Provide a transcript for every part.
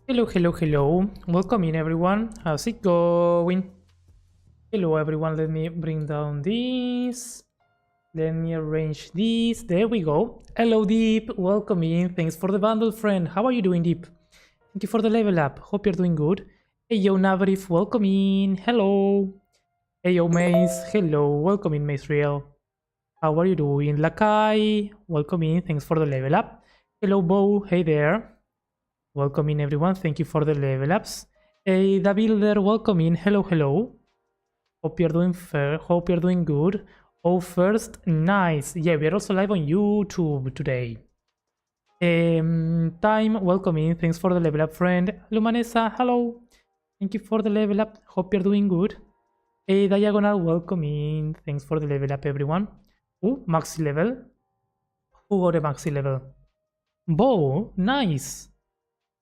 Hello, hello, hello. Welcome in, everyone. How's it going? Hello, everyone. Let me bring down this. Let me arrange this. There we go. Hello, Deep. Welcome in. Thanks for the bundle, friend. How are you doing, Deep? Thank you for the level up. Hope you're doing good. Hey, yo, Navrif. Welcome in. Hello. Hey, yo, Mace. Hello. Welcome in, Mace Real. How are you doing? Lakai. Welcome in. Thanks for the level up. Hello, Bo. Hey there. Welcome in, everyone. Thank you for the level ups. Hey, the builder, welcome in. Hello, hello. Hope you're doing fair. Hope you're doing good. Oh, first, nice. Yeah, we're also live on YouTube today. Time, welcome in. Thanks for the level up, friend. Lumanesa, hello. Thank you for the level up. Hope you're doing good. Hey, Diagonal, welcome in. Thanks for the level up, everyone. Oh, maxi level. Who got a maxi level? Bo, nice.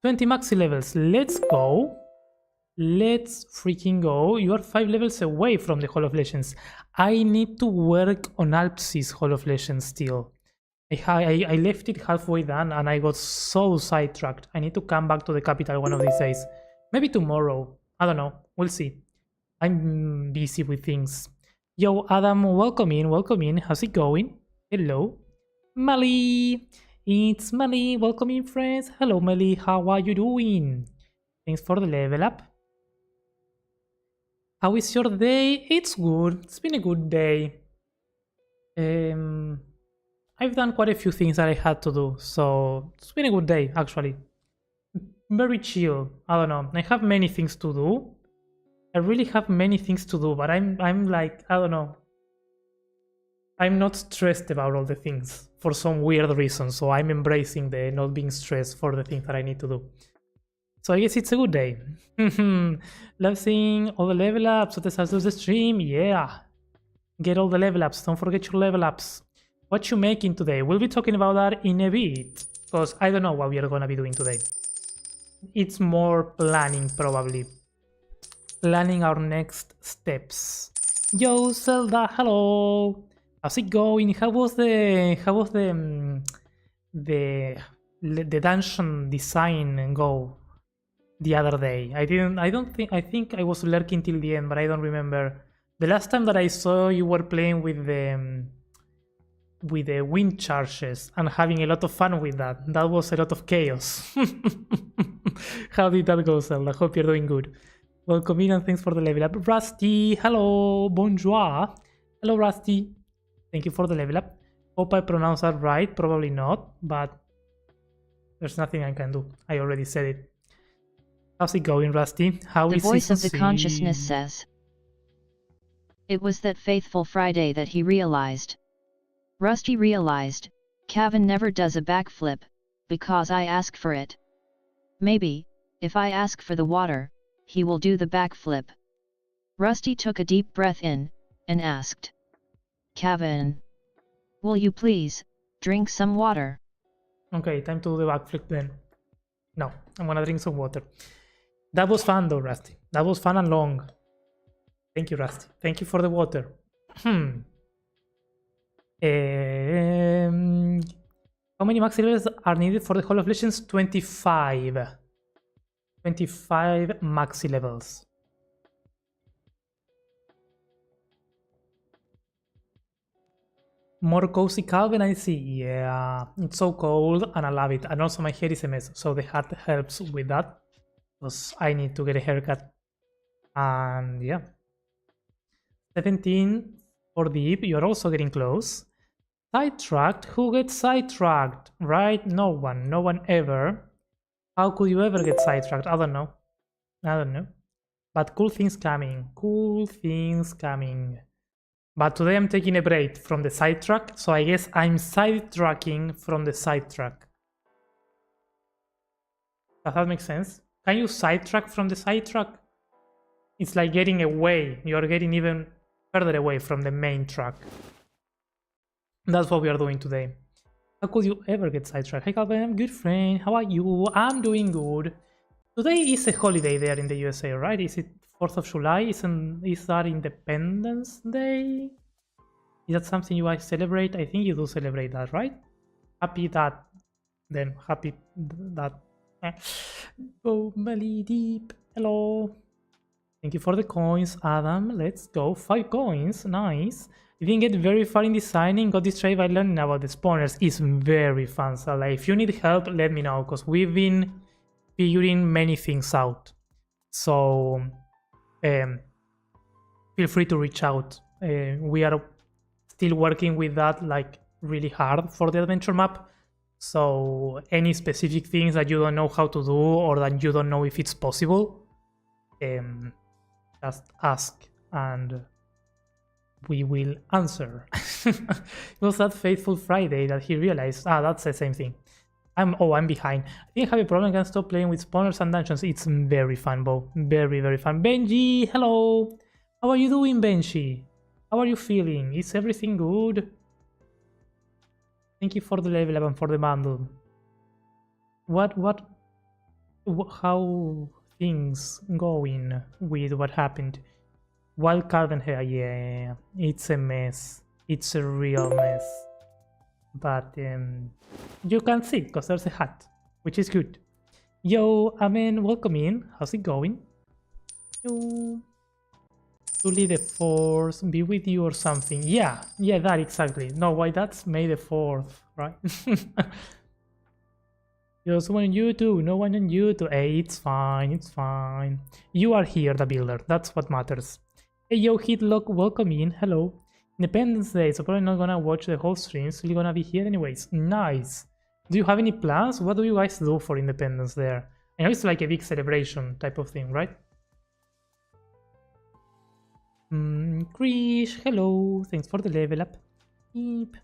20 maxi levels. Let's go. Let's freaking go. You are 5 levels away from the Hall of Legends. I need to work on Alps's Hall of Legends still. I left it halfway done and I got so sidetracked. I need to come back to the capital one of these days. Maybe tomorrow. I don't know. We'll see. I'm busy with things. Yo, Adam, welcome in. Welcome in. How's it going? Hello. Mali. It's Mali. Welcome in, friends. Hello, Mali. How are you doing? Thanks for the level up. How is your day? It's good. It's been a good day. I've done quite a few things that I had to do, so it's been a good day, actually. Very chill. I don't know. I have many things to do. I really have many things to do, but I'm like, I don't know. I'm not stressed about all the things for some weird reason, so I'm embracing the not being stressed for the things that I need to do. So I guess it's a good day. Love seeing all the level ups at the start of the stream. Yeah. Get all the level ups. Don't forget your level ups. What you making today? We'll be talking about that in a bit, because I don't know what we are gonna be doing today. It's more planning, probably. Planning our next steps. Yo, Zelda, hello. How's it going? How was the dungeon design go the other day? I think I was lurking till the end, but I don't remember. The last time that I saw you were playing with the wind charges and having a lot of fun with that. That was a lot of chaos. How did that go, Zelda? Hope you're doing good. Welcome in and thanks for the level up. Rusty, hello, bonjour. Hello, Rusty. Thank you for the level up. Hope I pronounced that right. Probably not, but there's nothing I can do. I already said it. How's it going, Rusty? How is the voice of the C? consciousness says, it was that faithful Friday that he realized. Rusty realized, Kevin never does a backflip, because I ask for it. Maybe, if I ask for the water, he will do the backflip. Rusty took a deep breath in, and asked, Kevin, Will you please drink some water? Okay, time to do the backflip then. No, I'm gonna drink some water. That was fun though, Rusty. That was fun and long. Thank you, Rusty. Thank you for the water. Hmm. How many max levels are needed for the Hall of Legends? 25. 25 maxi levels. More cozy Calvin, I see. Yeah, it's so cold and I love it. And also my hair is a mess, so the hat helps with that. Because I need to get a haircut. And yeah. 17 for deep, you're also getting close. Sidetracked? Who gets sidetracked? Right? No one. No one ever. How could you ever get sidetracked? I don't know. I don't know. But cool things coming. Cool things coming. But today I'm taking a break from the sidetrack, so I guess I'm sidetracking from the sidetrack. Does that make sense? Can you sidetrack from the sidetrack? It's like getting away. You're getting even further away from the main track. That's what we are doing today. How could you ever get sidetracked? Hey Calvin, good friend. How are you? I'm doing good. Today is a holiday there in the USA, right? Is it 4th of July? Is that Independence Day? Is that something you guys celebrate? I think you do celebrate that, right? Happy that. Then happy that. Go belly deep. Hello. Thank you for the coins, Adam. Let's go. 5 coins. Nice. You didn't get very far in designing. Got distracted by learning about the spawners. It's very fun. So like, if you need help, let me know. Because we've been figuring many things out. So feel free to reach out. We are still working with that like really hard for the adventure map. So any specific things that you don't know how to do or that you don't know if it's possible, just ask and we will answer. It was that fateful Friday that he realized, that's the same thing. I'm behind. I think I have a problem. I can stop playing with spawners and dungeons. It's very fun, Bo. Very, very fun. Benji, hello. How are you doing, Benji? How are you feeling? Is everything good? Thank you for the level up and for the bundle. How things going with what happened? Wild card and hair, yeah, it's a mess. It's a real mess. But you can see because there's a hat, which is good. Yo, Amen, welcome in. How's it going? Yo. Truly the Force be with you or something. Yeah, that exactly. No, why that's May the 4th, right? There's one on YouTube, no one on YouTube. Hey, it's fine, it's fine. You are here, the builder. That's what matters. Hey, yo, Hitlock, welcome in. Hello. Independence Day, so probably not gonna watch the whole stream, so you're gonna be here anyways. Nice. Do you have any plans? What do you guys do for Independence there? I know it's like a big celebration type of thing, right? Krish, hello. Thanks for the level up. Beep.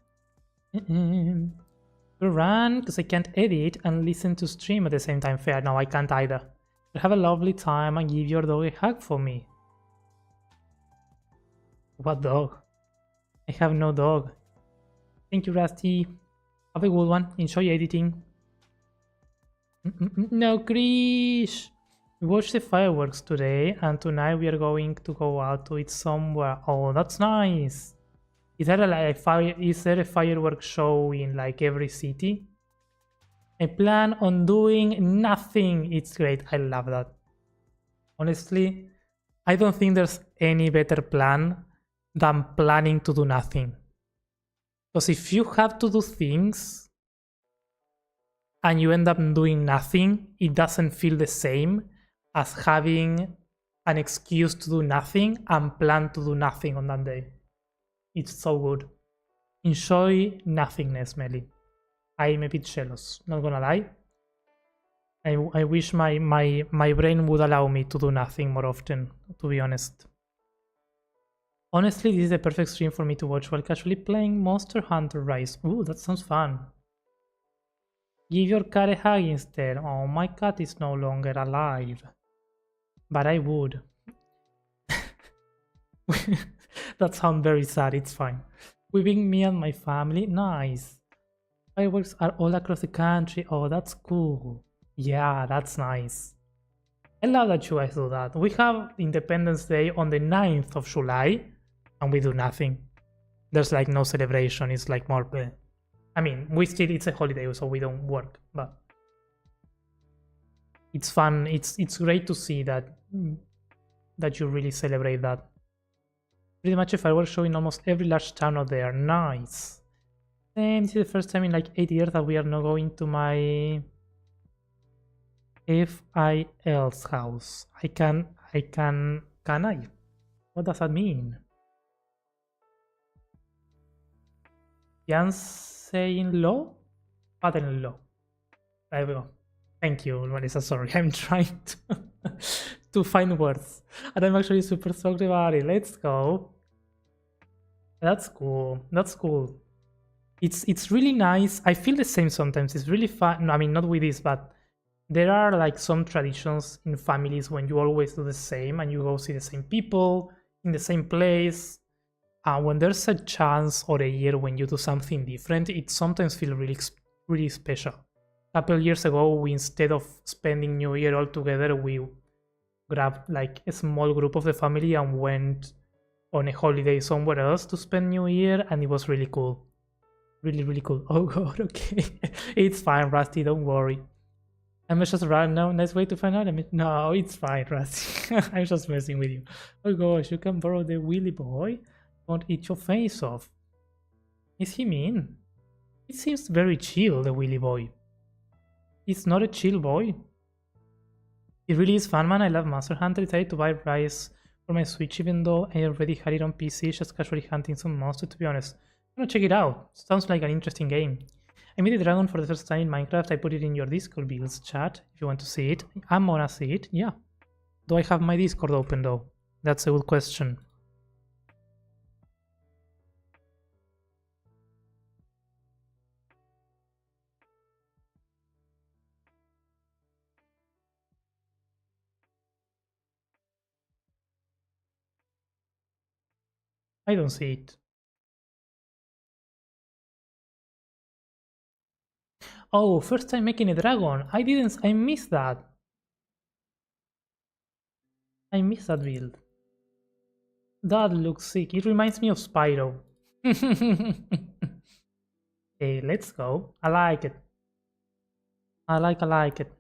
Run, because I can't edit and listen to stream at the same time. Fair, no, I can't either. But have a lovely time and give your dog a hug for me. What dog? I have no dog. Thank you, Rusty. Have a good one. Enjoy editing. No, Krish. We watched the fireworks today, and tonight we are going to go out to eat somewhere. Oh, that's nice. Is there a fireworks show in like every city? I plan on doing nothing. It's great. I love that. Honestly, I don't think there's any better plan than planning to do nothing. Because if you have to do things and you end up doing nothing, it doesn't feel the same as having an excuse to do nothing and plan to do nothing on that day. It's so good. Enjoy nothingness, Melly. I'm a bit jealous, not gonna lie. I wish my brain would allow me to do nothing more often, to be honest. Honestly, this is the perfect stream for me to watch while casually playing Monster Hunter Rise. Ooh, that sounds fun. Give your cat a hug instead. Oh, my cat is no longer alive. But I would. That sounds very sad, it's fine. Within me and my family. Nice. Fireworks are all across the country. Oh, that's cool. Yeah, that's nice. I love that you guys do that. We have Independence Day on the 9th of July, and we do nothing. There's like no celebration. It's like more... I mean, it's a holiday, so we don't work, but... It's fun. It's great to see that you really celebrate that. Pretty much a fireworks show in almost every large town out there. Nice. And this is the first time in like 8 years that we are not going to my FIL's house. Can I? What does that mean? Fiancé-in-law? Father-in-law. There we go. Thank you, Marisa. Sorry, I'm trying to find words. And I'm actually super stoked about it. Let's go. That's cool. That's cool. It's really nice. I feel the same sometimes. It's really fun. I mean, not with this, but there are like some traditions in families when you always do the same and you go see the same people in the same place. When there's a chance or a year when you do something different, it sometimes feels really special. A couple years ago, we instead of spending New Year all together, we grabbed like a small group of the family and went on a holiday somewhere else to spend New Year, and it was really cool. Really cool. Oh god, okay. It's fine, Rusty, don't worry. I'm just right now. Nice way to find out. No, it's fine, Rusty. I'm just messing with you. Oh gosh, you can borrow the Willy boy. Won't eat your face off. Is he mean? It seems very chill, the Willy boy. It's not a chill boy. It really is fun, man. I love Monster Hunter. I decided to buy Rise for my Switch, even though I already had it on PC, just casually hunting some monsters, to be honest. I'm gonna check it out. Sounds like an interesting game. I made a dragon for the first time in Minecraft. I put it in your Discord builds chat if you want to see it. I'm gonna see it, yeah. Do I have my Discord open though? That's a good question. I don't see it. Oh, first time making a dragon. I missed that. I missed that build. That looks sick. It reminds me of Spyro. Okay, let's go. I like it. I like it.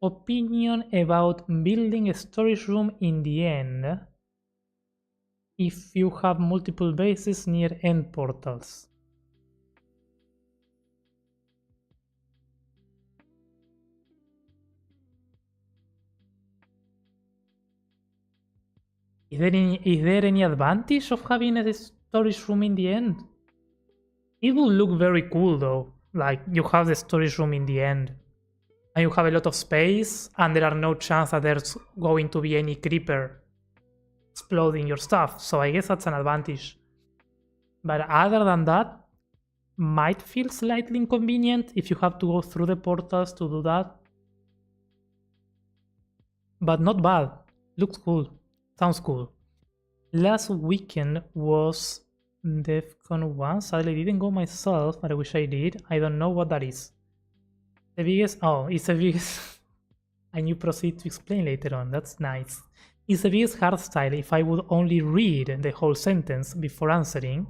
Opinion about building a storage room in the end if you have multiple bases near end portals. Is there any advantage of having a storage room in the end? It will look very cool though, like you have the storage room in the end and you have a lot of space and there are no chance that there's going to be any creeper exploding your stuff, so I guess that's an advantage. But other than that, might feel slightly inconvenient if you have to go through the portals to do that. But not bad. Looks cool. Sounds cool. Last weekend was DEFCON 1. Sadly, I didn't go myself, but I wish I did. I don't know what that is. The biggest... Oh, it's the biggest... And you proceed to explain later on. That's nice. It's the biggest hardstyle if I would only read the whole sentence before answering.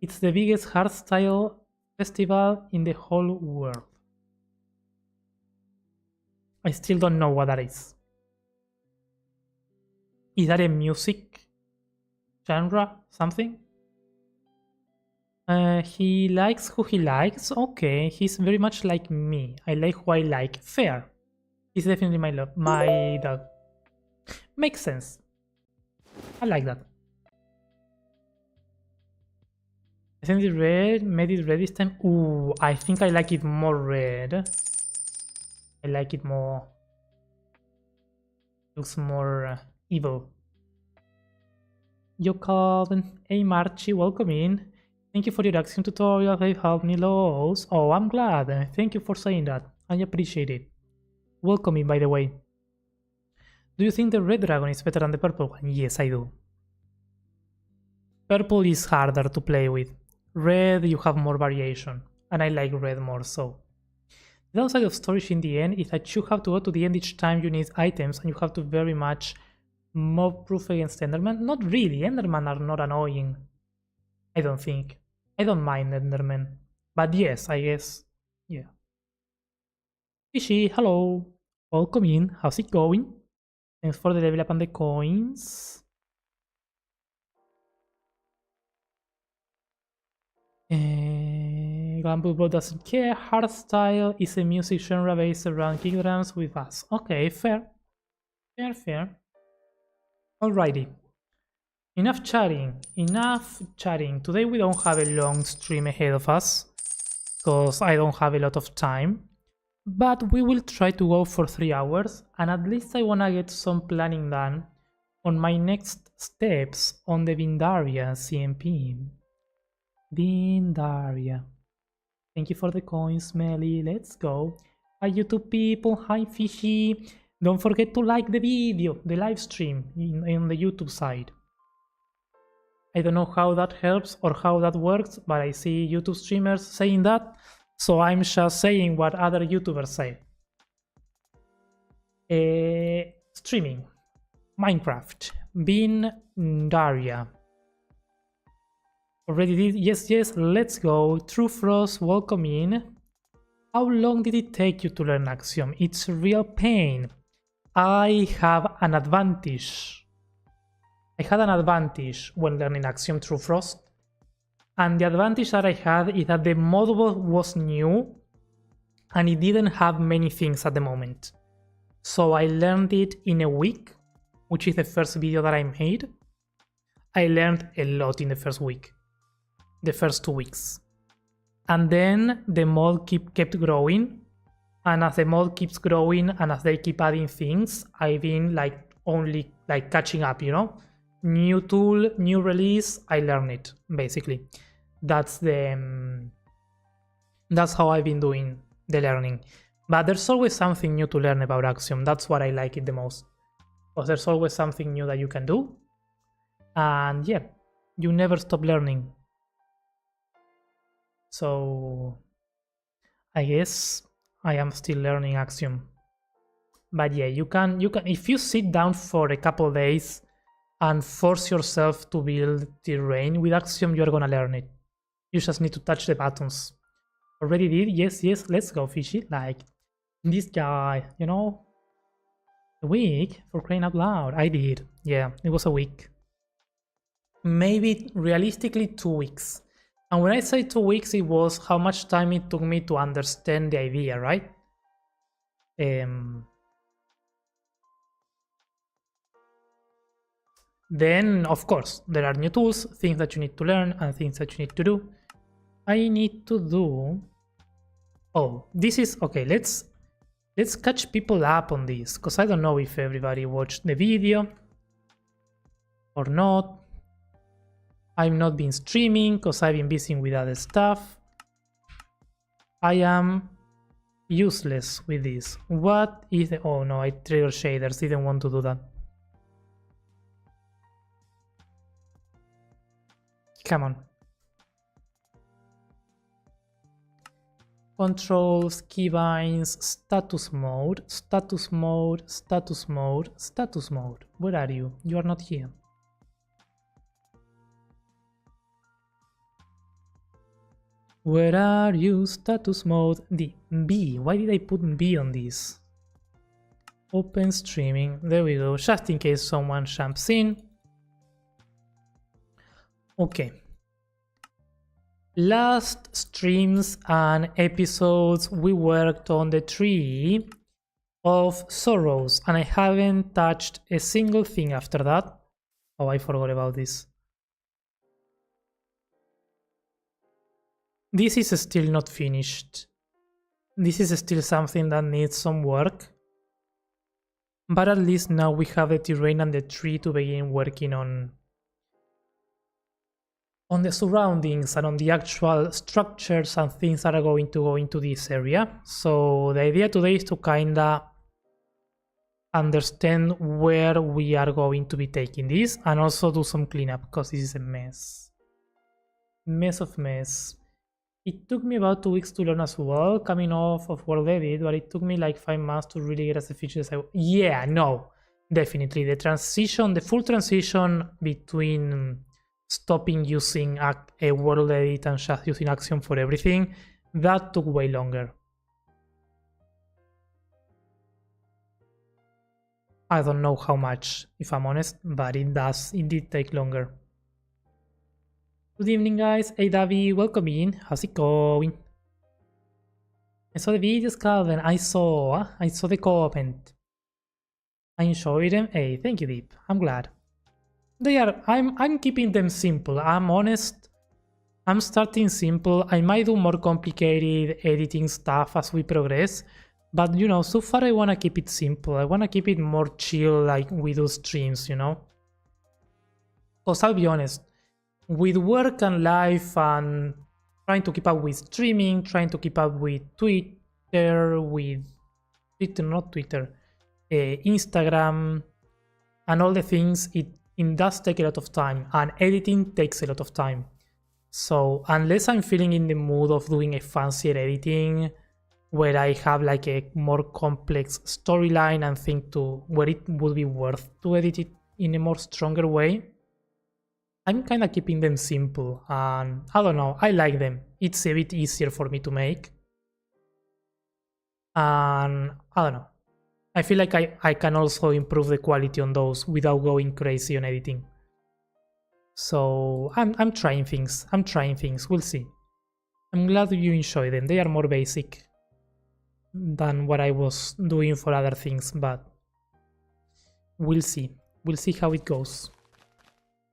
It's the biggest hardstyle festival in the whole world. I still don't know what that is. Is that a music genre? Something? He likes who he likes. Okay, he's very much like me. I like who I like. Fair. He's definitely my dog. Makes sense. I like that. I think the red made it red this time. Ooh, I think I like it more red. I like it more. Looks more evil. Yo, Calvin. Hey, Marchi, welcome in. Thank you for your Axium tutorial. They helped me loads. Oh, I'm glad. Thank you for saying that. I appreciate it. Welcome in, by the way. Do you think the red dragon is better than the purple one? Yes, I do. Purple is harder to play with. Red, you have more variation. And I like red more so. The downside of storage in the end is that you have to go to the end each time you need items and you have to very much mob proof against Enderman. Not really, Enderman are not annoying. I don't think. I don't mind Enderman. But yes, I guess. Yeah. Fishy, hello. Welcome in. How's it going? Thanks for the level up and the coins. Glambo doesn't care. Hardstyle is a music genre based around kick drums with us. Okay, fair. Fair. Alrighty. Enough chatting. Today we don't have a long stream ahead of us, because I don't have a lot of time. But we will try to go for 3 hours, and at least I wanna get some planning done on my next steps on the Vindaria CMP. Vindaria. Thank you for the coins, Melly. Let's go. Hi YouTube people, hi Fishy. Don't forget to like the video, the live stream on the YouTube side. I don't know how that helps or how that works, but I see YouTube streamers saying that, so I'm just saying what other YouTubers say. Streaming. Minecraft. Vindaria. Already did? Yes, let's go. True Frost, welcome in. How long did it take you to learn Axiom? It's a real pain. I have an advantage. I had an advantage when learning Axiom True Frost. And the advantage that I had is that the mod was new and it didn't have many things at the moment. So I learned it in a week, which is the first video that I made. I learned a lot in the first week. The first 2 weeks. And then the mod kept growing. And as the mod keeps growing and as they keep adding things, I've been only catching up, you know? New tool, new release, I learn it, basically. That's how I've been doing the learning. But there's always something new to learn about Axiom. That's what I like it the most. Because there's always something new that you can do. And yeah, you never stop learning. So I guess I am still learning Axiom. But yeah, you can if you sit down for a couple days and force yourself to build terrain with Axiom, you're gonna learn it. You just need to touch the buttons. Already did? Yes, let's go, Fishy. Like this guy, you know? A week for crying out loud. I did. Yeah, it was a week. Maybe realistically 2 weeks. And when I say 2 weeks, it was how much time it took me to understand the idea, right? Then, of course, there are new tools, things that you need to learn, and things that you need to do. I need to do... Oh, this is... Okay, let's catch people up on this, because I don't know if everybody watched the video or not. I've not been streaming because I've been busy with other stuff. I am useless with this. What is the... Oh no, I triggered shaders, didn't want to do that. Come on. Controls, keybinds, status mode. Where are you? You are not here. Where are you? Status mode. B. Why did I put B on this? Open streaming. There we go. Just in case someone jumps in. Okay. Last streams and episodes we worked on the tree of sorrows and I haven't touched a single thing after that. Oh, I forgot about this. This is still not finished. This is still something that needs some work. But at least now we have the terrain and the tree to begin working on the surroundings and on the actual structures and things that are going to go into this area. So the idea today is to kinda understand where we are going to be taking this, and also do some cleanup because this is a mess. Mess of mess. It took me about 2 weeks to learn as well, coming off of World Edit, but it took me like 5 months to really get as efficient as I. Yeah, no, definitely the transition, the full transition between stopping using a World Edit and just using Axiom for everything, that took way longer. I don't know how much, if I'm honest, but it did take longer. Good evening, guys. Hey, Davi, welcome in. How's it going? I saw the videos, Calvin. I saw the comment. I enjoyed them. Hey, thank you, Deep. I'm glad. They are. I'm keeping them simple. I'm honest. I'm starting simple. I might do more complicated editing stuff as we progress, but you know, so far I wanna keep it simple. I wanna keep it more chill, like we do streams, you know. Cause I'll be honest, with work and life and trying to keep up with streaming, trying to keep up with Instagram, and all the things, it does take a lot of time, and editing takes a lot of time. So unless I'm feeling in the mood of doing a fancier editing where I have like a more complex storyline and think to where it would be worth to edit it in a more stronger way, I'm kind of keeping them simple, and I don't know, I like them. It's a bit easier for me to make, and I don't know, I feel like I can also improve the quality on those without going crazy on editing. So I'm trying things. We'll see. I'm glad you enjoy them. They are more basic than what I was doing for other things, but we'll see. We'll see how it goes.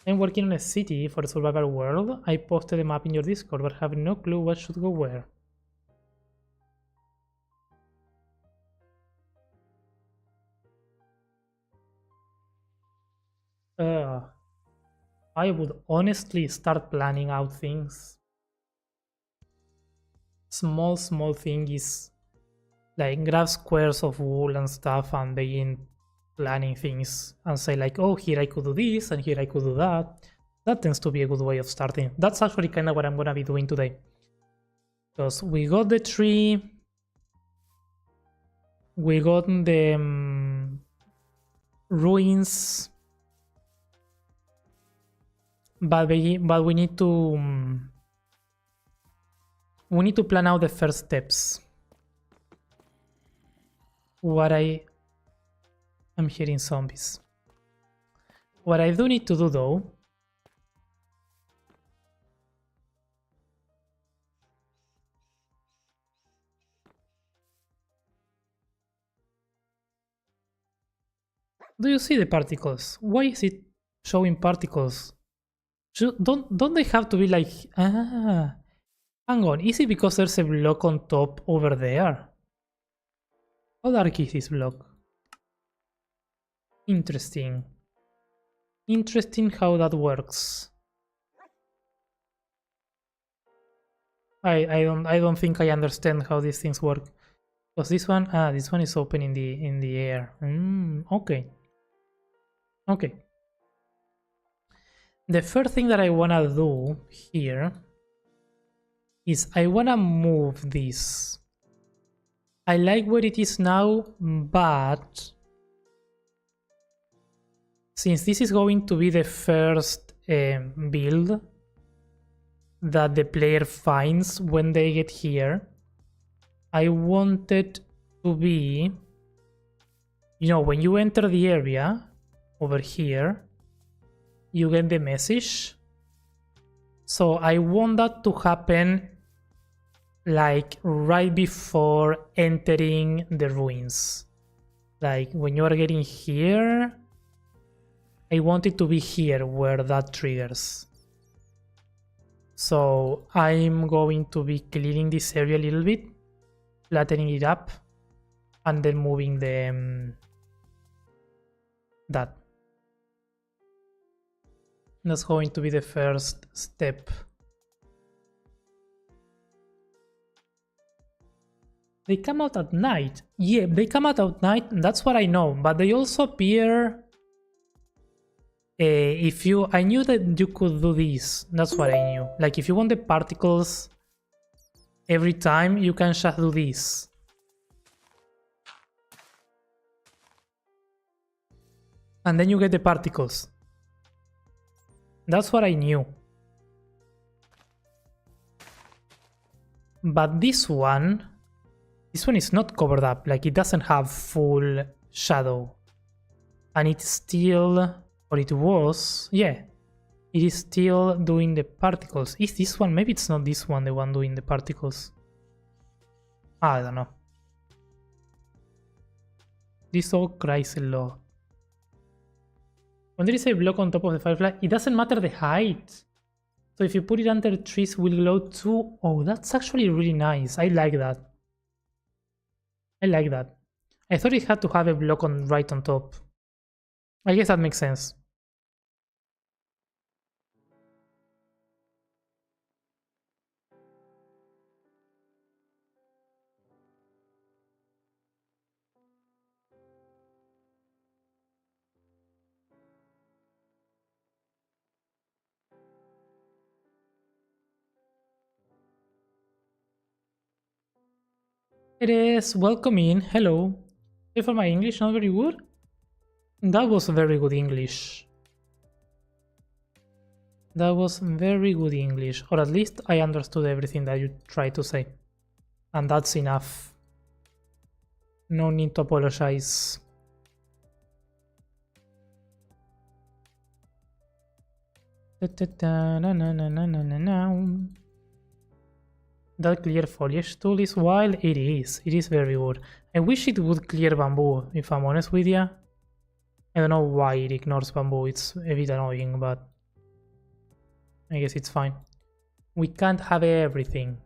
I'm working on a city for a survival world. I posted a map in your Discord, but have no clue what should go where. I would honestly start planning out things. Small thing is like grab squares of wool and stuff and begin planning things and say like, oh, here I could do this and here I could do that. That tends to be a good way of starting. That's actually kind of what I'm gonna be doing today. Because we got the tree, we got the ruins, but we need to plan out the first steps. I'm hearing zombies. What I do need to do though do you see the particles? Why is it showing particles? Don't they have to be like... Ah, hang on, is it because there's a block on top over there? How dark is this block? Interesting. Interesting how that works. I don't think I understand how these things work. Because this one is open in the air. Okay. Okay. The first thing that I wanna do here is I wanna move this. I like where it is now, but since this is going to be the first build that the player finds when they get here, I want it to be, you know, when you enter the area over here, you get the message. So I want that to happen like right before entering the ruins. Like when you are getting here, I want it to be here where that triggers. So I'm going to be cleaning this area a little bit, flattening it up, and then moving the that. That's going to be the first step. They come out at night. Yeah, they come out at night, that's what I know. But they also appear... if you... I knew that you could do this. That's what I knew. Like, if you want the particles every time, you can just do this. And then you get the particles. That's what I knew. But this one is not covered up. Like, it doesn't have full shadow. And it's still... Or it was... Yeah. It is still doing the particles. Is this one? Maybe it's not this one, the one doing the particles. I don't know. This all cries a lot. When there is a block on top of the firefly, it doesn't matter the height. So if you put it under trees, it will glow too. Oh, that's actually really nice. I like that. I like that. I thought it had to have a block on right on top. I guess that makes sense. It is. Welcome in. Hello. Sorry for my English, not very good. That was very good English. That was very good English. Or at least I understood everything that you tried to say. And that's enough. No need to apologize. That clear foliage tool is wild. It is. It is very good. I wish it would clear bamboo, if I'm honest with you. I don't know why it ignores bamboo. It's a bit annoying, but I guess it's fine. We can't have everything.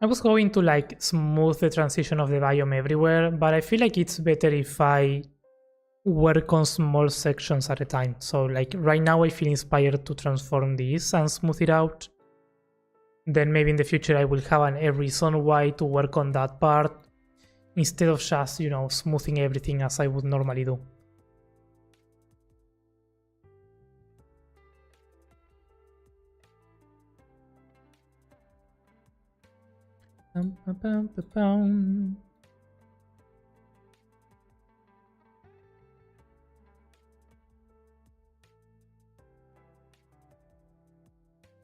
I was going to like smooth the transition of the biome everywhere, but I feel like it's better if I work on small sections at a time. So like right now I feel inspired to transform this and smooth it out. Then maybe in the future I will have a reason why to work on that part instead of just, you know, smoothing everything as I would normally do.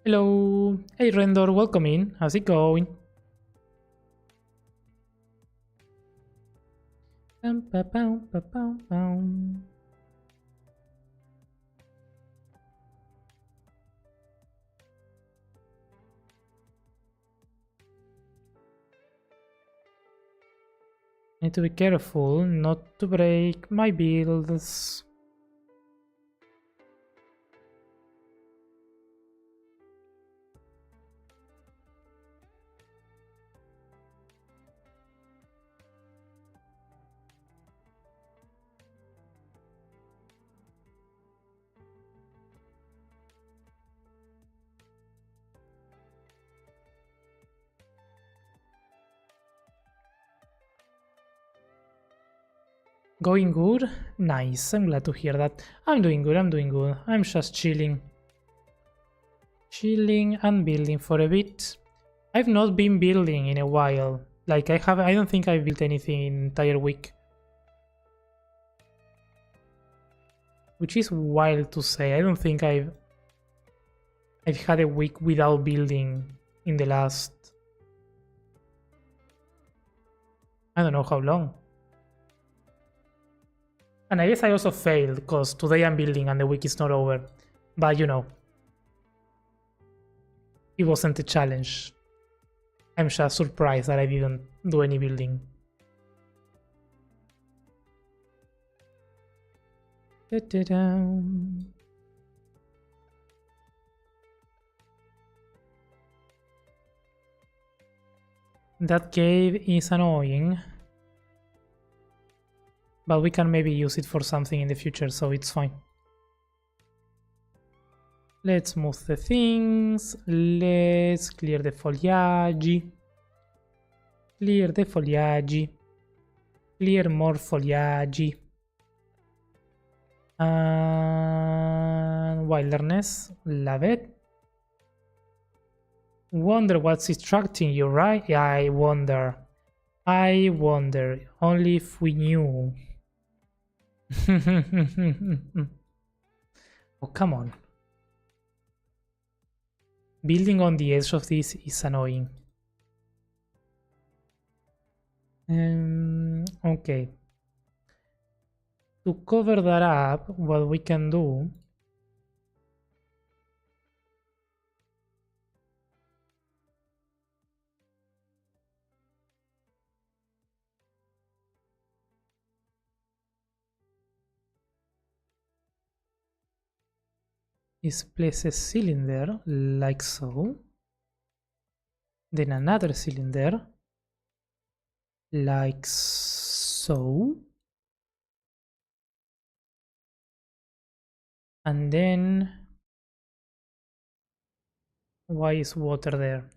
Hello, hey Rendor, welcome in. How's it going? Need to be careful not to break my builds. Going good? Nice, I'm glad to hear that. I'm doing good, I'm just chilling. Chilling and building for a bit. I've not been building in a while. Like I don't think I've built anything in entire week. Which is wild to say. I don't think I've had a week without building in the last... I don't know how long. And I guess I also failed, because today I'm building and the week is not over. But you know, it wasn't a challenge. I'm just surprised that I didn't do any building. That cave is annoying. But we can maybe use it for something in the future, so it's fine. Let's move the things. Let's clear the foliage. Clear the foliage. Clear more foliage. And wilderness. Love it. Wonder what's distracting you, right? Yeah, I wonder. I wonder. Only if we knew. Oh, come on. Building on the edge of this is annoying. Okay. To cover that up, what we can do is place a cylinder like so, then another cylinder like so, and then why is water there?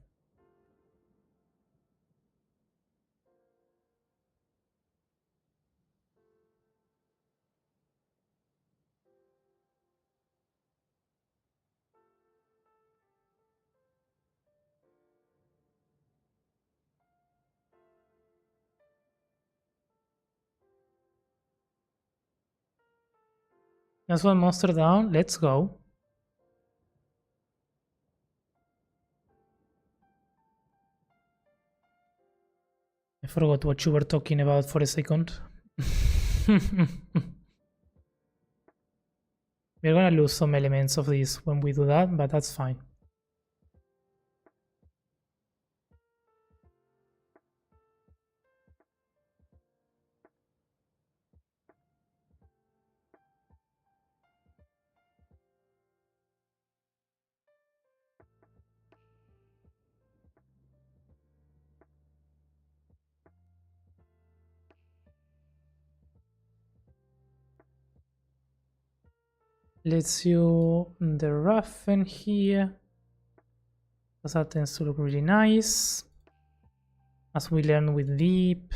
That's one monster down. Let's go. I forgot what you were talking about for a second. We're gonna lose some elements of this when we do that, but that's fine. Let's use the roughen here, because that tends to look really nice. As we learn with deep.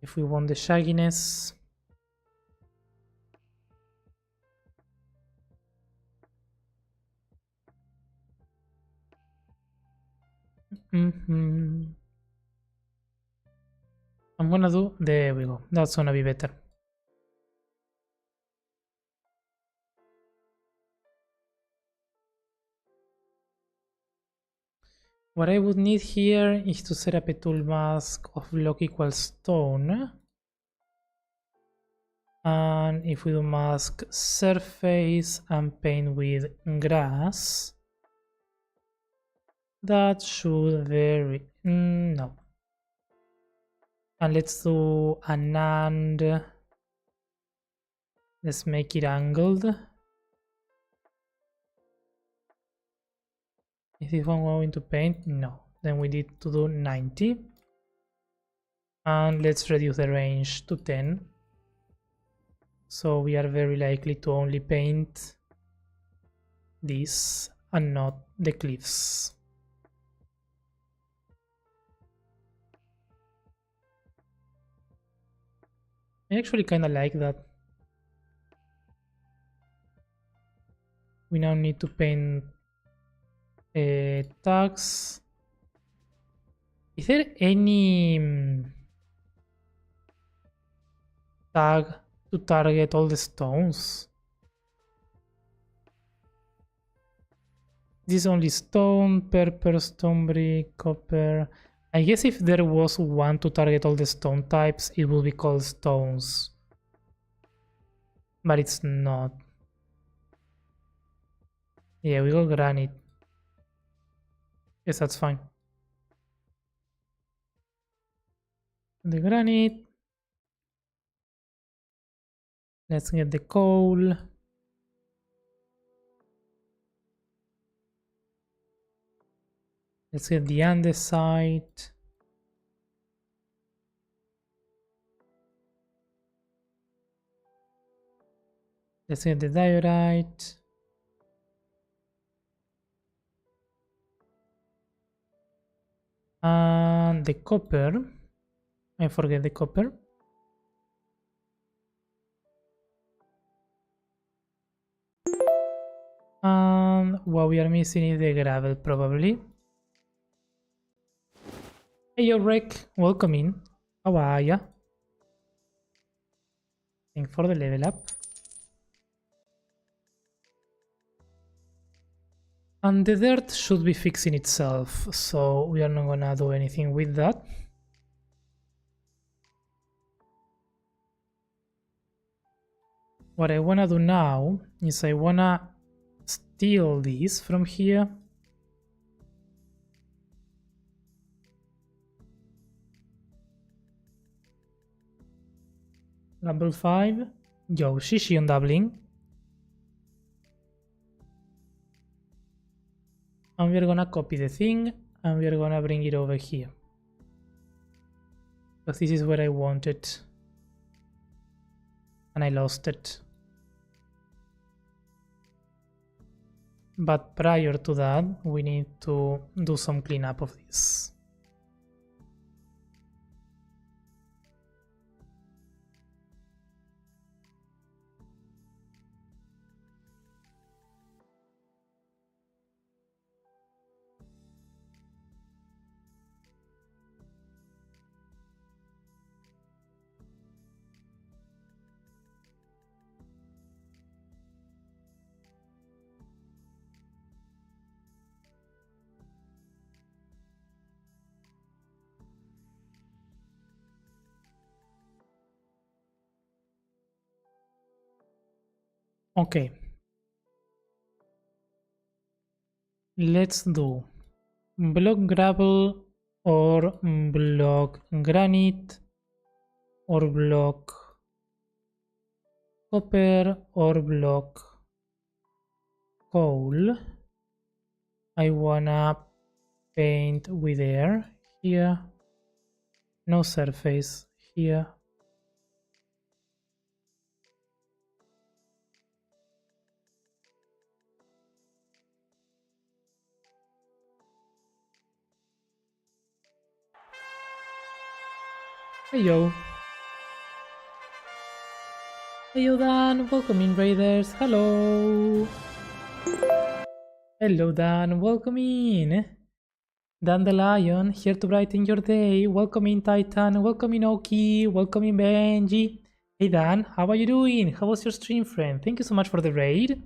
If we want the shagginess. I'm gonna do, there we go, that's gonna be better. What I would need here is to set up a tool mask of block equals stone. And if we do mask surface and paint with grass, that should vary. No. And let's do an and. Let's make it angled. Is this one going to paint? No. Then we need to do 90. And let's reduce the range to 10. So we are very likely to only paint this and not the cliffs. I actually kind of like that. We now need to paint tags. Is there any tag to target all the stones? This is only stone, purple, stone brick, copper. I guess if there was one to target all the stone types, it would be called stones. But it's not. Yeah, we got granite. Yes, that's fine. The granite. Let's get the coal. Let's get the andesite. Let's get the diorite. And the copper. I forget the copper. And what we are missing is the gravel, probably. Hey, yo, Rek. Welcome in. How are ya? Thanks for the level up. And the dirt should be fixing itself, so we are not gonna do anything with that. What I wanna do now is I wanna steal this from here. Level 5. Yo, shishi on doubling. And we're gonna copy the thing and we're gonna bring it over here. Because this is where I want it. And I lost it. But prior to that, we need to do some cleanup of this. Okay. Let's do block gravel or block granite or block copper or block coal. I wanna paint with air here. No surface here. Hey yo. Hey yo Dan, welcome in Raiders, hello. Hello Dan, welcome in. Dan the Lion, here to brighten your day. Welcome in Titan, welcome in Oki, welcome in Benji. Hey Dan, how are you doing? How was your stream, friend? Thank you so much for the raid.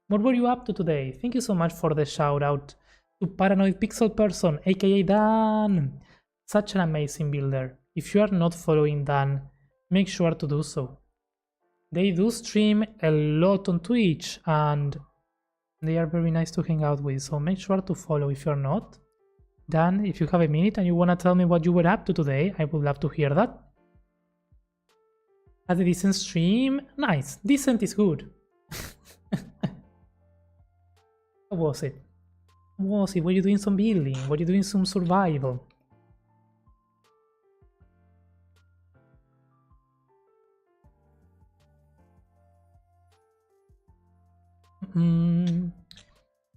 What were you up to today? Thank you so much for the shout out to Paranoid Pixel Person, aka Dan. Such an amazing builder. If you are not following Dan, make sure to do so. They do stream a lot on Twitch and they are very nice to hang out with, so make sure to follow if you're not. Dan, if you have a minute and you want to tell me what you were up to today, I would love to hear that. Had a decent stream? Nice. Decent is good. How was it? How was it? Were you doing some building? Were you doing some survival?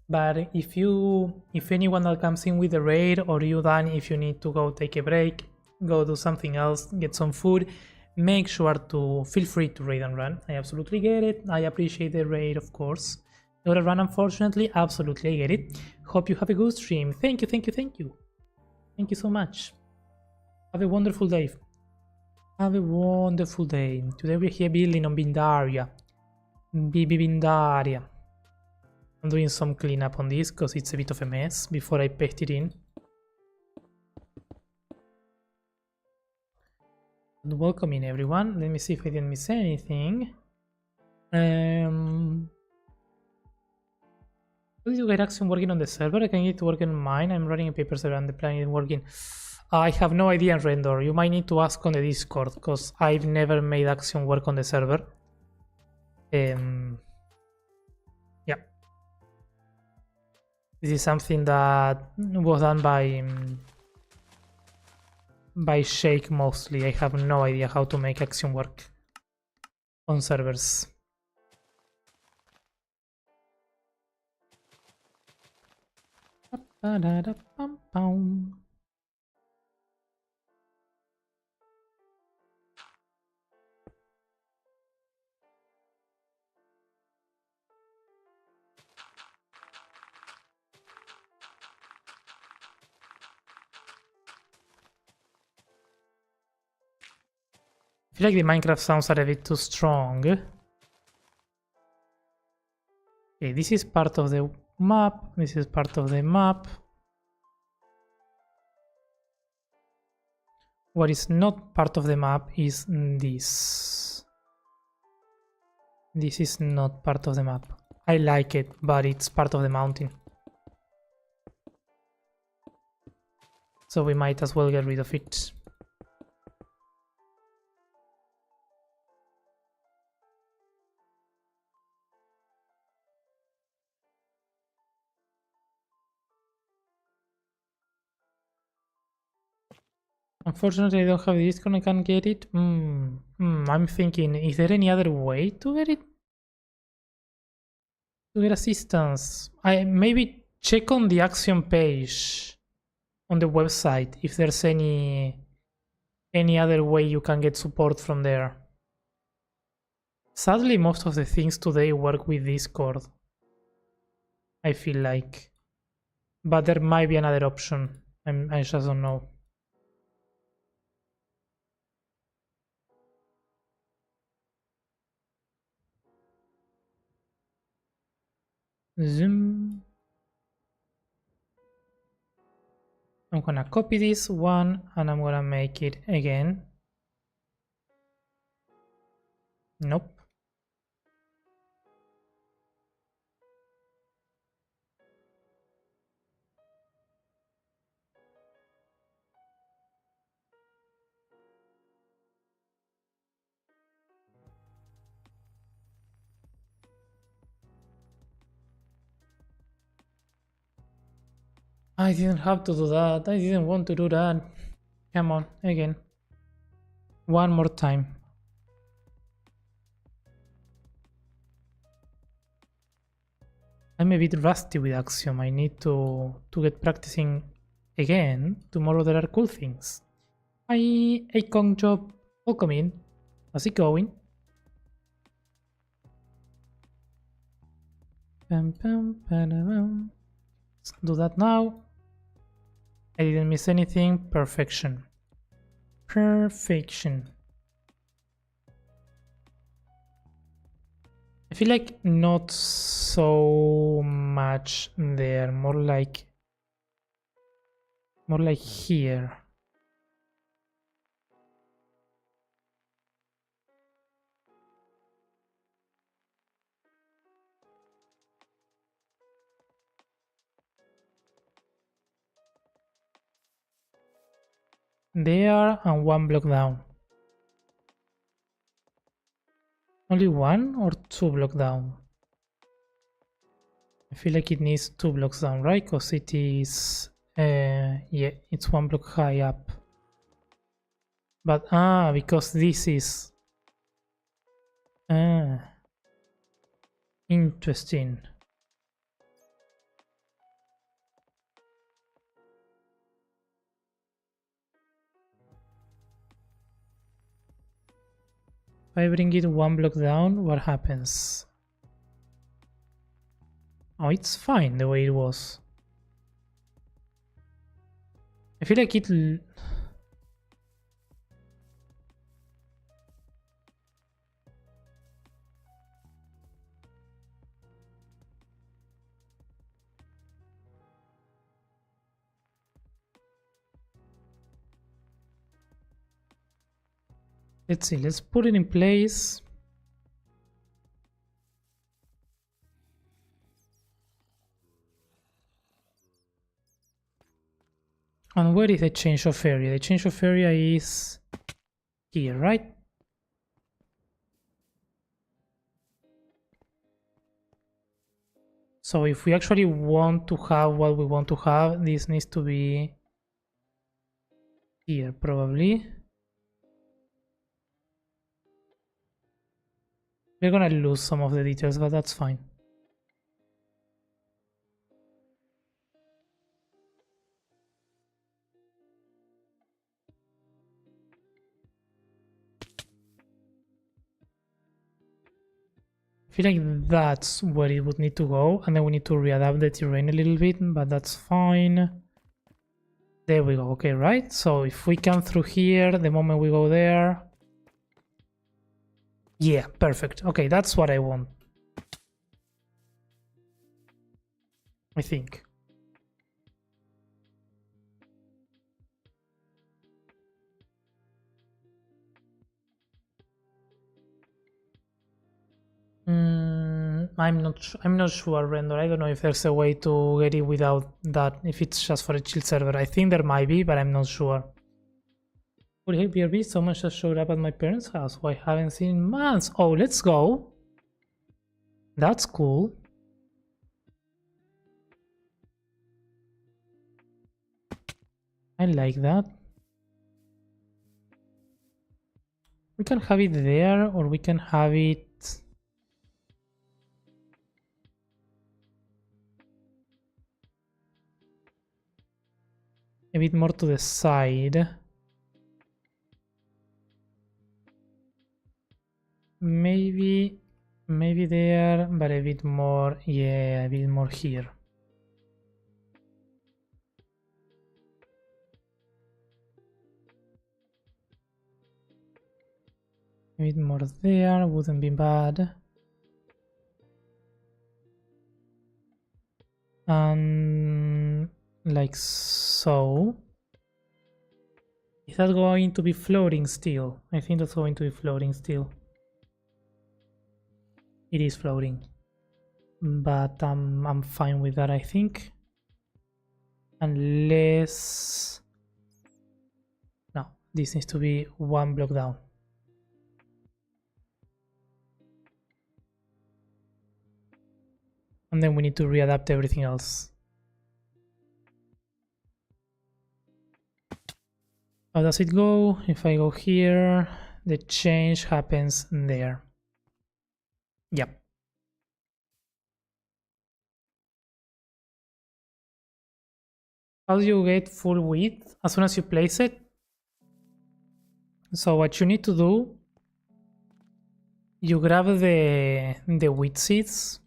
But if anyone that comes in with a raid, or you Dan, if you need to go take a break, go do something else, get some food, make sure to feel free to raid and run. I absolutely get it. I appreciate the raid, of course. Not a run, unfortunately. Absolutely, I get it. Hope you have a good stream. Thank you, thank you, thank you. Thank you so much. Have a wonderful day. Have a wonderful day. Today we're here building on Vindaria. Vindaria. I'm doing some cleanup on this because it's a bit of a mess before I paste it in. And welcome in everyone. Let me see if I didn't miss anything. How did you get Axium working on the server? I can get it working on mine. I'm running a paper server and the plan is working. I have no idea, Render. You might need to ask on the Discord because I've never made Axiom work on the server. Yeah, this is something that was done by Shake mostly. I have no idea how to make Axiom work on servers. I feel like the Minecraft sounds are a bit too strong. Okay, this is part of the map. This is part of the map. What is not part of the map is this. This is not part of the map. I like it, but it's part of the mountain. So we might as well get rid of it. Unfortunately, I don't have this and I can't get it. I'm thinking, is there any other way to get it? To get assistance? I maybe check on the Axiom page on the website if there's any other way you can get support from there. Sadly, most of the things today work with Discord. I feel like. But there might be another option. I just don't know. Zoom. I'm gonna copy this one and I'm gonna make it again. Nope. I didn't have to do that. I didn't want to do that. Come on, again. One more time. I'm a bit rusty with Axiom. I need to get practicing again. Tomorrow there are cool things. Hi, Akong Job. Welcome in. How's it going? Let's do that now. I didn't miss anything. Perfection. Perfection. I feel like not so much there, more like here. There and one block down. Only one or two block down? I feel like it needs 2 blocks down, right? Because it is, yeah, it's 1 block high up. But, because this is, interesting. If I bring it 1 block down, what happens? Oh, it's fine the way it was. I feel like it... Let's see, let's put it in place. And where is the change of area? The change of area is here, right? So if we actually want to have what we want to have, this needs to be here probably. We're gonna lose some of the details, but that's fine. I feel like that's where it would need to go, and then we need to readapt the terrain a little bit, but that's fine. There we go. Okay, right? So if we come through here, the moment we go there... Yeah, perfect. Okay, that's what I want. I think. I'm not sure, Render. I don't know if there's a way to get it without that, if it's just for a chill server. I think there might be, but I'm not sure. Oh, hey, BRB, someone just showed up at my parents' house who I haven't seen in months. Oh, let's go. That's cool. I like that. We can have it there, or we can have it... a bit more to the side. Maybe there, but a bit more, yeah, a bit more here. A bit more there, wouldn't be bad. And like so. Is that going to be floating still? I think that's going to be floating still. It is floating. But I'm fine with that, I think. Unless... No, this needs to be one block down. And then we need to readapt everything else. How does it go? If I go here, the change happens there. Yep. How do you get full width? As soon as you place it. So what you need to do, you grab the width seeds,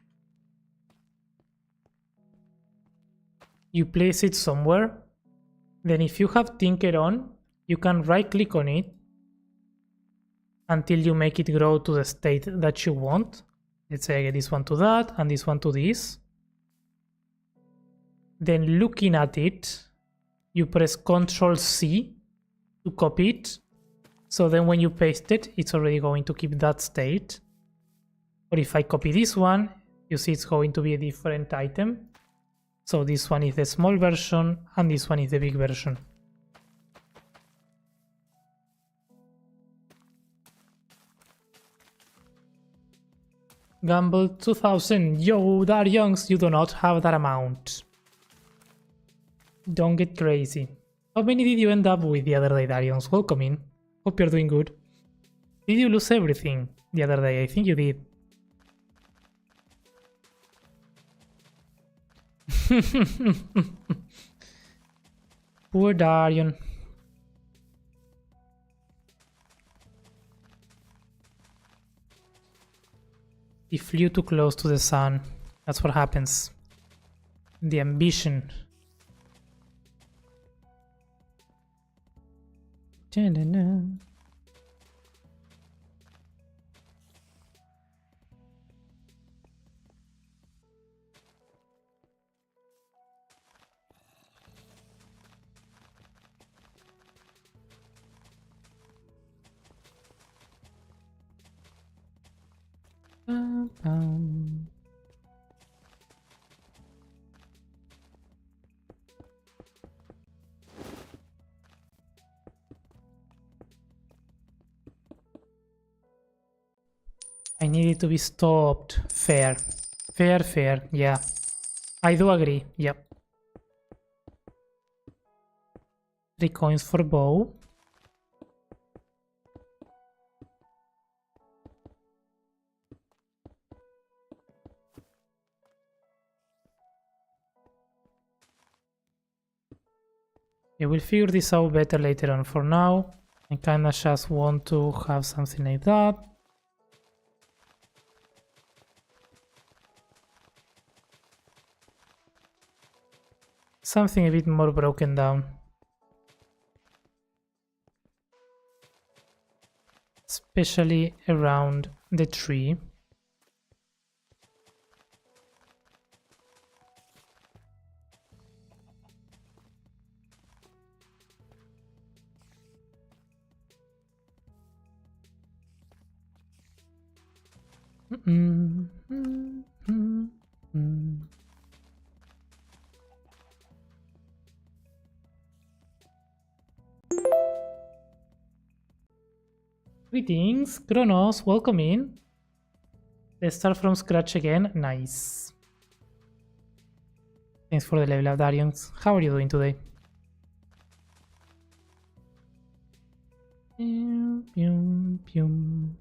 you place it somewhere, then if you have Tinker on, you can right click on it until you make it grow to the state that you want. Let's say I get this one to that and this one to this. Then looking at it, you press Ctrl C to copy it. So then when you paste it, it's already going to keep that state. Or if I copy this one, you see it's going to be a different item. So this one is the small version and this one is the big version. Gamble 2000. Yo, Darians, you do not have that amount. Don't get crazy. How many did you end up with the other day, Darians? Welcome in. Hope you're doing good. Did you lose everything the other day? I think you did. Poor Darian. He flew too close to the sun. That's what happens. The ambition. Da-da-da. I need it to be stopped. Fair. Fair, fair. Yeah. I do agree, yep. 3 coins for bow. Yeah, we'll figure this out better later on. For now, I kinda just want to have something like that. Something a bit more broken down. Especially around the tree. Greetings, Kronos, welcome in. Let's start from scratch again. Nice. Thanks for the level up, Darians. How are you doing today? Pew, pew, pew.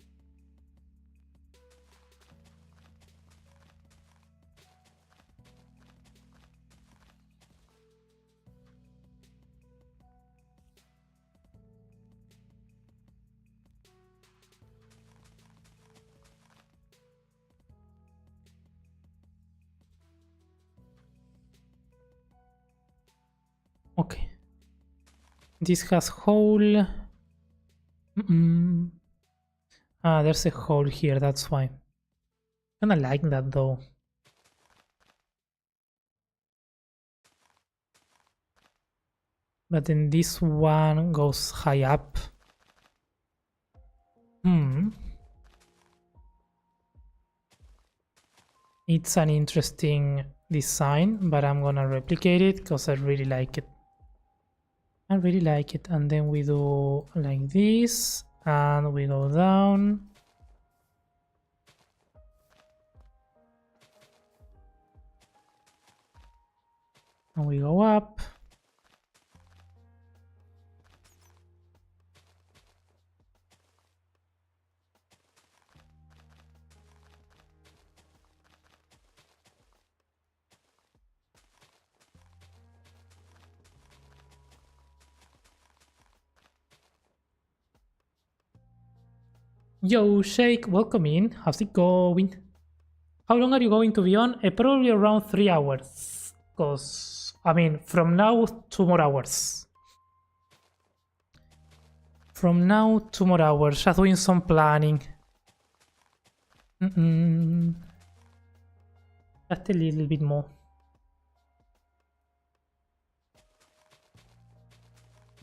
Okay. This has hole. Ah, there's a hole here, that's why. Kinda like that though. But then this one goes high up. It's an interesting design, but I'm gonna replicate it because I really like it. I really like it. And then we do like this, and we go down. And we go up. Yo, Shake, welcome in. How's it going? How long are you going to be on? Probably around 3 hours. Because, I mean, from now, 2 more hours. From now, 2 more hours. Just doing some planning. Just a little bit more.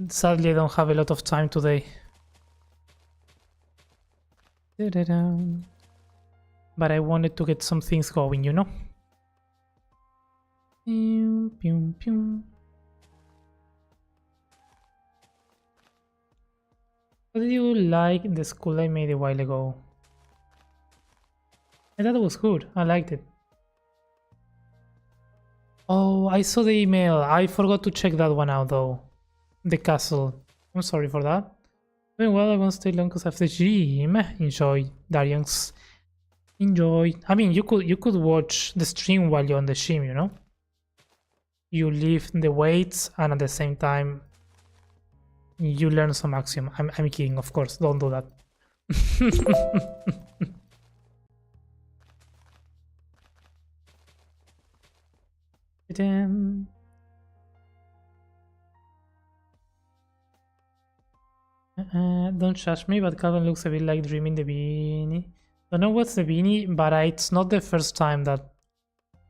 Sadly, I don't have a lot of time today. But I wanted to get some things going, you know? Pew, pew, pew. How did you like the school I made a while ago? I thought it was good. I liked it. Oh, I saw the email. I forgot to check that one out though. The castle. I'm sorry for that. Doing well, I won't stay long because I have the gym. Enjoy, Darians. Enjoy. I mean, you could watch the stream while you're on the gym, you know? You lift the weights and at the same time you learn some Axiom. I'm kidding, of course. Don't do that. Don't judge me, but Calvin looks a bit like Dream in the beanie. Don't know what's the beanie, but it's not the first time that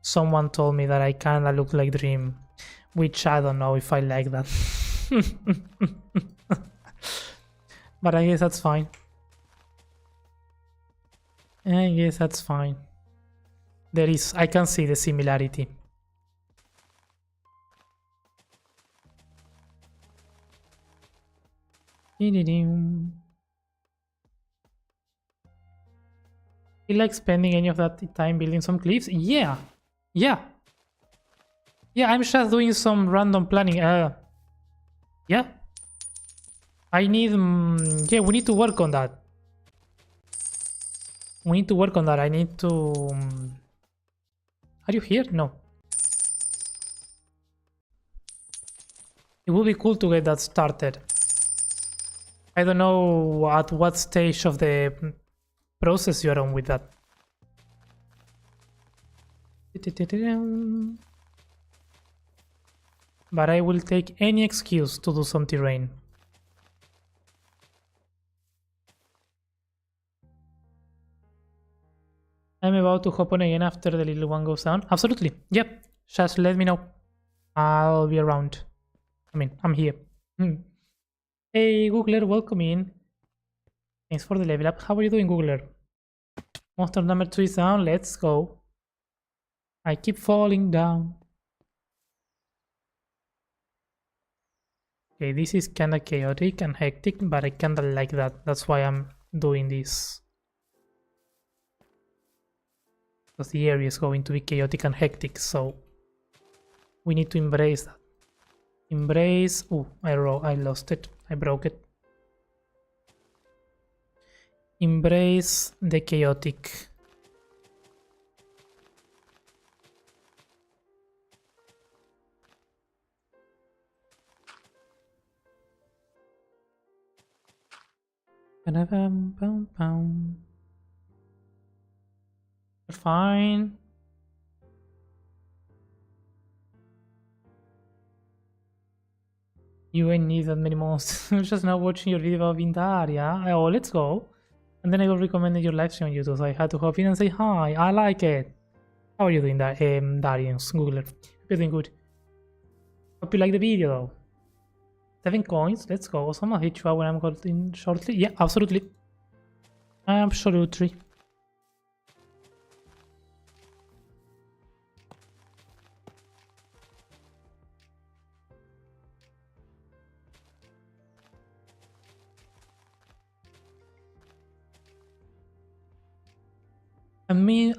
someone told me that I kinda look like Dream, which I don't know if I like that. But I guess that's fine. I guess that's fine. I can see the similarity. You like spending any of that time building some cliffs? Yeah. Yeah, I'm just doing some random planning. Yeah. I need... yeah, we need to work on that. We need to work on that. I need to... are you here? No. It would be cool to get that started. I don't know at what stage of the process you're on with that. But I will take any excuse to do some terrain. I'm about to hop on again after the little one goes down. Absolutely. Yep. Just let me know. I'll be around. I mean, I'm here. Hey, Googler, welcome in. Thanks for the level up. How are you doing, Googler? Monster number 2 is down. Let's go. I keep falling down. Okay, this is kinda chaotic and hectic, but I kinda like that. That's why I'm doing this. Because the area is going to be chaotic and hectic, so we need to embrace that. Embrace... oh, I lost it. I broke it. Embrace the chaotic. Fine. You ain't need that many monsters. Just now watching your video about Vindaria. Oh, let's go. And then I will recommend your live stream on YouTube, so I had to hop in and say hi. I like it. How are you doing that, Darius, Googler? You're doing good. Hope you like the video though. 7 coins, let's go. So I'm gonna hit you up when I'm going shortly. Yeah, absolutely. Absolutely.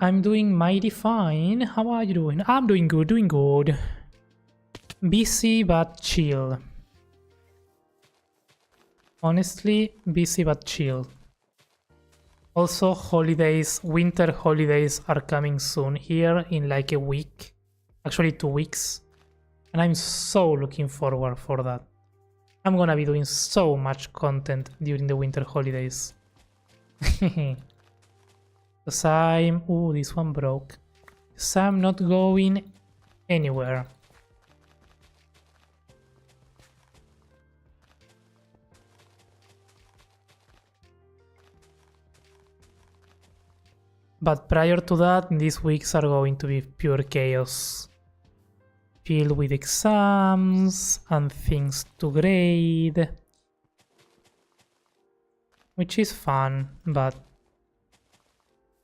I'm doing mighty fine. How are you doing? I'm doing good, doing good. Busy but chill. Honestly, busy but chill. Also, holidays, winter holidays are coming soon here in like a week. Actually 2 weeks. And I'm so looking forward for that. I'm gonna be doing so much content during the winter holidays. Because I'm... ooh, this one broke. Because I'm not going anywhere. But prior to that, these weeks are going to be pure chaos. Filled with exams and things to grade. Which is fun, but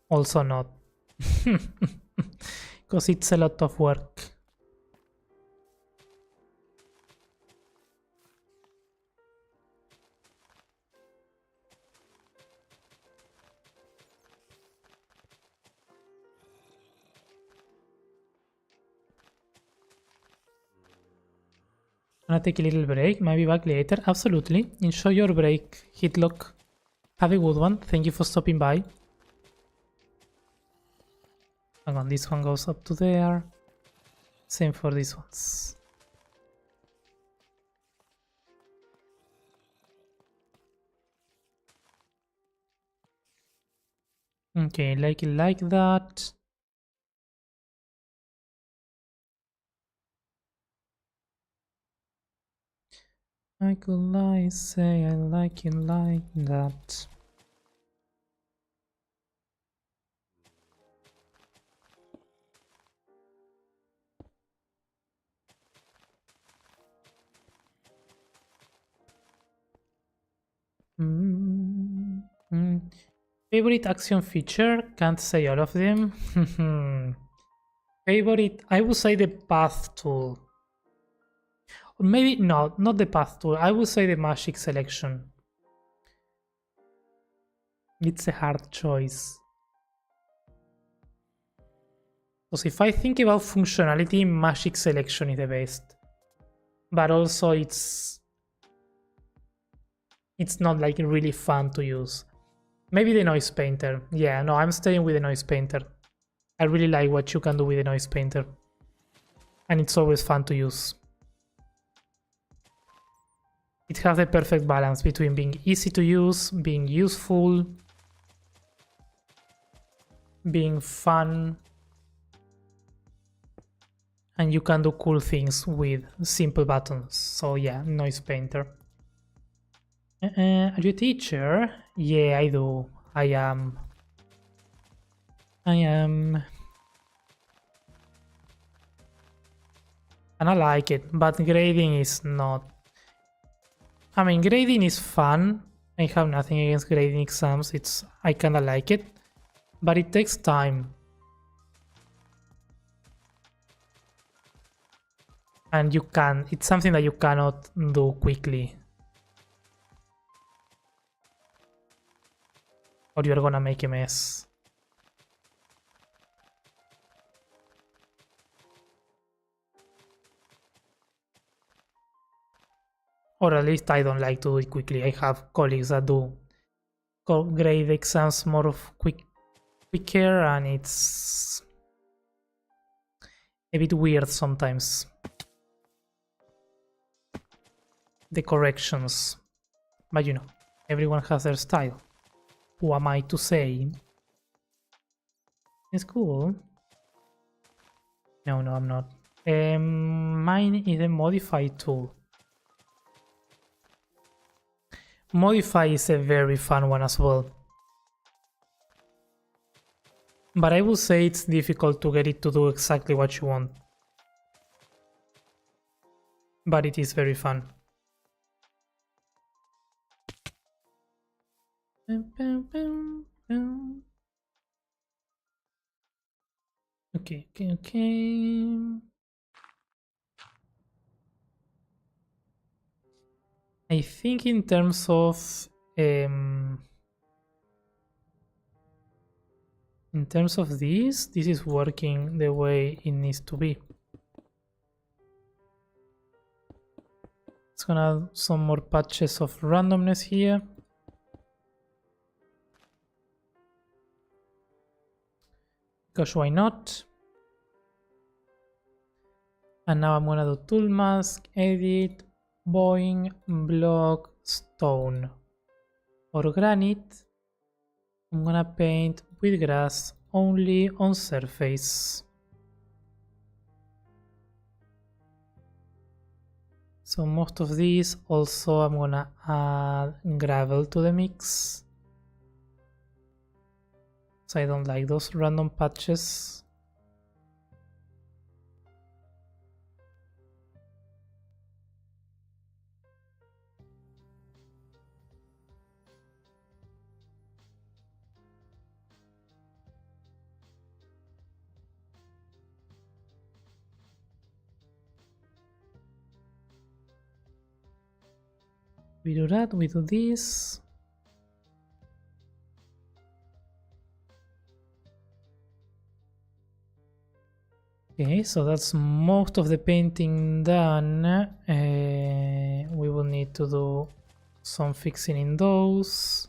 also not. Because it's a lot of work. Gonna take a little break, maybe back later. Absolutely. Enjoy your break, Hitlock. Have a good one. Thank you for stopping by. Hang on, this one goes up to there. Same for these ones. Okay, like it like that. I could lie, say I like it like that. Favorite Axiom feature? Can't say all of them. Favorite, I would say the path tool. Or maybe no, not the path tool. I would say the magic selection. It's a hard choice. Because if I think about functionality, magic selection is the best. But also it's not like really fun to use. Maybe the noise painter. Yeah, no, I'm staying with the noise painter. I really like what you can do with the noise painter. And it's always fun to use. It has the perfect balance between being easy to use, being useful, being fun, and you can do cool things with simple buttons. So yeah, noise painter. Are you a teacher? Yeah, I do. I am. And I like it, but grading is not. I mean, grading is fun. I have nothing against grading exams. I kinda like it, but it takes time. And it's something that you cannot do quickly. Or you're gonna make a mess. Or at least I don't like to do it quickly. I have colleagues that do grade exams more quicker, and it's a bit weird sometimes. The corrections. But you know, everyone has their style. Who am I to say? It's cool. No, I'm not. Mine is a modify tool. Modify is a very fun one as well. But I will say it's difficult to get it to do exactly what you want. But it is very fun. Okay. I think in terms of this is working the way it needs to be. It's gonna add some more patches of randomness here. Because why not? And now I'm gonna do tool mask, edit, Boeing, block, stone, or granite. I'm gonna paint with grass only on surface. So most of these, also I'm gonna add gravel to the mix. So I don't like those random patches. We do that, we do this. Okay, so that's most of the painting done. We will need to do some fixing in those.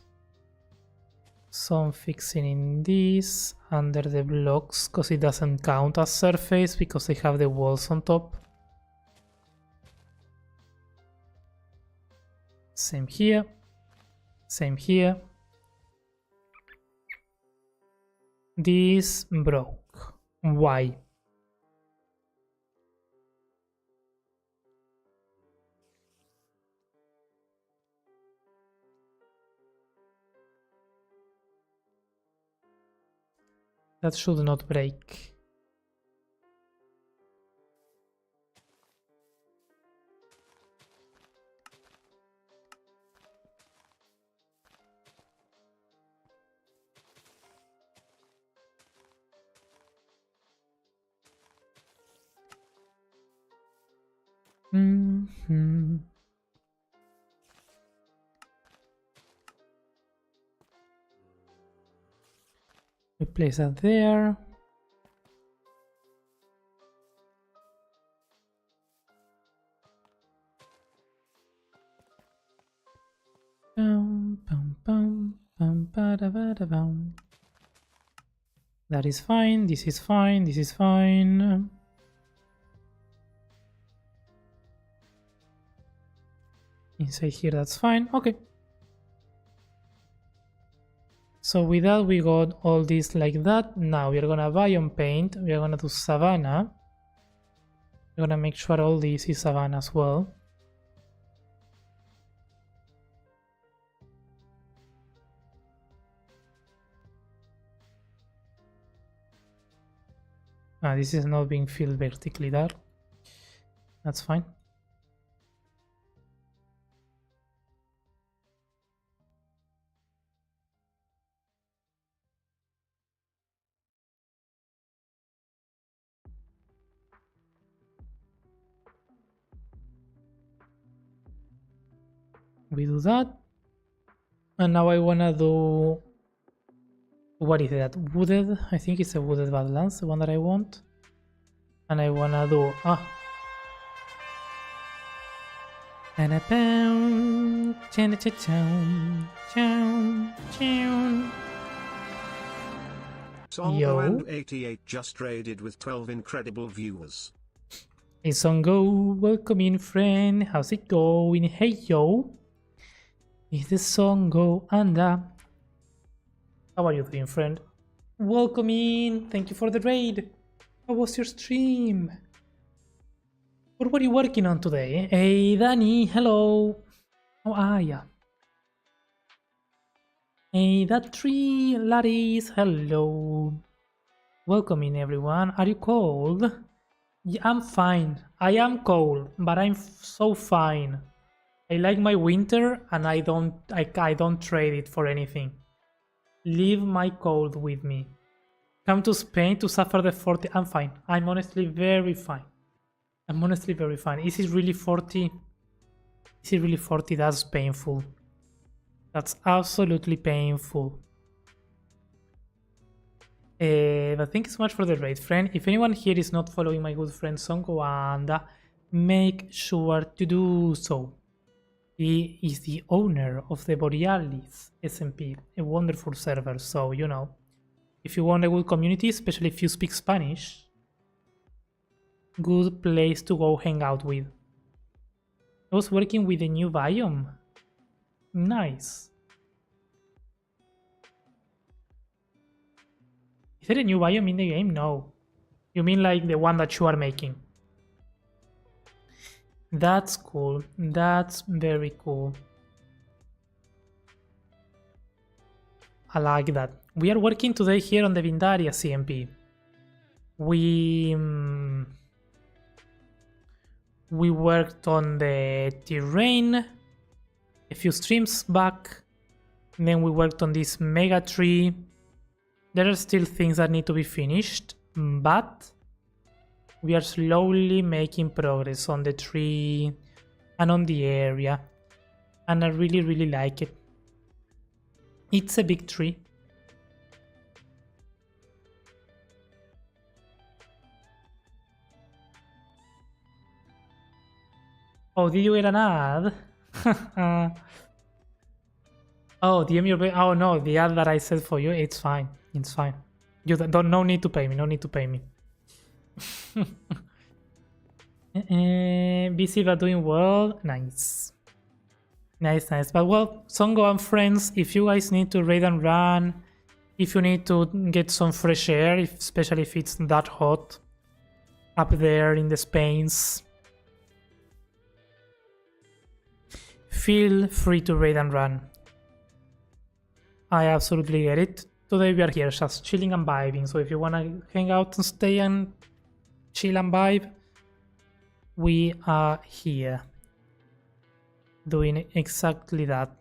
Some fixing in this under the blocks, because it doesn't count as surface because they have the walls on top. Same here. Same here. This broke. Why? That should not break. We place that there. That is fine, this is fine, this is fine. Inside here, that's fine. Okay. So with that, we got all this like that. Now we are gonna biome paint. We are gonna do savanna. We're gonna make sure all this is savanna as well. This is not being filled vertically there. That's fine. We do that. And now I wanna do... What is that? Wooded? I think it's a wooded badlands, the one that I want. And I wanna do... Songo and 88 just raided with 12 incredible viewers. Hey Songo, welcome in friend. How's it going? Hey yo. It's the Songo and how are you doing, friend? Welcome in. Thank you for the raid. How was your stream? What were you working on today? Hey Danny, hello. Oh yeah. Hey that tree, laddies, hello. Welcome in everyone. Are you cold? Yeah, I'm fine. I am cold, but I'm so fine. I like my winter and I don't trade it for anything. Leave my cold with me. Come to Spain to suffer the 40. I'm fine. I'm honestly very fine. I'm honestly very fine. Is it really 40? Is it really 40? That's painful. That's absolutely painful. But thank you so much for the raid, friend. If anyone here is not following my good friend Songo, and make sure to do so. He is the owner of the Borealis SMP, a wonderful server. So, you know, if you want a good community, especially if you speak Spanish, good place to go hang out with. I was working with a new biome. Nice. Is there a new biome in the game? No. You mean like the one that you are making? That's cool. That's very cool. I like that. We are working today here on the Vindaria CMP. We worked on the terrain a few streams back. And then we worked on this mega tree. There are still things that need to be finished, but we are slowly making progress on the tree and on the area. And I really, really like it. It's a big tree. Oh, did you get an ad? Oh, DM your... Oh no, the ad that I said for you, it's fine. It's fine. You don't no need to pay me. No need to pay me. Busy but doing well. Nice. Nice, nice. But well, Songo and friends, if you guys need to raid and run, if you need to get some fresh air, especially if it's that hot up there in the Spains, feel free to raid and run. I absolutely get it. Today we are here just chilling and vibing, so if you wanna hang out and stay and chill and vibe, we are here doing exactly that.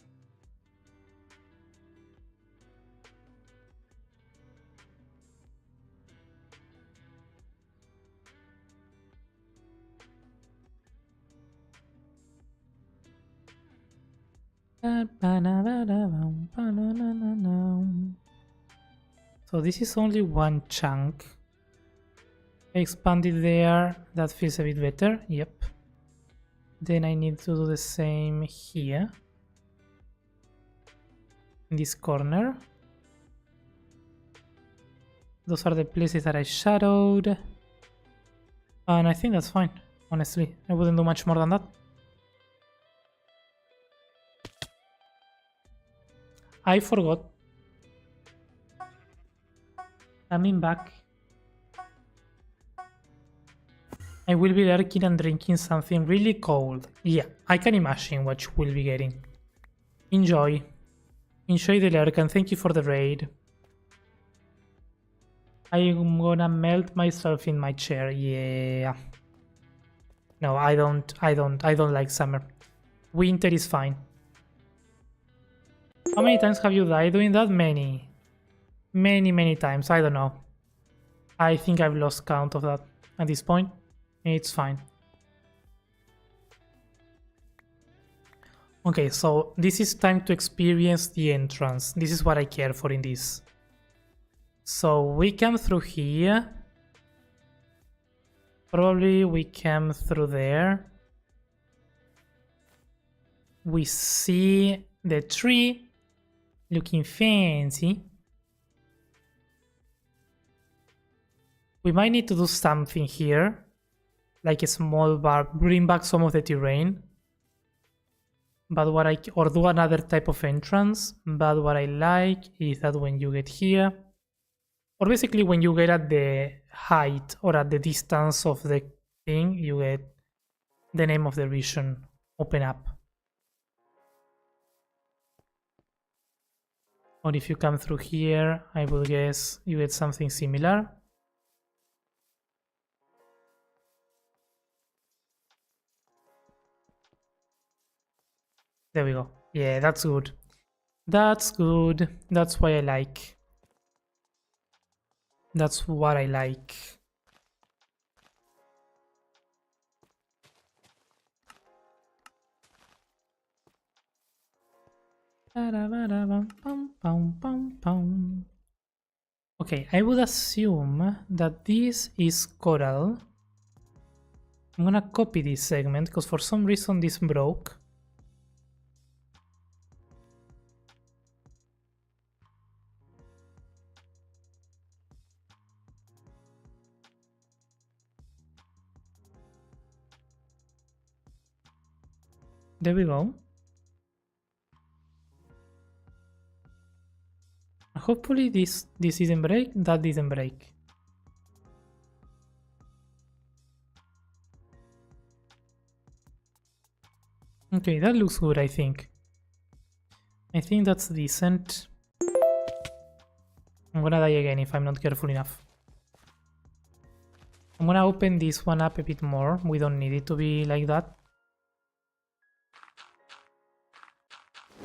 So this is only one chunk. I expanded there, that feels a bit better, yep. Then I need to do the same here. in this corner. Those are the places that I shadowed. And I think that's fine, honestly. I wouldn't do much more than that. I forgot. Coming back. I will be lurking and drinking something really cold. Yeah, I can imagine what you will be getting. Enjoy. Enjoy the lurk and thank you for the raid. I'm gonna melt myself in my chair. Yeah. No, I don't like summer. Winter is fine. How many times have you died doing that? Many. Many times. I don't know. I think I've lost count of that at this point. It's fine. Okay, so this is time to experience the entrance. This is what I care for in this. So we come through here. Probably we come through there. We see the tree looking fancy. We might need to do something here, like a small bar, bring back some of the terrain. But or do another type of entrance. But what I like is that when you get here, or basically when you get at the height or at the distance of the thing, you get the name of the region open up. Or if you come through here, I would guess you get something similar. There we go. Yeah, that's good. That's good. That's why I like. That's what I like. Okay, I would assume that this is coral. I'm gonna copy this segment because for some reason this broke. There we go. Hopefully this didn't break, that didn't break. Okay, that looks good, I think. I think that's decent. I'm gonna die again if I'm not careful enough. I'm gonna open this one up a bit more. We don't need it to be like that.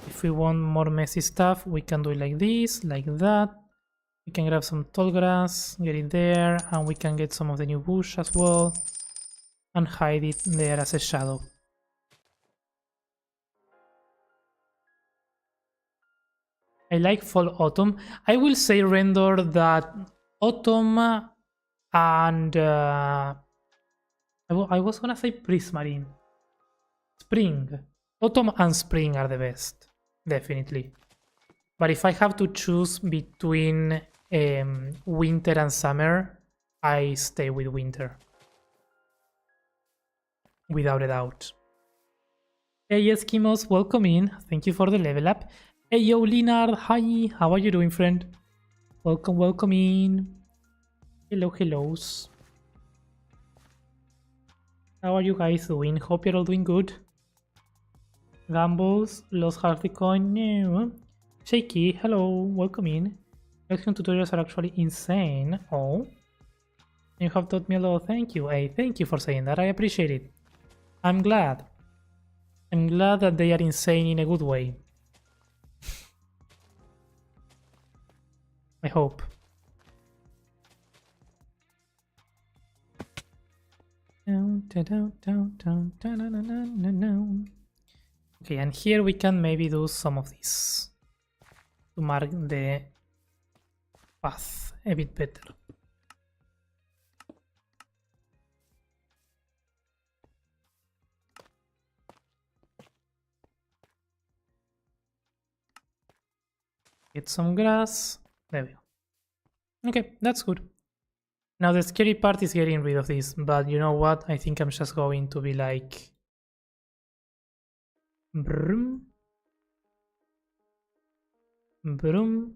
If we want more messy stuff, we can do it like this, like that. We can grab some tall grass, get it there, and we can get some of the new bush as well, and hide it there as a shadow. I like fall autumn. I will say render that autumn and I was gonna say prismarine. Spring. Autumn and spring are the best, definitely. But if I have to choose between winter and summer, I stay with winter. Without a doubt. Hey Eskimos, welcome in. Thank you for the level up. Hey yo Leonard, hi, how are you doing, friend? Welcome in. Hellos. How are you guys doing? Hope you're all doing good. Gambos, lost half the coin. No. Shaky, hello, welcome in. Axium tutorials are actually insane. Oh, you have taught me a lot. Thank you. Hey, thank you for saying that. I appreciate it. I'm glad. I'm glad that they are insane in a good way. I hope. Okay, and here we can maybe do some of this to mark the path a bit better. Get some grass. There we go. Okay, that's good. Now the scary part is getting rid of this, but you know what? I think I'm just going to be like... Broom. Broom.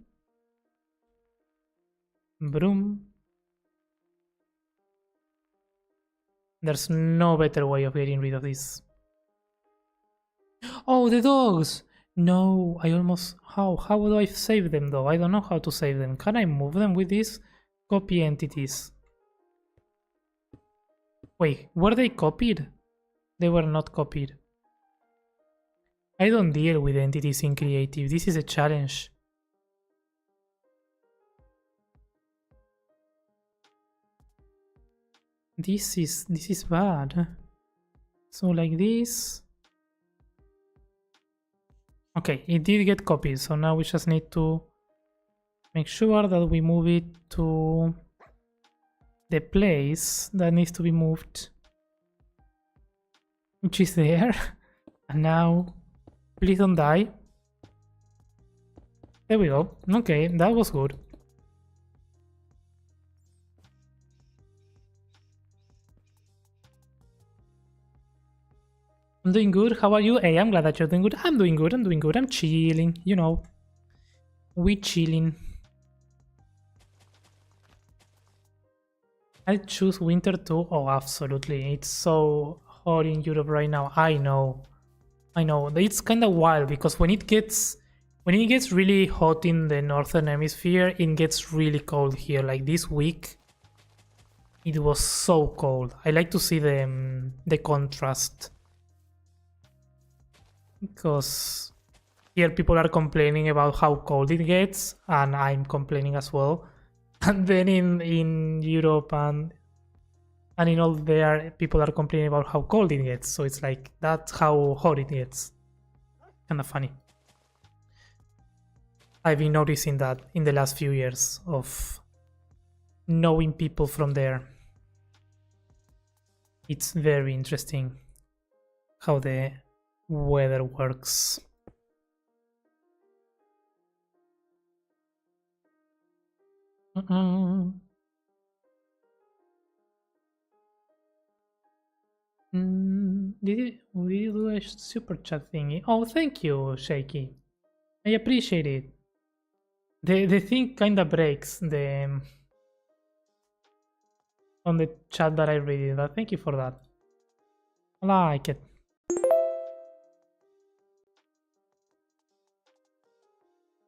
Broom. There's no better way of getting rid of this. Oh, the dogs! No, I almost... How do I save them though? I don't know how to save them. Can I move them with this? Copy entities. Wait, were they copied? They were not copied. I don't deal with entities in creative. This is a challenge. This is bad. So like this. Okay, it did get copied, so now we just need to make sure that we move it to the place that needs to be moved, which is there. And now, please don't die. There we go. Okay, that was good. I'm doing good. How are you? Hey, I'm glad that you're doing good. I'm doing good. I'm doing good. I'm chilling. You know, we chilling. I choose winter too. Oh, absolutely. It's so hot in Europe right now. I know. It's kind of wild because when it gets really hot in the northern hemisphere, it gets really cold here. Like this week, it was so cold. I like to see the contrast. Because here people are complaining about how cold it gets, and I'm complaining as well. And then in Europe and in all there, people are complaining about how cold it gets. So it's like, that's how hot it gets. Kind of funny. I've been noticing that in the last few years of knowing people from there. It's very interesting how the weather works. Did you do a super chat thingy? Oh, thank you, Shaky. I appreciate it. The thing kinda breaks the on the chat that I read it, but thank you for that. I like it.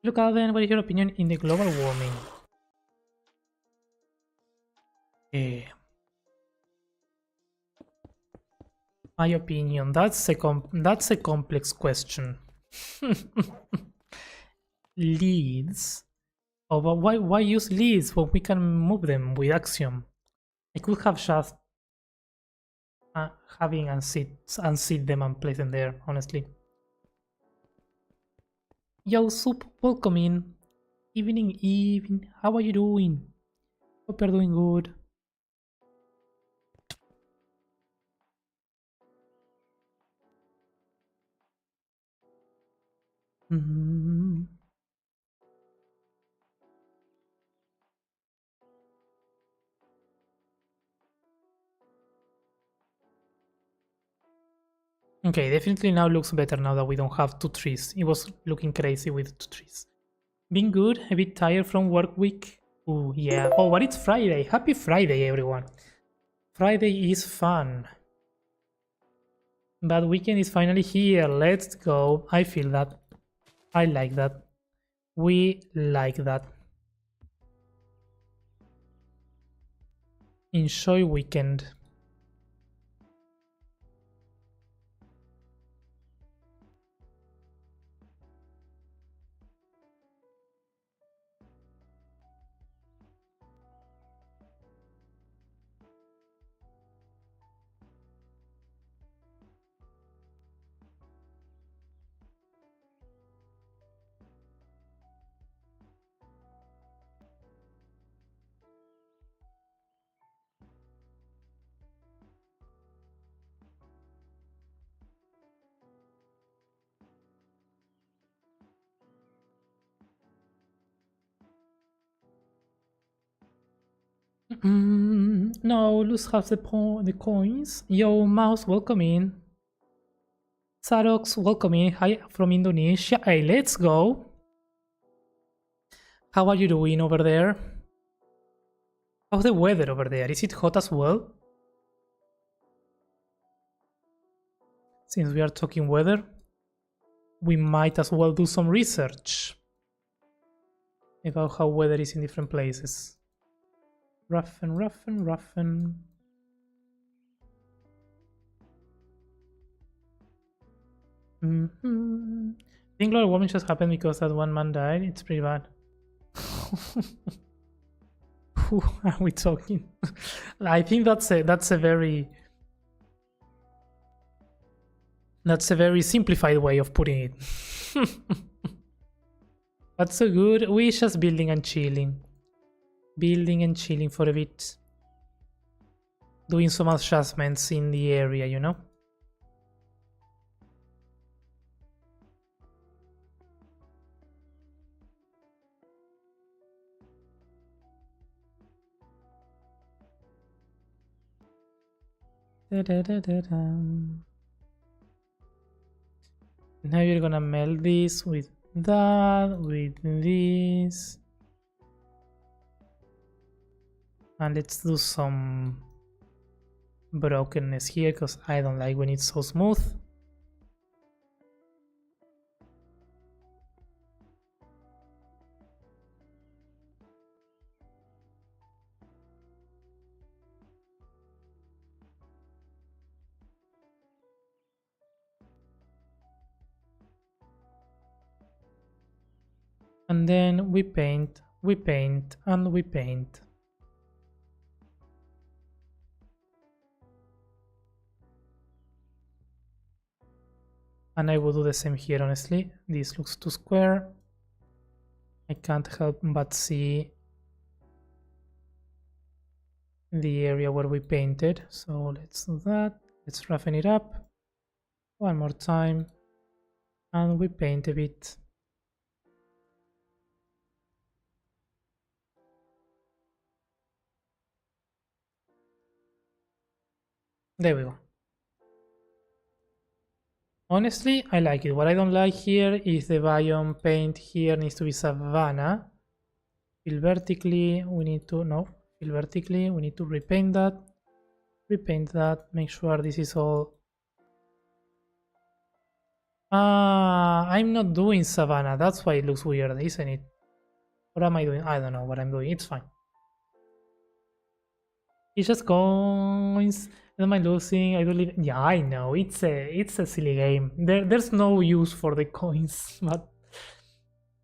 Look, Alden, what is your opinion in the global warming? My opinion, that's a complex question. Leads? Oh, but why use leads when we can move them with Axiom? I could have just having unseat them and place them there, honestly. Yo, Soup, welcome in. Evening. How are you doing? Hope you're doing good. Okay, definitely now looks better now that we don't have 2 trees. It was looking crazy with 2 trees. Being good, a bit tired from work week. Oh yeah. Oh, but it's Friday. Happy Friday, everyone. Friday is fun. But weekend is finally here. Let's go. I feel that. I like that. We like that. Enjoy weekend. No, lose half the coins. Yo, Mouse, welcome in. Sarox, welcome in. Hi from Indonesia. Hey, let's go. How are you doing over there? How's the weather over there? Is it hot as well? Since we are talking weather, we might as well do some research about how weather is in different places. Roughen. I think global warming just happened because that one man died. It's pretty bad. Who are we talking? I think that's a very simplified way of putting it. That's so good. We're just building and chilling for a bit, doing some adjustments in the area, you know. Now you're gonna melt this with that, with this, and let's do some brokenness here because I don't like when it's so smooth. And then we paint, and we paint. And I will do the same here, honestly. This looks too square. I can't help but see the area where we painted. So let's do that. Let's roughen it up one more time. And we paint a bit. There we go. Honestly, I like it. What I don't like here is the biome paint here needs to be savanna. Fill vertically, we need to, no, fill vertically, we need to repaint that, make sure this is all. I'm not doing savanna, that's why it looks weird, isn't it? What am I doing? I don't know what I'm doing, it's fine. It's just coins. Am I losing? I don't live. Yeah, I know. It's a silly game. There's no use for the coins, but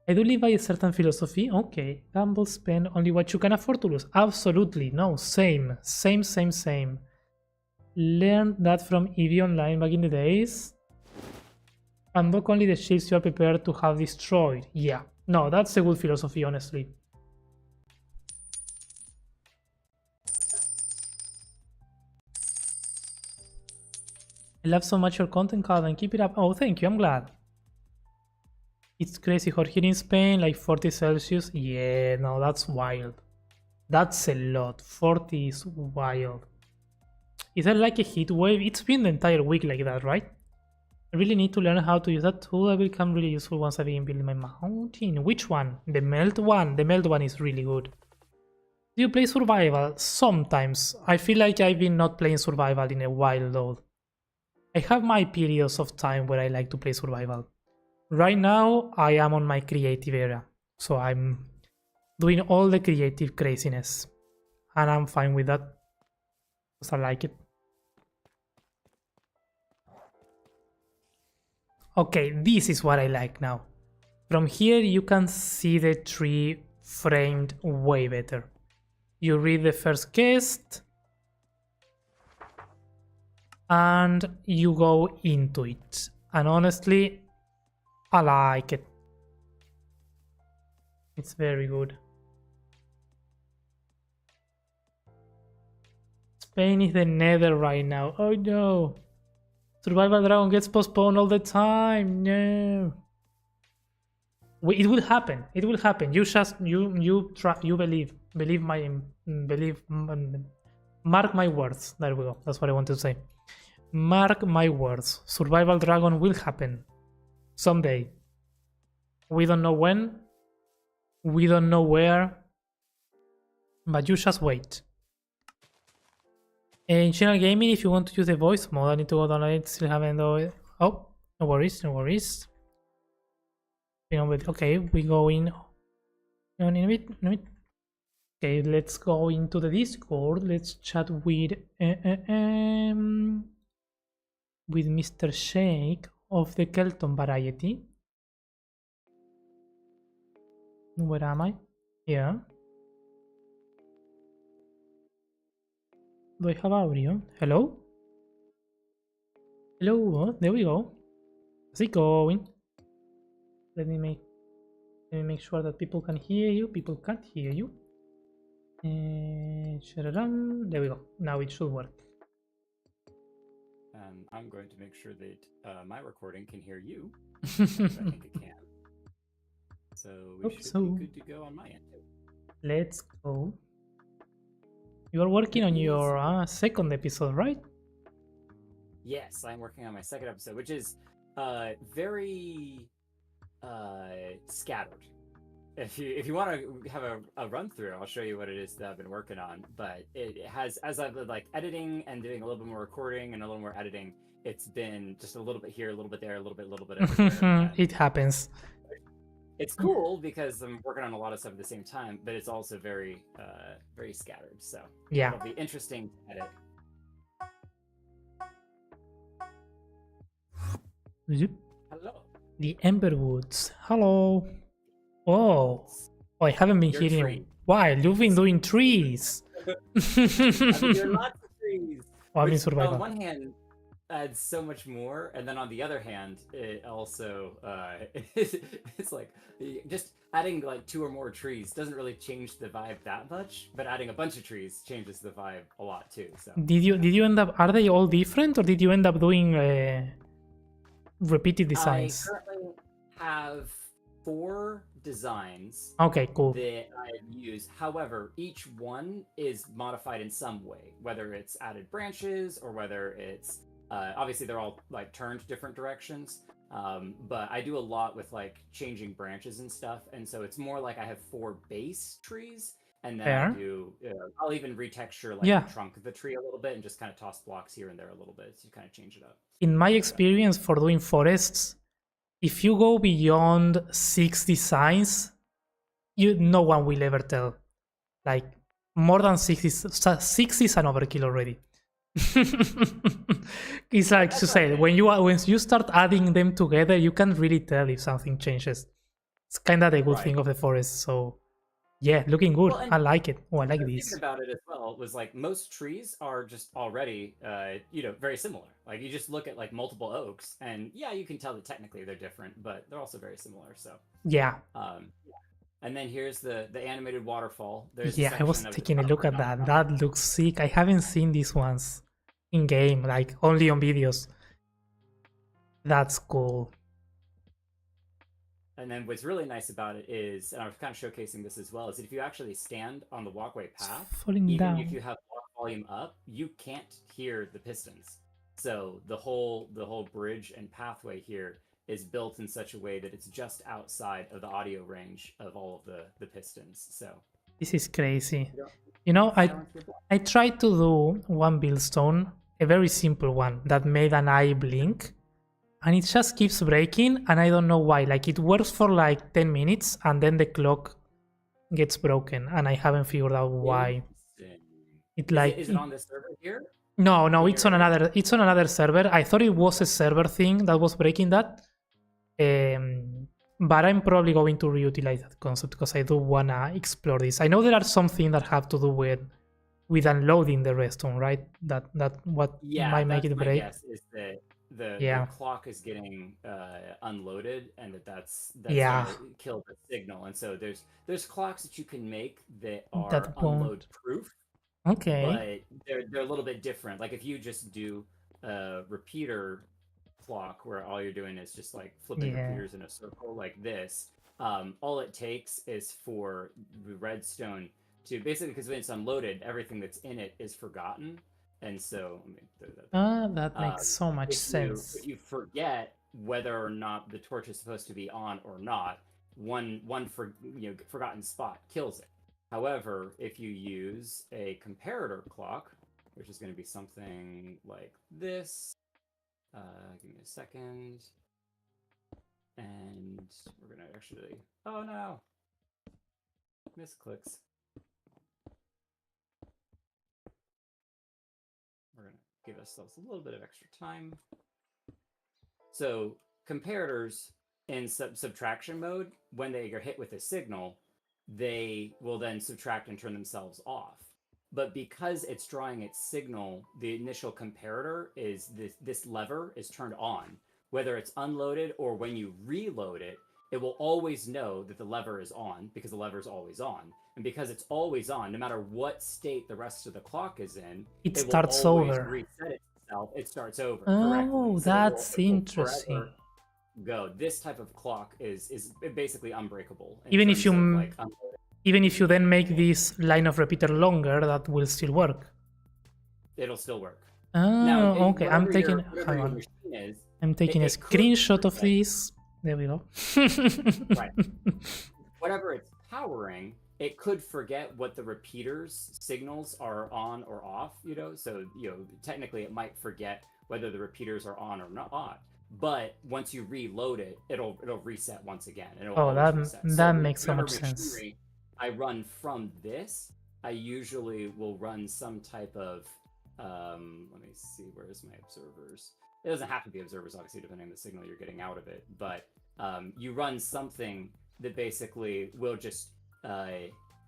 I do live by a certain philosophy. Okay, gamble, spend only what you can afford to lose. Absolutely, no, same. Learned that from EV Online back in the days. Unlock only the ships you are prepared to have destroyed. Yeah, no, that's a good philosophy, honestly. I love so much your content, Calvin. Keep it up. Oh, thank you. I'm glad. It's crazy hot here in Spain, like 40 Celsius. Yeah, no, that's wild. That's a lot. 40 is wild. Is that like a heat wave? It's been the entire week like that, right? I really need to learn how to use that tool. It will become really useful once I begin building my mountain. Which one? The melt one. The melt one is really good. Do you play survival? Sometimes. I feel like I've been not playing survival in a while though. I have my periods of time where I like to play survival. Right now, I am on my creative era. So I'm doing all the creative craziness. And I'm fine with that. Because I like it. Okay, this is what I like now. From here, you can see the tree framed way better. You read the first guest. And you go into it. And honestly, I like it. It's very good. Spain is the nether right now. Oh no. Survival Dragon gets postponed all the time. No. It will happen. It will happen. You just you try, you believe. Believe my believe. Mark my words. There we go. That's what I want to say. Mark my words. Survival Dragon will happen someday. We don't know when. We don't know where. But you just wait. In Channel Gaming, if you want to use the voice mode, I need to go down it. Still haven't done it. Oh, no worries, no worries. Okay, we go in. In a bit, in a bit. Okay, let's go into the Discord. Let's chat with Mr. Shake of the Kelton variety. Where am I? Yeah. Do I have audio? Hello? Hello? Oh, there we go. How's it going? Let me make sure that people can hear you. People can't hear you. There we go. Now it should work. I'm going to make sure that my recording can hear you. I think it can. So we should be good to go on my end. Let's go. You are working on your second episode, right? Yes, I'm working on my second episode, which is very scattered. If you want to have a run through, I'll show you what it is that I've been working on. But it has, as I've been like editing and doing a little bit more recording and a little more editing, it's been just a little bit here, a little bit there, a little bit everywhere. It happens. It's cool because I'm working on a lot of stuff at the same time, but it's also very very scattered. So yeah, it'll be interesting to edit. Hello. The Emberwoods. Hello. Oh, I haven't been here in a while. You've been doing trees. I've been doing lots of trees. Oh, which, survival. On one hand, adds so much more, and then on the other hand, it also it's like just adding like 2 or more trees doesn't really change the vibe that much, but adding a bunch of trees changes the vibe a lot too. So did you end up? Are they all different, or did you end up doing repeated designs? I currently have 4 designs. Okay, cool. That I've used. However, each one is modified in some way, whether it's added branches or whether it's obviously they're all like turned different directions. But I do a lot with like changing branches and stuff, and so it's more like I have 4 base trees, and then I do. I'll even retexture like the trunk of the tree a little bit, and just kind of toss blocks here and there a little bit to kind of change it up. In my experience for doing forests, if you go beyond 6 designs, no one will ever tell. Like more than 6 is an overkill already. It's like to say when you start adding them together, you can't really tell if something changes. It's kind of the good thing of the forest. So yeah, looking good. Well, I like it. Oh, I like this. Thinking about it as well was like most trees are just already very similar. Like you just look at like multiple oaks, and yeah, you can tell that technically they're different, but they're also very similar. So yeah. And then here's the animated waterfall. There's I was taking a look at that. That looks sick. I haven't seen these ones in game, like only on videos. That's cool. And then what's really nice about it is, and I was kind of showcasing this as well, is that if you actually stand on the walkway path, even if you have volume up, you can't hear the pistons. So the whole bridge and pathway here is built in such a way that it's just outside of the audio range of all of the pistons. So this is crazy. You know, I tried to do one buildstone, a very simple one that made an eye blink, and it just keeps breaking, and I don't know why. Like it works for like 10 minutes, and then the clock gets broken, and I haven't figured out why. Is it on the server here? No, it's on another server. I thought it was a server thing that was breaking that. But I'm probably going to reutilize that concept because I do wanna explore this. I know there are some things that have to do with unloading the redstone, right? That might make it break. Yes, is that the clock is getting unloaded, and that's kill the signal. And so there's clocks that you can make that are unload proof. Okay. But they're a little bit different. Like if you just do a repeater clock where all you're doing is just like flipping repeaters in a circle like this, all it takes is for the redstone to basically, because when it's unloaded, everything that's in it is forgotten. And so, let me throw that. That makes so much sense. If you forget whether or not the torch is supposed to be on or not, one forgotten spot kills it. However, if you use a comparator clock, which is going to be something like this, give me a second, and we're going to actually, oh no, misclicks. We're going to give ourselves a little bit of extra time. So comparators in subtraction mode, when they are hit with a signal, they will then subtract and turn themselves off. But because it's drawing its signal, the initial comparator is this lever is turned on. Whether it's unloaded or when you reload it, it will always know that the lever is on because the lever is always on. And because it's always on, no matter what state the rest of the clock is in, it starts over. Reset itself. It starts over. Oh, so that's interesting. Go. This type of clock is basically unbreakable. Even if you then make this line of repeater longer, that will still work. It'll still work. Oh, now, okay. I'm taking a screenshot of this. There we go. Right. Whatever it's powering, it could forget what the repeaters signals are on or off, so technically it might forget whether the repeaters are on or not. But once you reload it, it'll reset once again. And that makes so much sense. I run from this. I usually will run some type of let me see, where's my observers? It doesn't have to be observers, obviously, depending on the signal you're getting out of it. But you run something that basically will just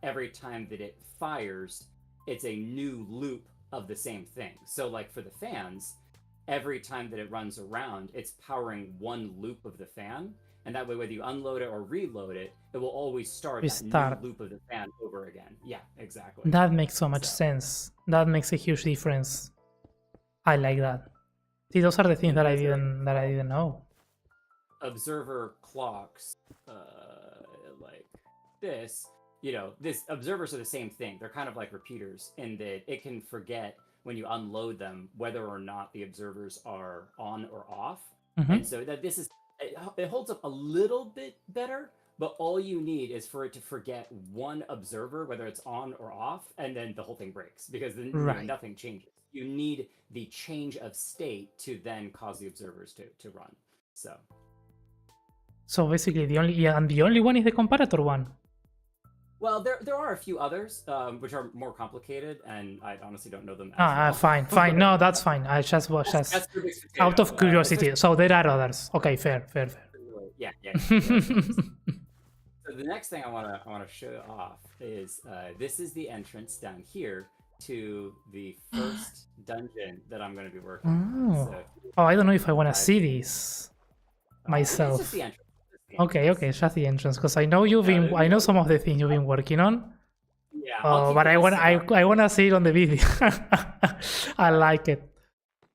every time that it fires, it's a new loop of the same thing. So like for the fans, every time that it runs around, it's powering one loop of the fan. And that way, whether you unload it or reload it, it will always start that new loop of the fan over again. Yeah, exactly. That makes so much sense. That makes a huge difference. I like that. See, those are the things that I didn't know. Observer clocks, like this, this observers are the same thing. They're kind of like repeaters in that it can forget when you unload them whether or not the observers are on or off. And so that it holds up a little bit better, but all you need is for it to forget one observer, whether it's on or off, and then the whole thing breaks because then nothing changes. You need the change of state to then cause the observers to run. So basically the only one is the comparator one. Well, there are a few others which are more complicated, and I honestly don't know them. Well. Fine. No, that's fine. I just was out of curiosity. So there are others. Okay, fair. Yeah. So the next thing I want to show off is this is the entrance down here to the first dungeon that I'm going to be working on. So, I don't know if I want to see this myself. It's just the entrance. Okay, it's just the entrance because I know I know some of the things you've been working on. Yeah. But I want to see it on the video. I like it.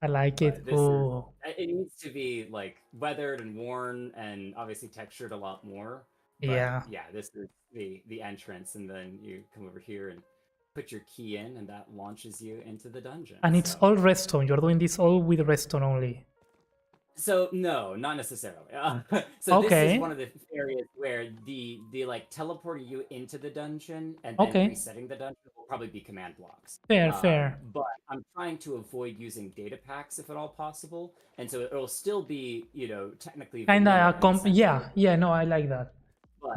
It needs to be like weathered and worn and obviously textured a lot more. But yeah, this is the entrance, and then you come over here and put your key in, and that launches you into the dungeon. And it's all redstone. You're doing this all with redstone only. So no, not necessarily. This is one of the areas where the like teleporting you into the dungeon and then resetting the dungeon will probably be command blocks. Fair. But I'm trying to avoid using data packs if at all possible, and so it'll still be technically kind of no, I like that. But,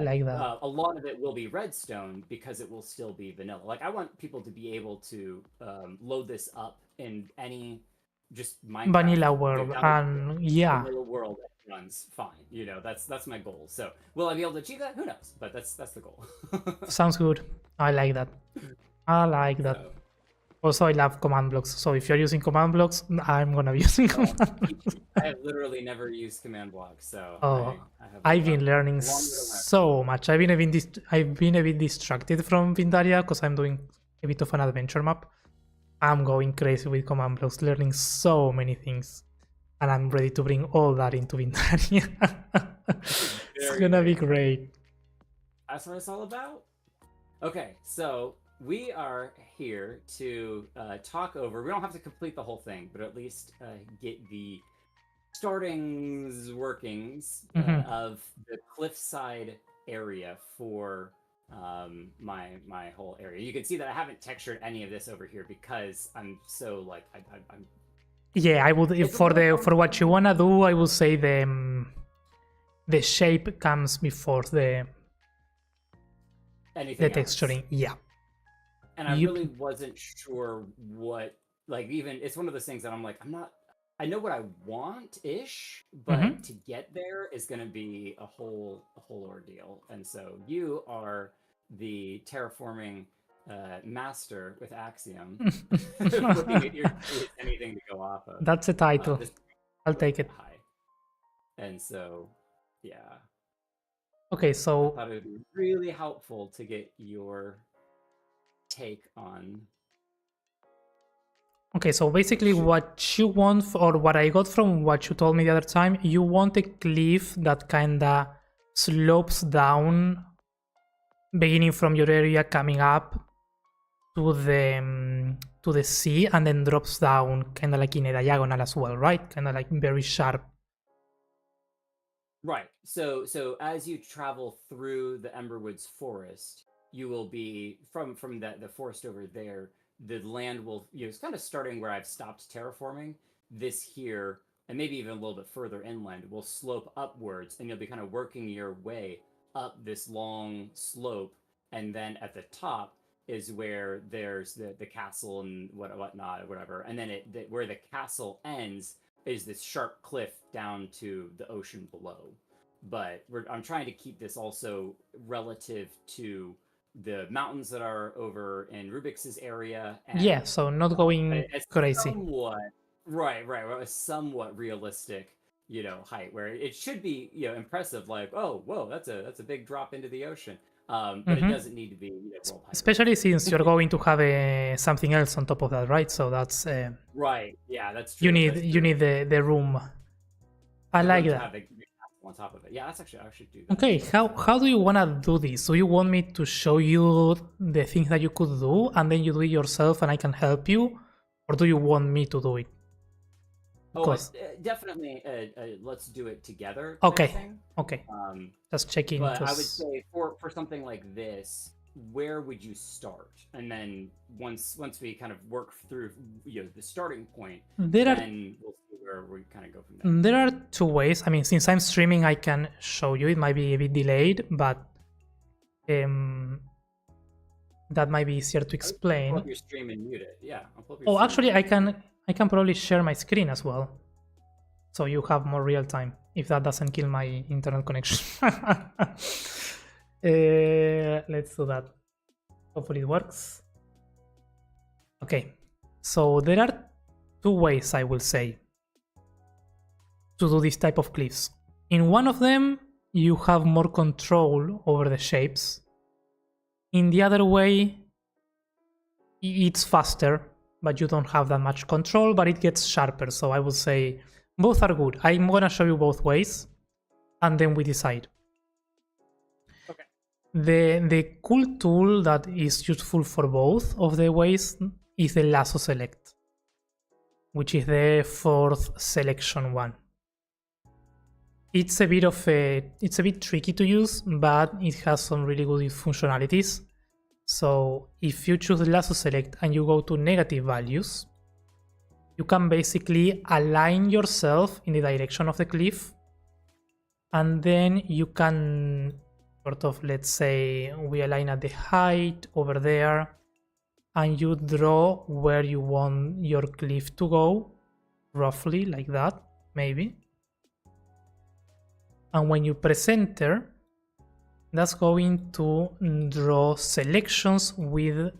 a lot of it will be redstone because it will still be vanilla. Like I want people to be able to load this up in any just Minecraft, vanilla world, and vanilla world that runs fine. That's my goal. So will I be able to achieve that? Who knows? But that's the goal. Sounds good. I like that. Also, I love command blocks. So if you're using command blocks, I'm gonna be using command blocks. I have literally never used command blocks, so I've been learning so much. I've been a bit distracted from Vindaria because I'm doing a bit of an adventure map. I'm going crazy with command blocks, learning so many things, and I'm ready to bring all that into Vindaria. It's gonna be great. That's what it's all about. Okay, so we are here to talk over. We don't have to complete the whole thing, but at least get the workings of the cliffside area for my whole area. You can see that I haven't textured any of this over here because I'm so like I'm. Yeah, I would for what you wanna do. I would say the shape comes before the texturing. Yeah. And I really wasn't sure what, like, even it's one of those things that I'm like, I know what I want ish, but to get there is going to be a whole ordeal. And so you are the terraforming master with Axium, looking at your anything to go off of. That's a title. I'll take it. High. And so, yeah. Okay, so I thought it would be really helpful to get your take on. Okay, so basically what you want, or what I got from what you told me the other time, you want a cliff that kinda slopes down, beginning from your area, coming up to the sea, and then drops down kinda like in a diagonal as well, right? Kinda like very sharp. Right. So as you travel through the Emberwoods forest, you will be from the forest over there. The land will, it's kind of starting where I've stopped terraforming. This here, and maybe even a little bit further inland, will slope upwards, and you'll be kind of working your way up this long slope. And then at the top is where there's the castle and whatnot, or whatever. And then where the castle ends is this sharp cliff down to the ocean below. But I'm trying to keep this also relative to the mountains that are over in Rubik's area. And, yeah, so not going crazy. A somewhat realistic, height where it should be, impressive. Like, oh, whoa, that's a big drop into the ocean. But it doesn't need to be world height. Especially since you're going to have something else on top of that, right? So that's right. Yeah, that's true. You need the room. I like that. On top of it. Yeah, I should do that. Okay, how do you want to do this? Do you want me to show you the things that you could do and then you do it yourself and I can help you? Or do you want me to do it? Definitely let's do it together. Okay. Just checking. But I would say for something like this, where would you start? And then once we kind of work through the starting point, then we'll see where we kind of go from there. There are two ways. I mean, since I'm streaming, I can show you. It might be a bit delayed, but that might be easier to explain. I'll pull up your stream and mute it. Yeah. Actually, I can probably share my screen as well, so you have more real time. If that doesn't kill my internet connection. Let's do that. Hopefully it works. Okay, so there are two ways, I will say, to do this type of cliffs. In one of them, you have more control over the shapes. In the other way, it's faster, but you don't have that much control, but it gets sharper. So I would say both are good. I'm gonna show you both ways, and then we decide. The cool tool that is useful for both of the ways is the lasso select, which is the fourth selection one. It's a bit tricky to use, but it has some really good functionalities. So if you choose lasso select and you go to negative values, you can basically align yourself in the direction of the cliff, and then you can sort of, let's say we align at the height over there, and you draw where you want your cliff to go, roughly like that, maybe. And when you press enter, that's going to draw selections with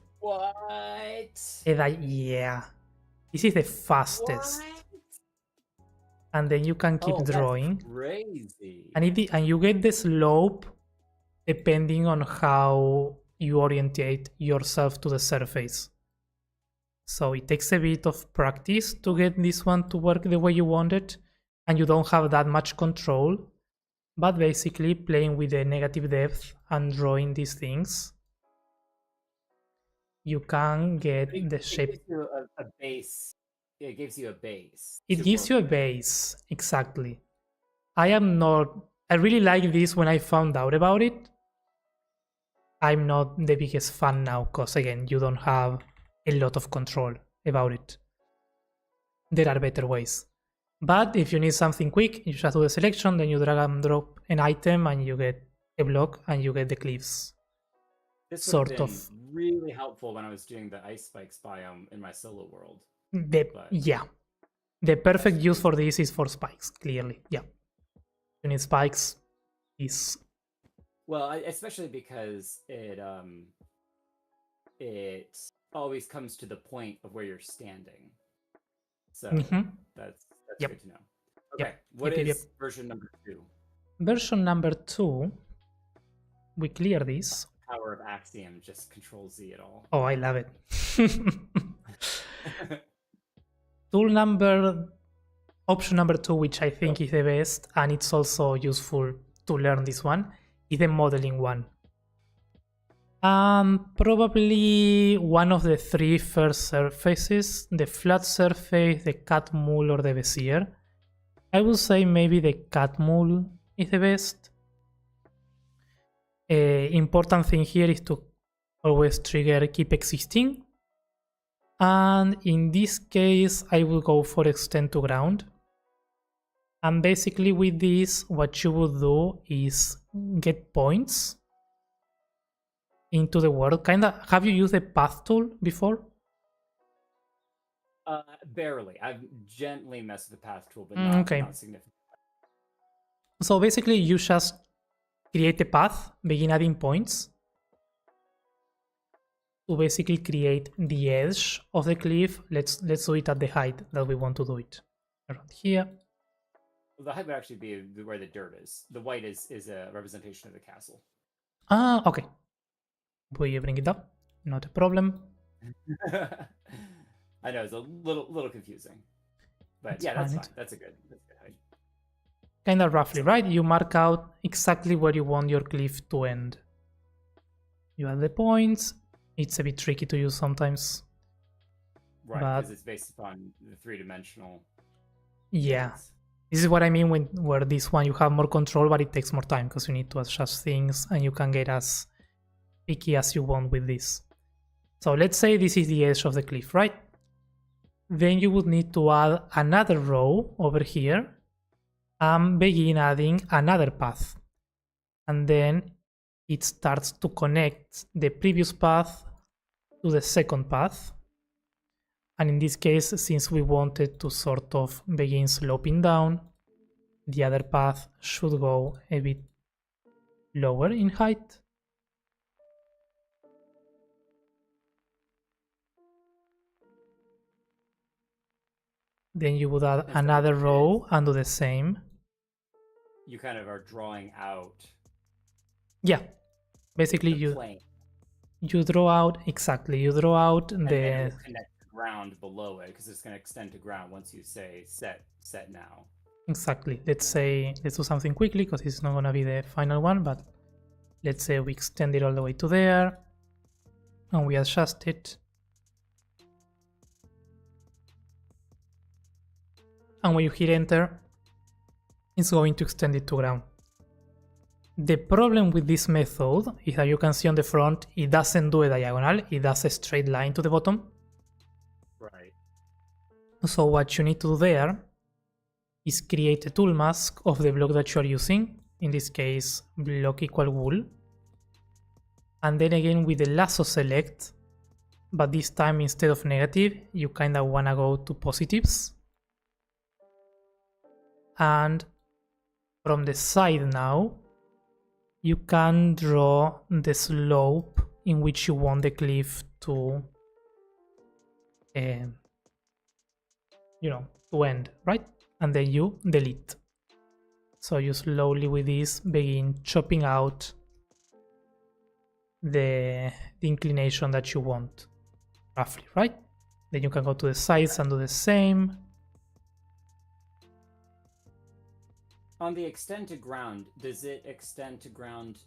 yeah, this is the fastest. What? And then you can keep drawing. That's crazy. And you get the slope depending on how you orientate yourself to the surface. So it takes a bit of practice to get this one to work the way you want it, and you don't have that much control, but basically playing with the negative depth and drawing these things you can get the It shape. gives you a base. It gives you a base. It to gives you a work with. base, exactly. I really like this when I found out about it. I'm not the biggest fan now, because again, you don't have a lot of control about it. There are better ways. But if you need something quick, you just do the selection, then you drag and drop an item and you get a block and you get the cliffs. This would Sort have been of. really helpful when I was doing the ice spikes biome in my solo world. Yeah. The perfect That's use for this is for spikes, clearly. Yeah. You need spikes. Well, especially because it always comes to the point of where you're standing. So that's Yep. good to know. Okay, Yep. what Yep. is version number 2? Version number 2, we clear this. Power of Axium, just control Z it all. Oh, I love it. Option number 2, which I think is the best, and it's also useful to learn this one, is the modeling one. Probably one of the 3 first surfaces, the flat surface, the cat mule, or the bezier. I would say maybe the cat mule is the best. Important thing here is to always trigger keep existing. And in this case, I will go for extend to ground. And basically with this, what you would do is get points into the world. Have you used the path tool before? Barely. I've gently messed with the path tool, but not significant. So basically you just create a path, begin adding points to basically create the edge of the cliff. Let's do it at the height that we want to do it. Around here. Well, the height would actually be where the dirt is. The white is a representation of the castle. Okay. Will you bring it up? Not a problem. I know it's a little confusing, but That's that's fine. fine. That's a good height. Kind of roughly, right? You mark out exactly where you want your cliff to end. You add the points. It's a bit tricky to use sometimes. Right, because it's based upon the 3-dimensional. Yeah. Points. This is what I mean where this one you have more control, but it takes more time because you need to adjust things and you can get as picky as you want with this. So let's say this is the edge of the cliff, right? Then you would need to add another row over here and begin adding another path. And then it starts to connect the previous path to the second path. And in this case, since we wanted to sort of begin sloping down, the other path should go a bit lower in height. Then you would add another row and do the same. You kind of are drawing out. Yeah, basically you draw out You draw out and the. Then it will connect the ground below it because it's going to extend to ground once you say set now. Exactly. Let's do something quickly because it's not gonna be the final one, but let's say we extend it all the way to there and we adjust it. And when you hit enter, it's going to extend it to ground. The problem with this method is that you can see on the front, it doesn't do a diagonal, it does a straight line to the bottom. Right. So what you need to do there is create a tool mask of the block that you are using, in this case block equal wool. And then again with the lasso select, but this time instead of negative, you kinda wanna go to positives. And from the side now, you can draw the slope in which you want the cliff to, to end, right? And then you delete. So you slowly with this begin chopping out the inclination that you want, roughly, right? Then you can go to the sides and do the same. On the extend to ground, does it extend to ground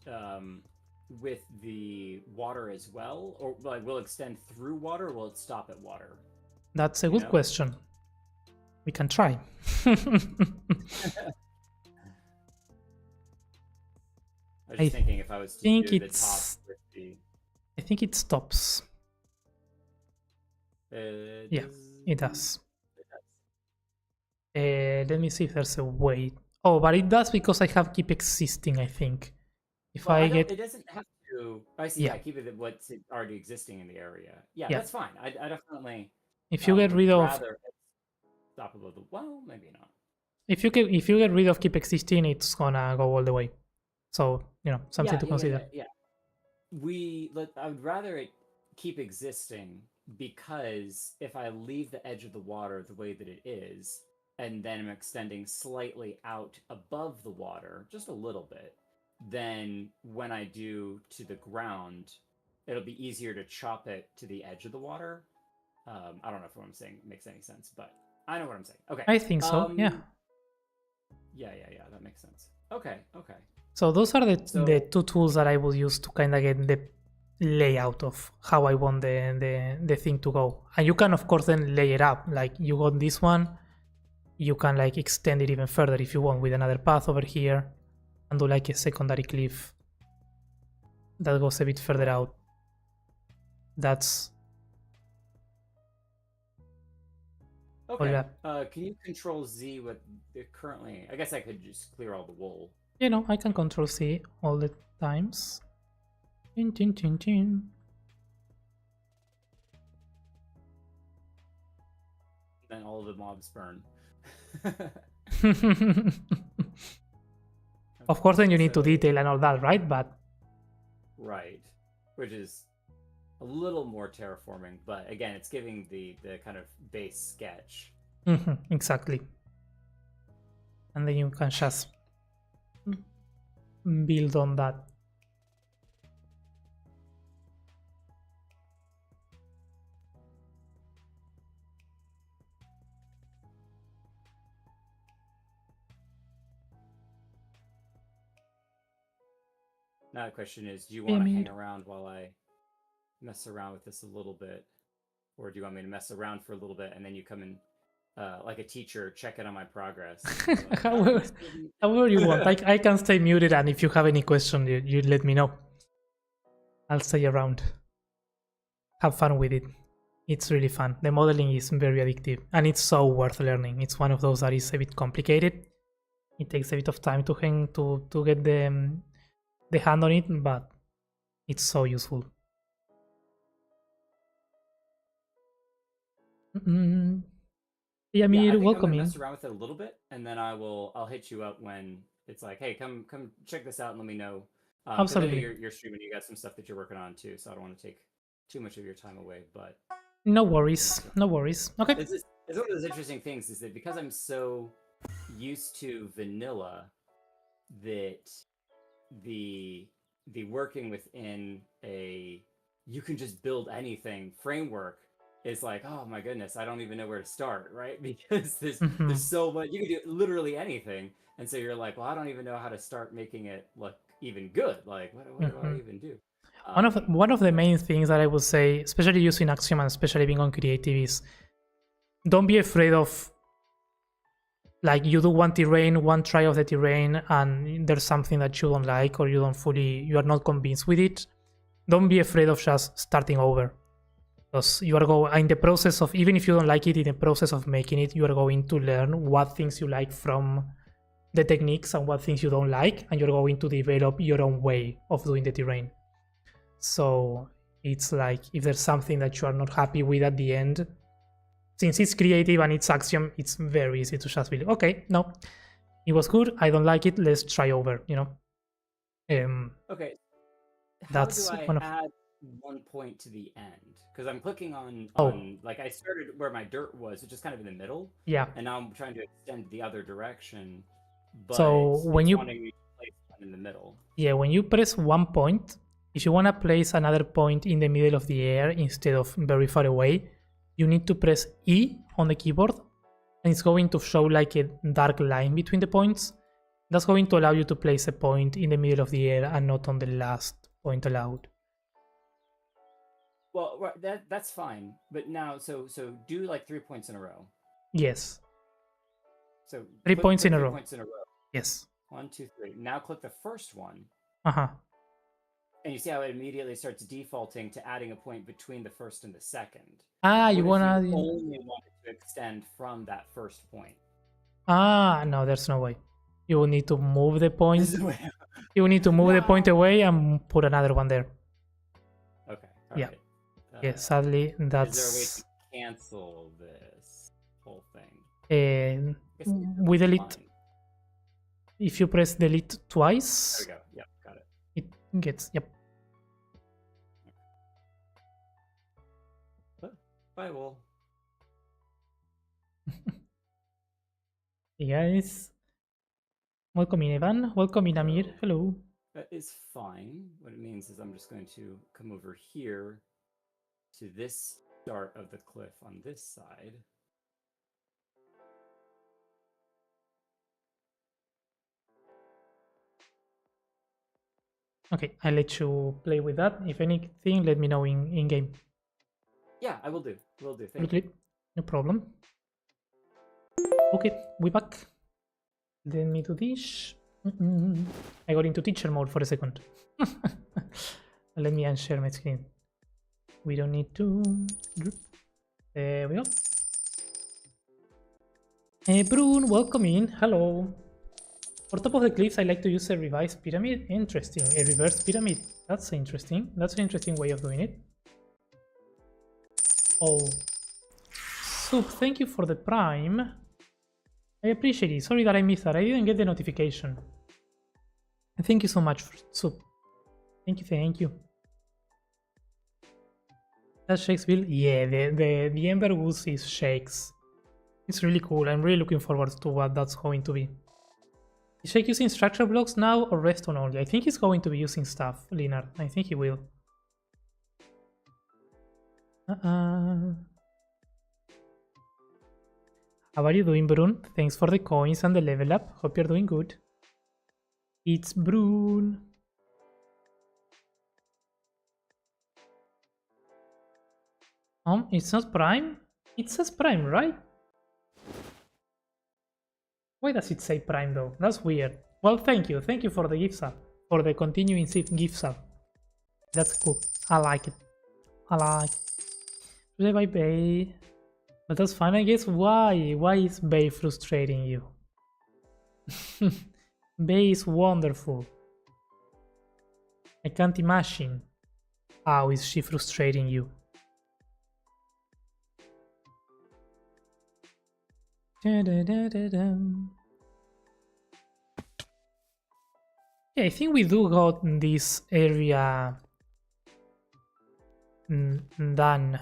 with the water as well, or like will it extend through water, or will it stop at water? That's a good question. We can try. I was just thinking if I was to do the top with the... I think it stops. Yeah, it does. Let me see if there's a way. Oh, but it does because I have keep existing, I think. If well, I get... It doesn't have to... I see, yeah, keep it what's already existing in the area. Yeah, that's fine. I definitely... If you get rid of... Stop above the... Well, maybe not. If you get rid of keep existing, it's gonna go all the way. So, you know, something to consider. Yeah. I would rather it keep existing, because if I leave the edge of the water the way that it is, and then I'm extending slightly out above the water, just a little bit, then when I do to the ground, it'll be easier to chop it to the edge of the water. I don't know if what I'm saying makes any sense, but I know what I'm saying. Okay. I think so, yeah. Yeah, that makes sense. Okay. So those are the two tools that I will use to kind of get the layout of how I want the thing to go. And you can, of course, then lay it up. Like, you got this one, you can like extend it even further if you want with another path over here and do like a secondary cliff that goes a bit further out. That's... Okay. Can you control Z with it currently? I guess I could just clear all the wool. You know, I can control C all the times. Chin, chin, chin, chin. Then all of the mobs burn. Of course, then you need to detail and all that, right? But right, which is a little more terraforming, but again, it's giving the kind of base sketch. Exactly. And then you can just build on that. Now the question is, do you want to hang around while I mess around with this a little bit? Or do you want me to mess around for a little bit and then you come and, like a teacher, check in on my progress? Like, however you want. I can stay muted, and if you have any question, you let me know. I'll stay around. Have fun with it. It's really fun. The modeling is very addictive, and it's so worth learning. It's one of those that is a bit complicated. It takes a bit of time to get the hand on it, but it's so useful. Yeah, welcome in. Mess around with it a little bit, and then I'll hit you up when it's like, hey, come check this out and let me know. Absolutely. You're streaming. You got some stuff that you're working on too, so I don't want to take too much of your time away. But no worries, no worries. Okay. It's one of those interesting things is that because I'm so used to vanilla, that the working within a you can just build anything framework is like, oh my goodness, I don't even know where to start, right? Because there's so much, you can do literally anything, and so you're like, well, I don't even know how to start making it look even good. Like, what do I even do? One of the main things that I would say, especially using Axiom and especially being on creative, is don't be afraid of, like, you do one try of the terrain, and there's something that you don't like or you are not convinced with it. Don't be afraid of just starting over. Because you are in the process of, even if you don't like it, in the process of making it, you are going to learn what things you like from the techniques and what things you don't like, and you're going to develop your own way of doing the terrain. So it's like, if there's something that you are not happy with at the end, since it's creative and it's Axiom, it's very easy to just be like, okay, no, it was good, I don't like it, let's try over, you know? Okay. That's how do I add one point to the end? Because I'm clicking on like I started where my dirt was, which is kind of in the middle. Yeah. And now I'm trying to extend the other direction. But so when you wanting me to place one in the middle. Yeah, when you press one point, if you want to place another point in the middle of the air instead of very far away, you need to press E on the keyboard, and it's going to show like a dark line between the points. That's going to allow you to place a point in the middle of the air and not on the last point allowed. Well, that's fine. But now, so do like 3 points in a row. Yes. So 3 points in a row. 3 points in a row. Yes. 1, 2, 3. Now click the first one. Uh-huh. And you see how it immediately starts defaulting to adding a point between the first and the second. Ah, What you if wanna... you only wanted to extend from that first point? Ah, no, there's no way. You will need to move the point. This is the way. You will need to move the No. point away and put another one there. Okay. Yeah. Right. Yeah, sadly, Is there a way that's... to cancel this whole thing? Uh, Guess we delete... fine. If you press delete twice, There we go. Yep, got it. it gets... Yep. Bye, Wool. Hey guys. Welcome in, Evan. Welcome in, Amir. Hello. That is fine. What it means is I'm just going to come over here to this start of the cliff on this side. Okay, I'll let you play with that. If anything, let me know in game. Yeah, I will do. Will do. Thank you. Absolutely. No problem. Okay, we back. Let me do this. I got into teacher mode for a second. Let me unshare my screen. We don't need to... There we go. Hey, Brune, welcome in. Hello. For top of the cliffs, I like to use a revised pyramid. Interesting. A reverse pyramid. That's interesting. That's an interesting way of doing it. Oh. Soup, thank you for the prime. I appreciate it. Sorry that I missed that. I didn't get the notification. And thank you so much for Soup. Thank you, thank you. That's Shakespeare? Yeah, the Ember Goose is Shakes. It's really cool. I'm really looking forward to what that's going to be. Is Shake using structure blocks now or redstone only? I think he's going to be using stuff, Leonard. I think he will. How are you doing, Brune? Thanks for the coins and the level up. Hope you're doing good. It's Brune. It's not Prime? It says Prime, right? Why does it say Prime though? That's weird. Well, thank you. Thank you for the gift sub. For the continuing gift sub. That's cool. I like it. I like it. Today by Bay. But that's fine, I guess. Why? Why is Bay frustrating you? Bay is wonderful. I can't imagine how is she frustrating you. Yeah, I think we do got this area done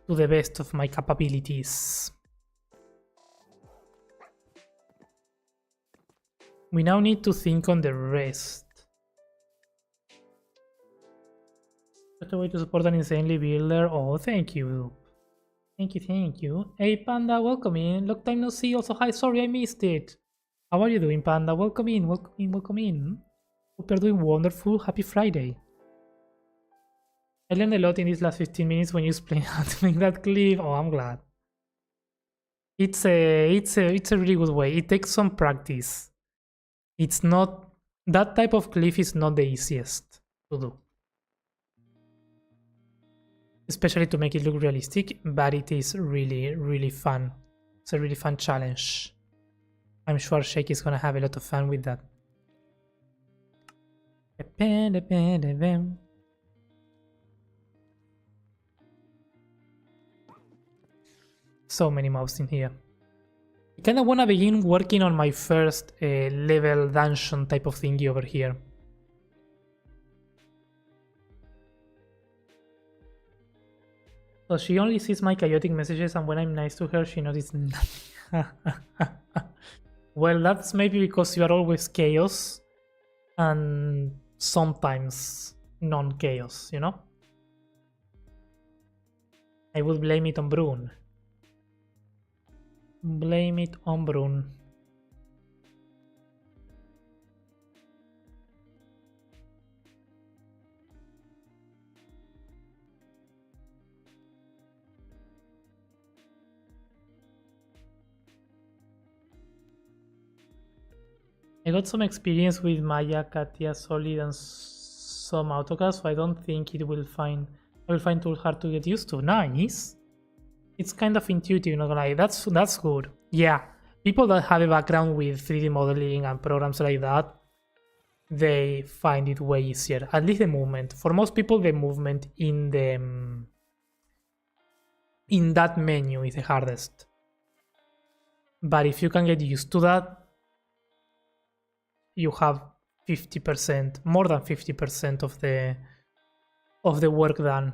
to the best of my capabilities. We now need to think on the rest. What a way to support an insanely builder. Oh, thank you. Thank you, thank you. Hey, Panda, welcome in. Long time no see. Also, hi, sorry I missed it. How are you doing, Panda? Welcome in, welcome in, welcome in. Hope you're doing wonderful. Happy Friday. I learned a lot in these last 15 minutes when you explained how to make that clip. Oh, I'm glad. It's a really good way. It takes some practice. It's not... That type of cliff is not the easiest to do. Especially to make it look realistic, but it is really, really fun. It's a really fun challenge. I'm sure Shake is gonna have a lot of fun with that. So many mobs in here. I kinda wanna begin working on my first level dungeon type of thingy over here. So she only sees my chaotic messages, and when I'm nice to her, she notices nothing. Well, that's maybe because you are always chaos and sometimes non-chaos, you know? I would blame it on Brune. Blame it on Brune. I got some experience with Maya, Katia, Solid, and some AutoCAD, so I don't think I will find too hard to get used to. Nice. It's kind of intuitive, not gonna lie. That's good. Yeah, people that have a background with 3D modeling and programs like that, they find it way easier. At least the movement. For most people, the movement in that menu is the hardest. But if you can get used to that, you have 50%, more than 50% of the work done.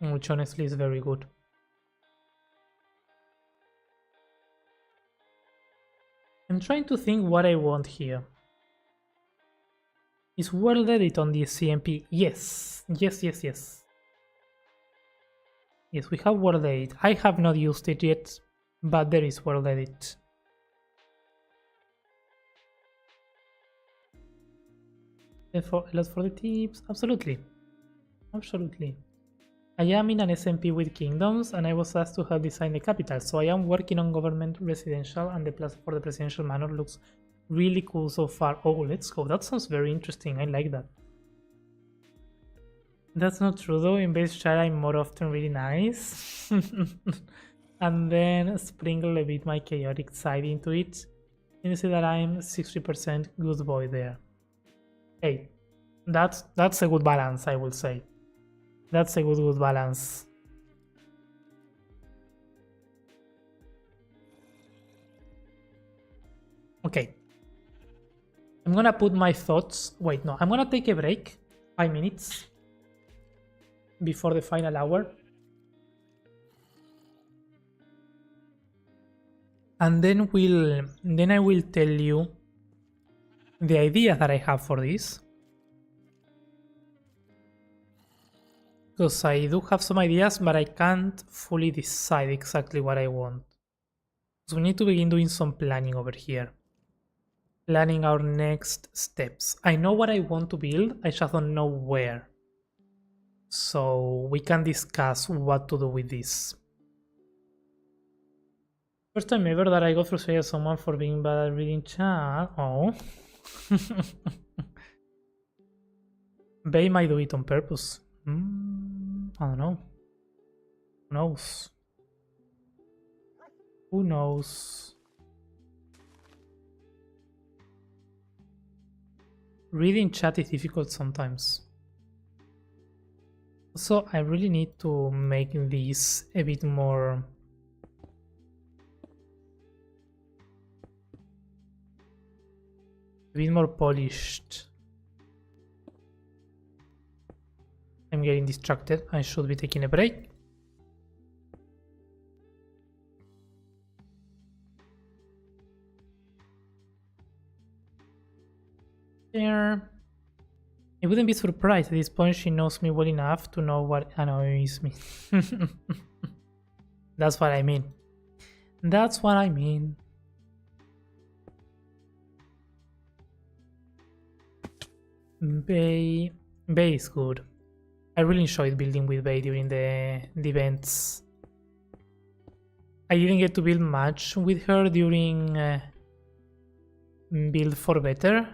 Which honestly is very good. I'm trying to think what I want here. Is World Edit on the CMP? Yes. Yes, we have World Edit. I have not used it yet, but there is World Edit. A lot for the tips. Absolutely. I am in an SMP with Kingdoms, and I was asked to help design the capital, so I am working on government residential, and the plaza for the presidential manor looks really cool so far. Oh, let's go. That sounds very interesting. I like that. That's not true though. In base chat, I'm more often really nice. And then sprinkle a bit my chaotic side into it. And you see that I'm 60% good boy there. Hey, that's a good balance, I will say. That's a good balance. Okay. I'm gonna put my thoughts. Wait, no. I'm gonna take a break. 5 minutes. Before the final hour. And then I will tell you the idea that I have for this. Because I do have some ideas, but I can't fully decide exactly what I want. So we need to begin doing some planning over here. Planning our next steps. I know what I want to build, I just don't know where. So we can discuss what to do with this. First time ever that I go through say someone for being bad at reading chat. Oh. Bay might do it on purpose. I don't know. Who knows? Who knows? Reading chat is difficult sometimes. So I really need to make this a bit more polished. I'm getting distracted. I should be taking a break. There. I wouldn't be surprised at this point. She knows me well enough to know what annoys me. That's what I mean. That's what I mean. Bay is good. I really enjoyed building with Bay during the events. I didn't get to build much with her during Build for Better,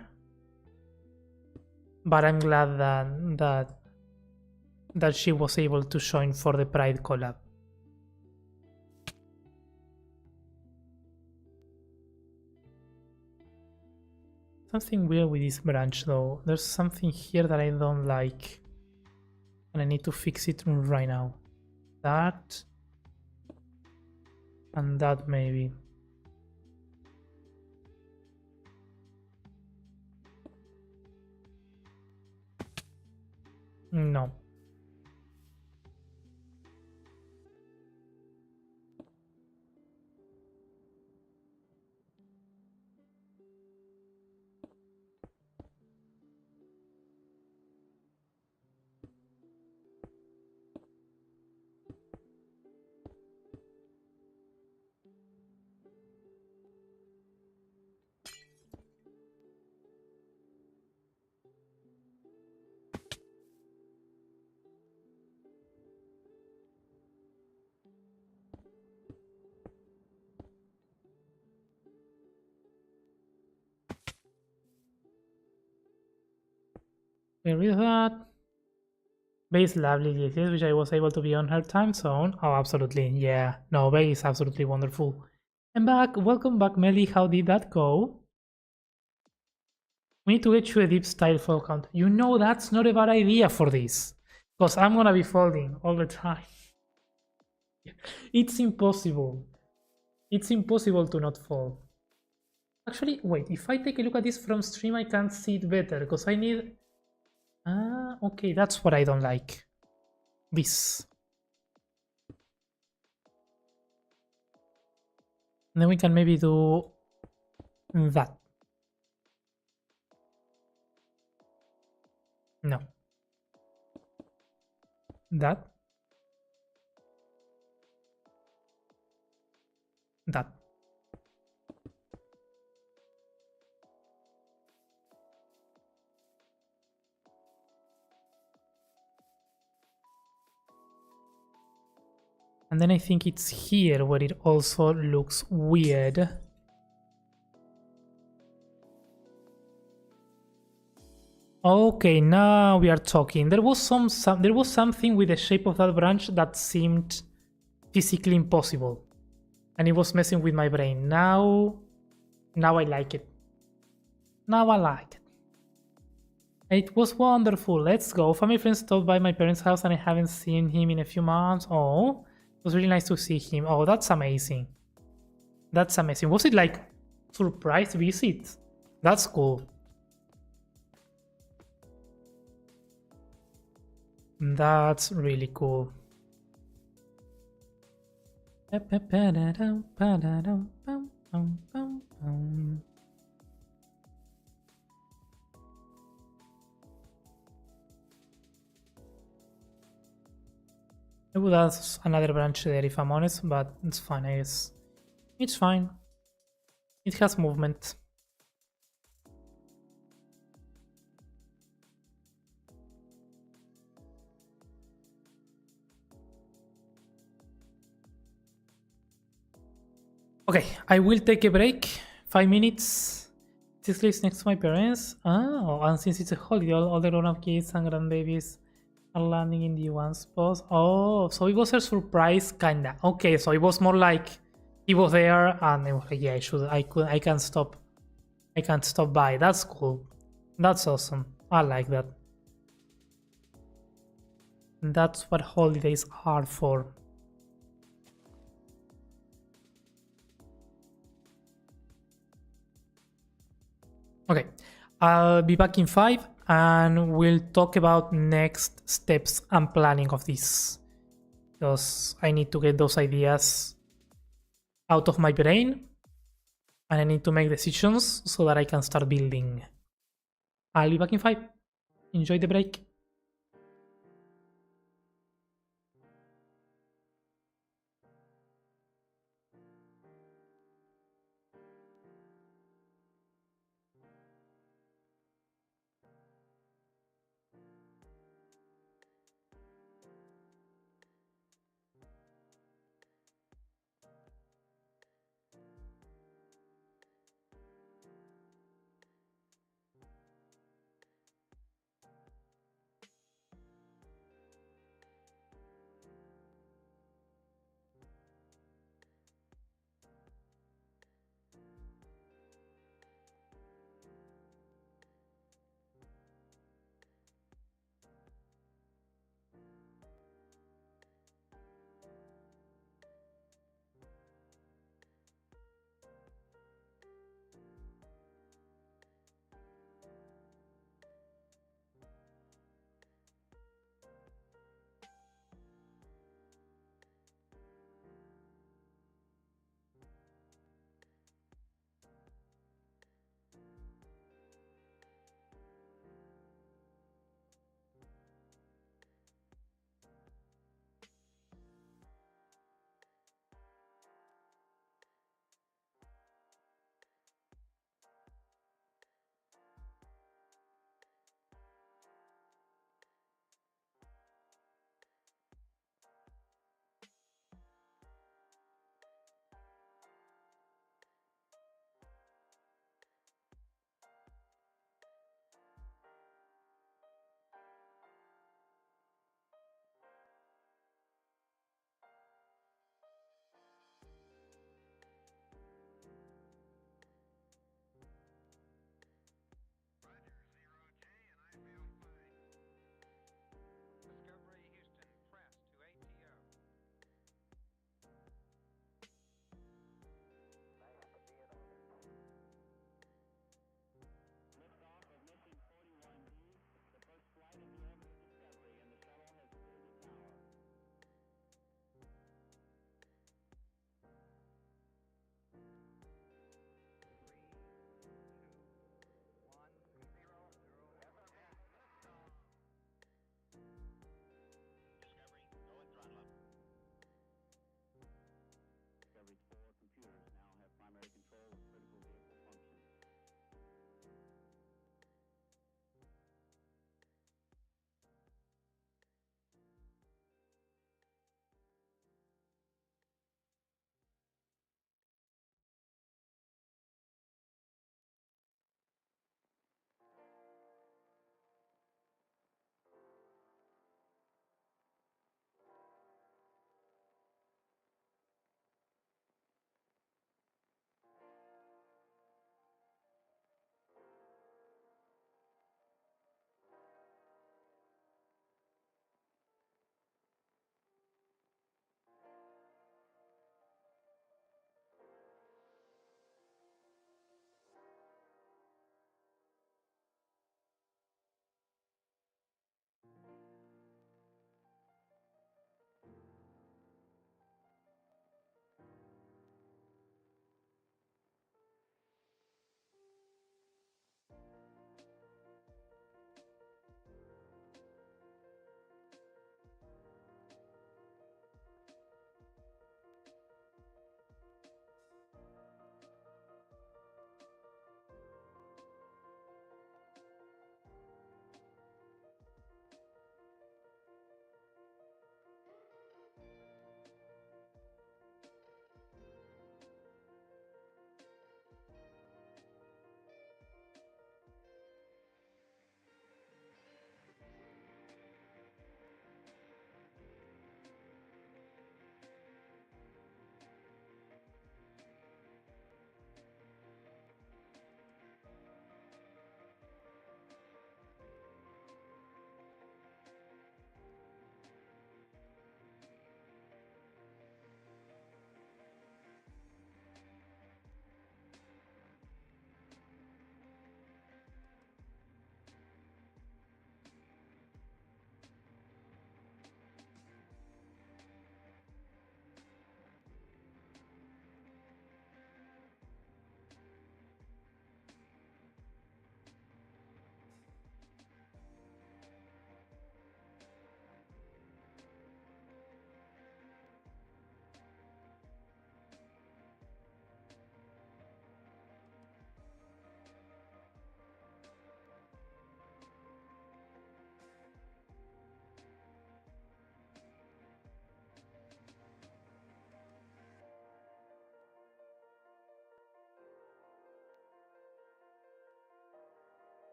but I'm glad that she was able to join for the Pride collab. Something weird with this branch though. There's something here that I don't like, and I need to fix it right now. That and that maybe. No. Where is that? Base lovely, yes, yes, which I was able to be on her time zone. Oh, absolutely, yeah. No, Bay is absolutely wonderful. And back, welcome back, Melly. How did that go? We need to get you a deep style fold count. You know that's not a bad idea for this. Because I'm gonna be folding all the time. It's impossible. It's impossible to not fold. Actually, wait, if I take a look at this from stream, I can see it better, because I need... Ah, okay, that's what I don't like. This. And then we can maybe do that. No. That. That. And then I think it's here where it also looks weird. Okay, now we are talking. There was something with the shape of that branch that seemed physically impossible, and it was messing with my brain. Now I like it. Now I like it. It was wonderful. Let's go. Family friends stopped by my parents' house, and I haven't seen him in a few months. Oh, it was really nice to see him. Oh, that's amazing. That's amazing. Was it like surprise visit? That's cool. That's really cool. I would add another branch there if I'm honest, but it's fine, I guess. It's fine. It has movement. Okay, I will take a break. 5 minutes. This lives next to my parents. Oh, and since it's a holiday, all the grown-up kids and grandbabies are landing in the one spot. Oh, so it was a surprise, kinda. Okay, so it was more like he was there, and I was like, yeah, I can't stop by. That's cool. That's awesome. I like that. That's what holidays are for. Okay, I'll be back in 5 and we'll talk about next steps and planning of this. Because I need to get those ideas out of my brain and I need to make decisions so that I can start building. I'll be back in 5. Enjoy the break.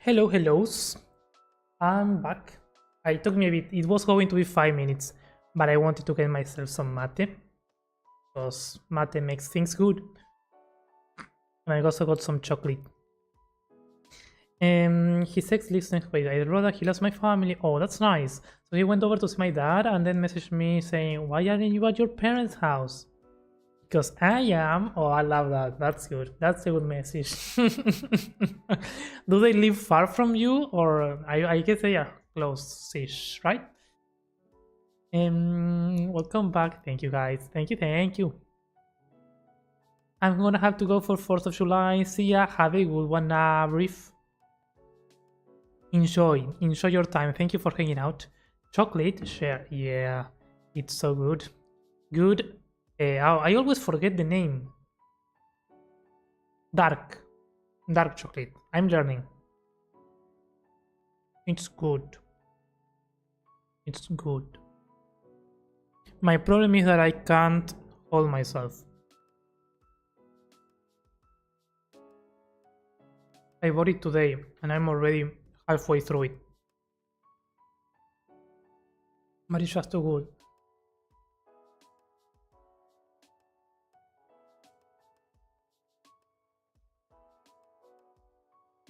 Hello, hellos. I'm back. It took me a bit. It was going to be 5 minutes, but I wanted to get myself some mate because mate makes things good. And I also got some chocolate. His ex lives next week. I wrote that he lost my family. Oh, that's nice. So he went over to see my dad and then messaged me saying, "Why aren't you at your parents' house?" Because I am. Oh, I love that. That's good. That's a good message. Do they live far from you, or I guess they are close-ish, right? Welcome back. Thank you, guys. Thank you. I'm gonna have to go for 4th of July. See ya. Have a good one, Brief. Enjoy your time. Thank you for hanging out. Chocolate, share. Yeah, it's so good. Good. I always forget the name. Dark chocolate. I'm learning. It's good. My problem is that I can't hold myself. I bought it today and I'm already halfway through it. But it's just too good.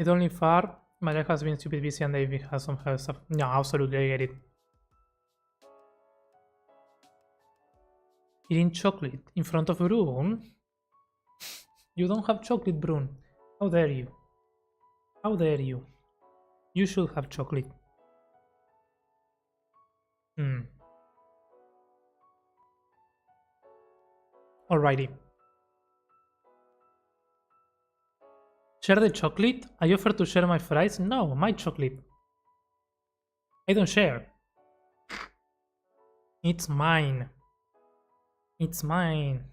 It's only far. My life has been stupid busy and David has some health stuff. No, absolutely, I get it. Eating chocolate in front of Brune? You don't have chocolate, Brune. How dare you? How dare you? You should have chocolate. Alrighty. Share the chocolate? I offer to share my fries? No, my chocolate. I don't share. It's mine. It's mine.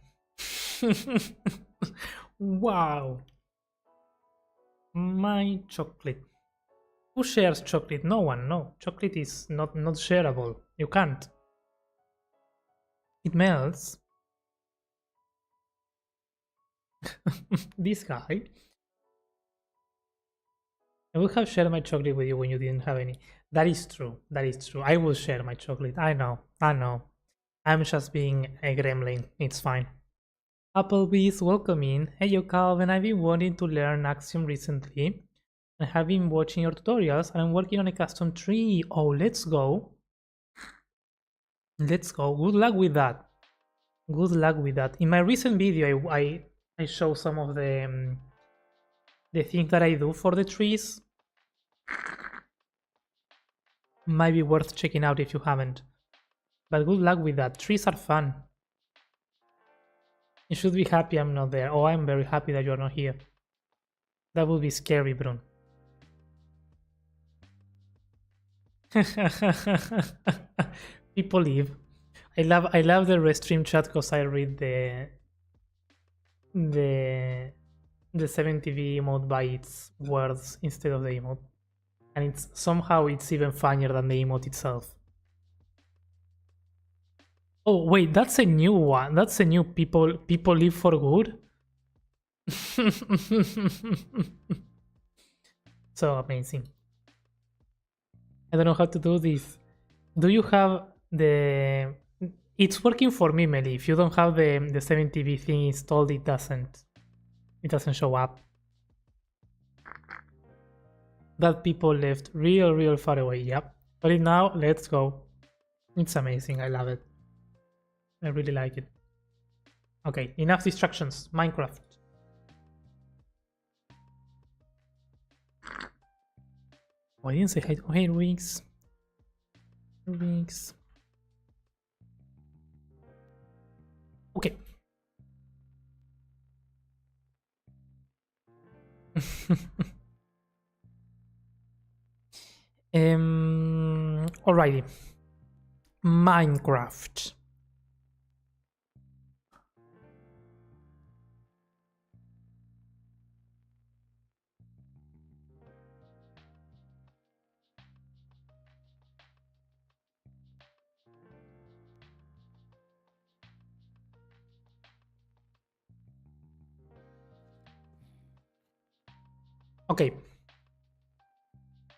Wow. My chocolate. Who shares chocolate? No one. No. Chocolate is not shareable. You can't. It melts. This guy. I would have shared my chocolate with you when you didn't have any. That is true. I will share my chocolate. I know. I'm just being a gremlin. It's fine. Applebee's welcoming. Hey yo Calvin, I've been wanting to learn Axiom recently. I have been watching your tutorials and I'm working on a custom tree. Oh, let's go. Good luck with that. In my recent video, I show some of the things that I do for the trees. Might be worth checking out if you haven't. But good luck with that. Trees are fun. You should be happy I'm not there. Oh, I'm very happy that you're not here. That would be scary, Brun. People leave. I love the restream chat because I read the 7TV emote by its words instead of the emote. And it's somehow it's even funnier than the emote itself. Oh wait, that's a new one. That's a new people live for good. So amazing. I don't know how to do this. Do you have the... It's working for me, Meli. If you don't have the 7TV thing installed, it doesn't show up. That people left real far away. Yep. But now, let's go. It's amazing. I love it. I really like it. Okay, enough distractions. Minecraft. Oh, I didn't say hi to Hairwings. Okay. Alrighty. Minecraft. Okay.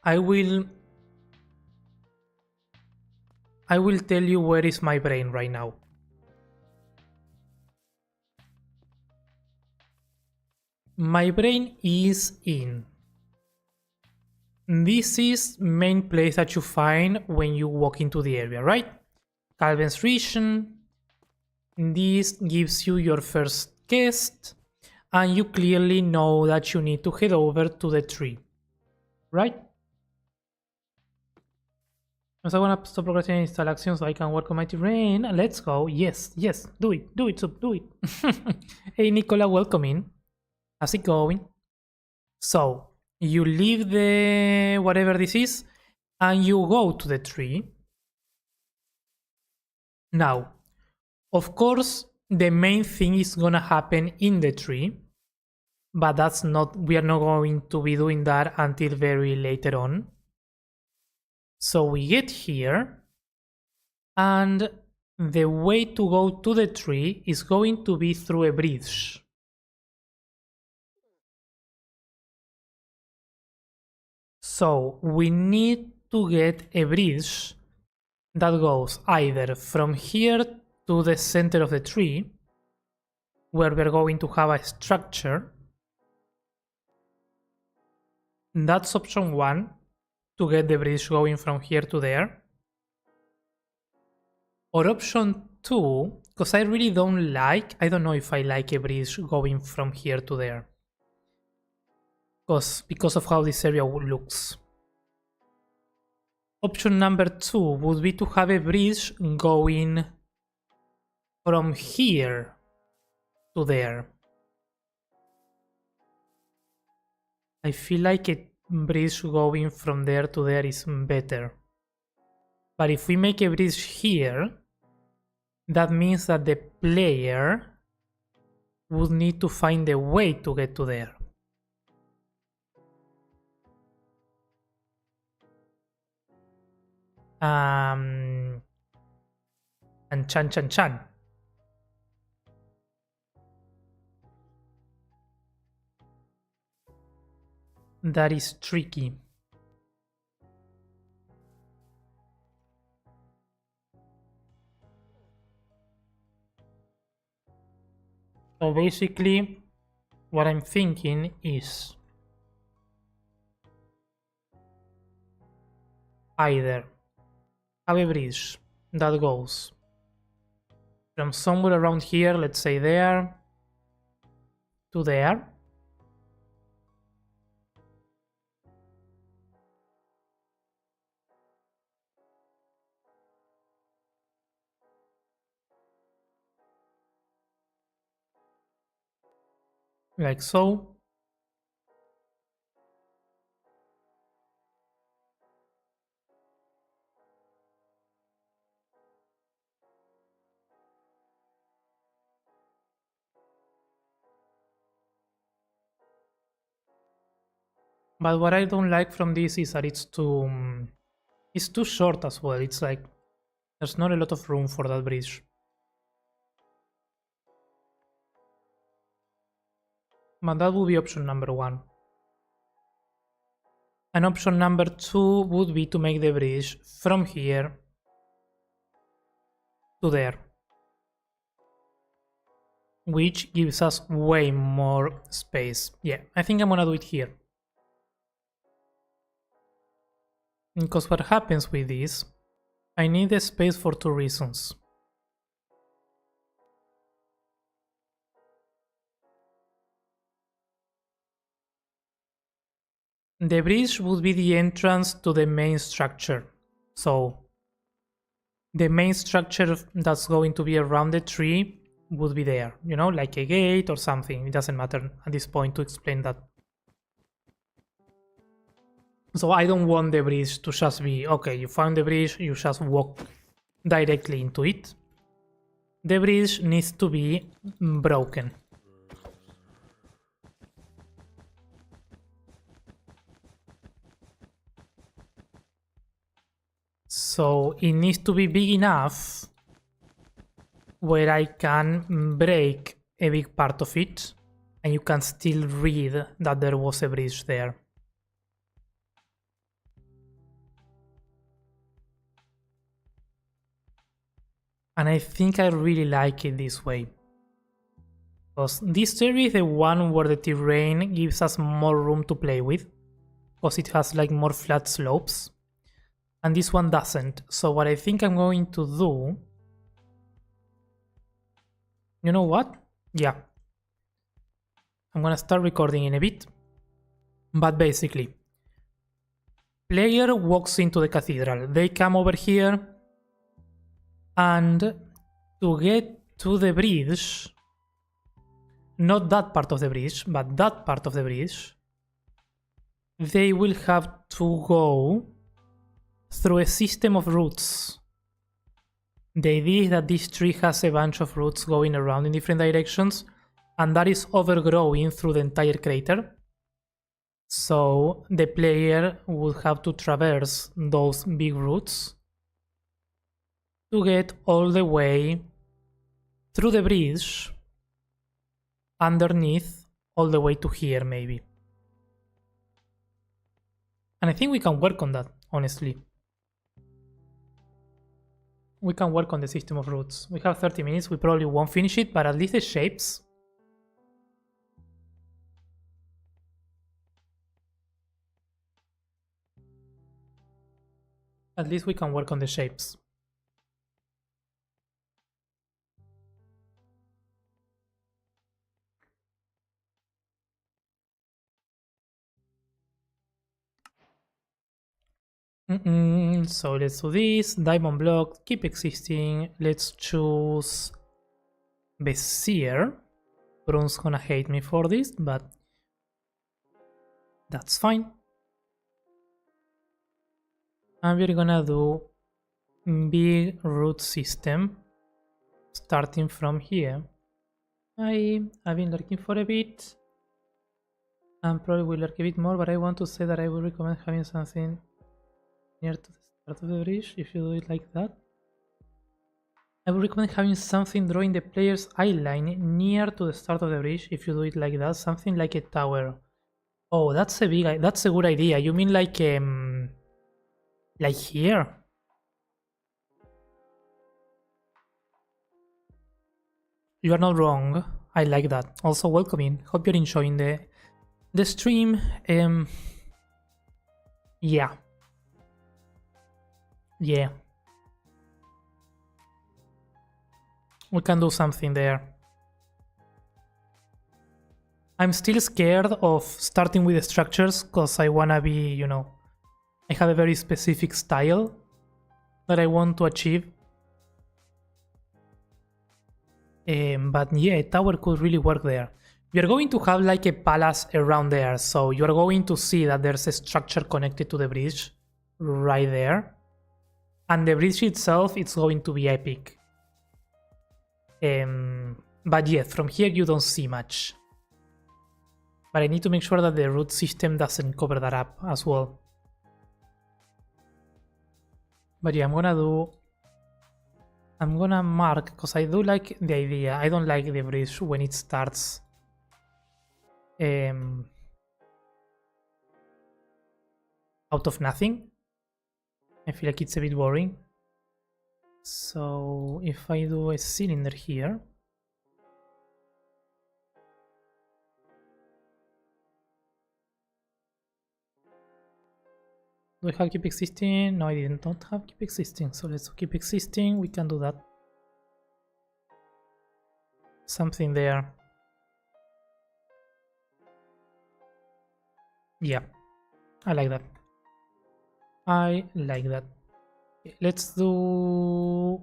I will tell you where is my brain right now. My brain is in. This is main place that you find when you walk into the area, right? Calvin's region. This gives you your first guest, and you clearly know that you need to head over to the tree, right? So I want to stop progressing and install Axium so I can work on my terrain. Let's go. Yes, do it, Sub, do it. Hey Nicola, welcome in. How's it going? So you leave the whatever this is and you go to the tree. Now, of course, the main thing is gonna happen in the tree, but we are not going to be doing that until very later on. So we get here, and the way to go to the tree is going to be through a bridge. So we need to get a bridge that goes either from here to the center of the tree, where we're going to have a structure. That's option 1, to get the bridge going from here to there. Or option 2, because I really don't know if I like a bridge going from here to there. Because of how this area looks. Option number 2 would be to have a bridge going from here to there. I feel like a bridge going from there to there is better. But if we make a bridge here, that means that the player would need to find a way to get to there. And chan. That is tricky. So basically, what I'm thinking is either have a bridge that goes from somewhere around here, let's say there, to there. Like so. But what I don't like from this is that it's too short as well. It's like there's not a lot of room for that bridge. But that would be option number 1. And option number 2 would be to make the bridge from here to there, which gives us way more space. Yeah, I think I'm gonna do it here. Because what happens with this, I need the space for 2 reasons. The bridge would be the entrance to the main structure. So the main structure that's going to be around the tree would be there, you know, like a gate or something. It doesn't matter at this point to explain that. So I don't want the bridge to just be, okay, you found the bridge, you just walk directly into it. The bridge needs to be broken. So it needs to be big enough where I can break a big part of it and you can still read that there was a bridge there. And I think I really like it this way. Because this area is the one where the terrain gives us more room to play with. Because it has like more flat slopes. And this one doesn't. So what I think I'm going to do... You know what? Yeah. I'm gonna start recording in a bit. But basically, player walks into the cathedral. They come over here. And to get to the bridge... Not that part of the bridge, but that part of the bridge, they will have to go through a system of routes. The idea is that this tree has a bunch of routes going around in different directions, and that is overgrowing through the entire crater. So the player would have to traverse those big routes to get all the way through the bridge underneath all the way to here maybe. And I think we can work on that, honestly. We can work on the system of routes. We have 30 minutes, we probably won't finish it, but at least the shapes. At least we can work on the shapes. So let's do this. Diamond block, keep existing. Let's choose Bezier. Brune's gonna hate me for this, but that's fine. And we're gonna do big root system starting from here. I've been lurking for a bit. And probably will lurk a bit more, but I want to say that I would recommend having something near to the start of the bridge if you do it like that. I would recommend having something drawing the player's eye line near to the start of the bridge if you do it like that, something like a tower. Oh, that's a good idea. You mean like here? You are not wrong. I like that. Also, welcome in. Hope you're enjoying the stream. Yeah. Yeah. We can do something there. I'm still scared of starting with the structures because I wanna be, you know, I have a very specific style that I want to achieve. But yeah, a tower could really work there. We are going to have like a palace around there, so you are going to see that there's a structure connected to the bridge right there. And the bridge itself, it's going to be epic. But yeah, from here you don't see much. But I need to make sure that the root system doesn't cover that up as well. But yeah, I'm gonna mark, because I do like the idea. I don't like the bridge when it starts out of nothing. I feel like it's a bit boring. So if I do a cylinder here, do I have keep existing? No, I did not have keep existing. So let's keep existing. We can do that. Something there. Yeah, I like that. I like that. Okay, let's do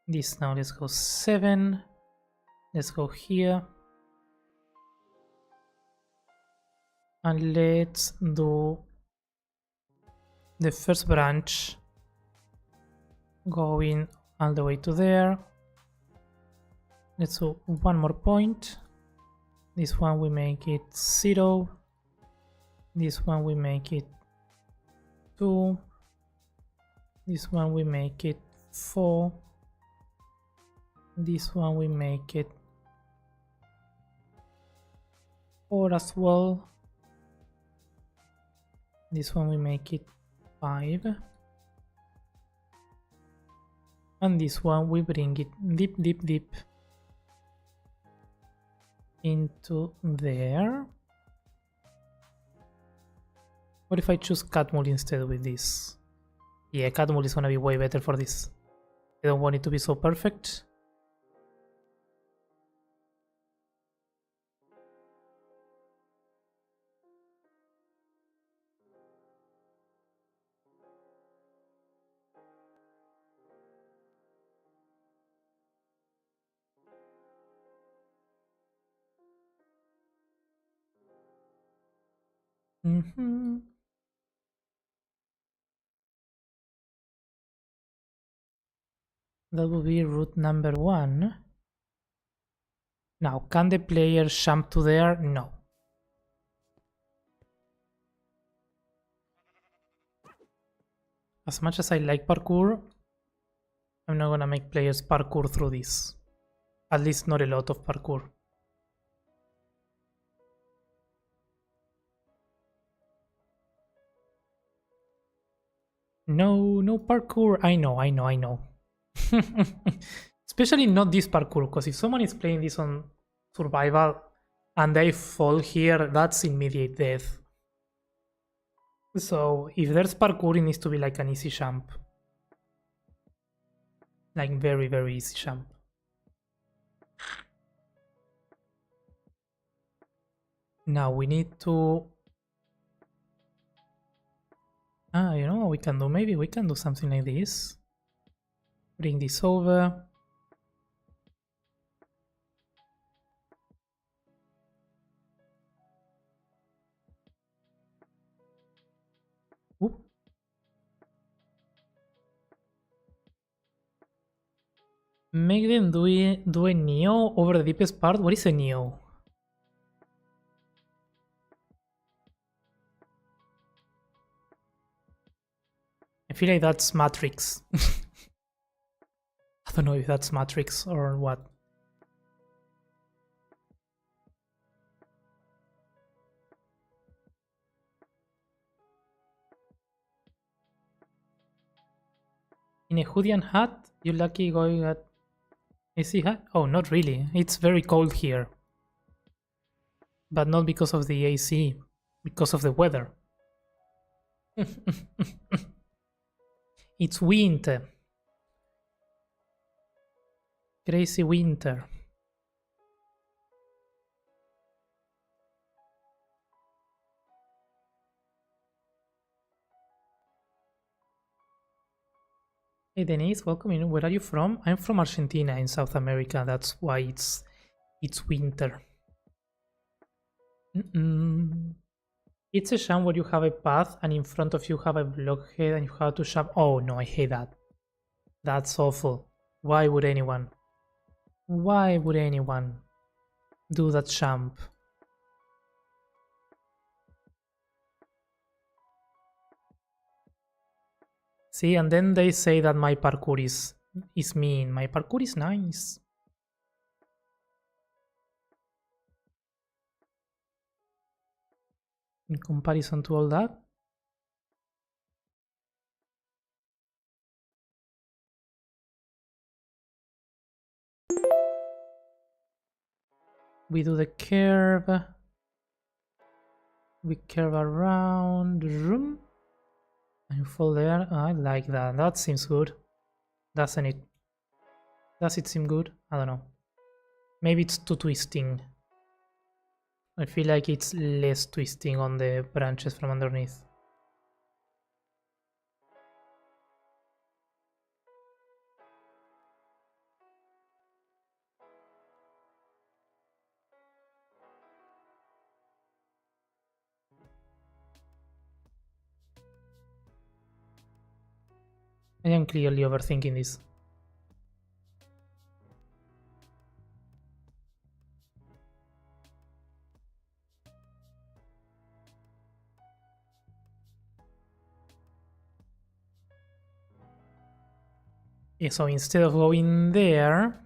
this now. Let's go 7. Let's go here. And let's do the first branch going all the way to there. Let's do one more point. This one we make it 0. This one we make it 2. This one we make it 4. This one we make it 4 as well. This one we make it 5. And this one we bring it deep, deep, deep into there. What if I choose Catmull instead with this? Yeah, Catmull is gonna be way better for this. I don't want it to be so perfect. That would be route number 1. Now, can the player jump to there? No. As much as I like parkour, I'm not gonna make players parkour through this. At least not a lot of parkour. No, no parkour. I know. Especially not this parkour, because if someone is playing this on survival and they fall here, that's immediate death. So if there's parkour, it needs to be like an easy jump. Like very, very easy jump. Now we need to... you know what we can do? Maybe we can do something like this. Bring this over. Oop. Make them do a Neo over the deepest part. What is a Neo? I feel like that's Matrix. I don't know if that's Matrix or what. In a hoodie and hat? You lucky going at AC hat? Oh, not really. It's very cold here. But not because of the AC. Because of the weather. It's winter. Crazy winter. Hey Denise, welcome in. Where are you from? I'm from Argentina in South America. That's why it's winter. It's a sham where you have a path and in front of you have a blockhead and you have to jump. Oh no, I hate that. That's awful. Why would anyone do that jump? See, and then they say that my parkour is mean. My parkour is nice. In comparison to all that. We do the curve. We curve around the room. And you fall there. I like that. That seems good. Doesn't it? Does it seem good? I don't know. Maybe it's too twisting. I feel like it's less twisting on the branches from underneath. I am clearly overthinking this. Yeah, so instead of going there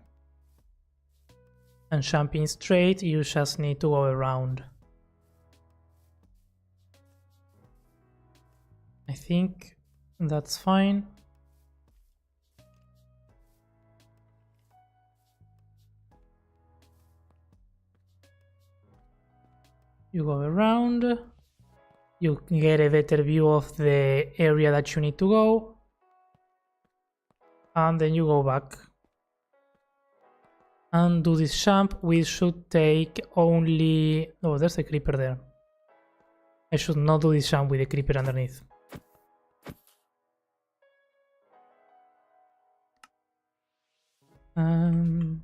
and jumping straight, you just need to go around. I think that's fine. You go around. You get a better view of the area that you need to go. And then you go back. And do this jump, which should take only... Oh, there's a creeper there. I should not do this jump with a creeper underneath.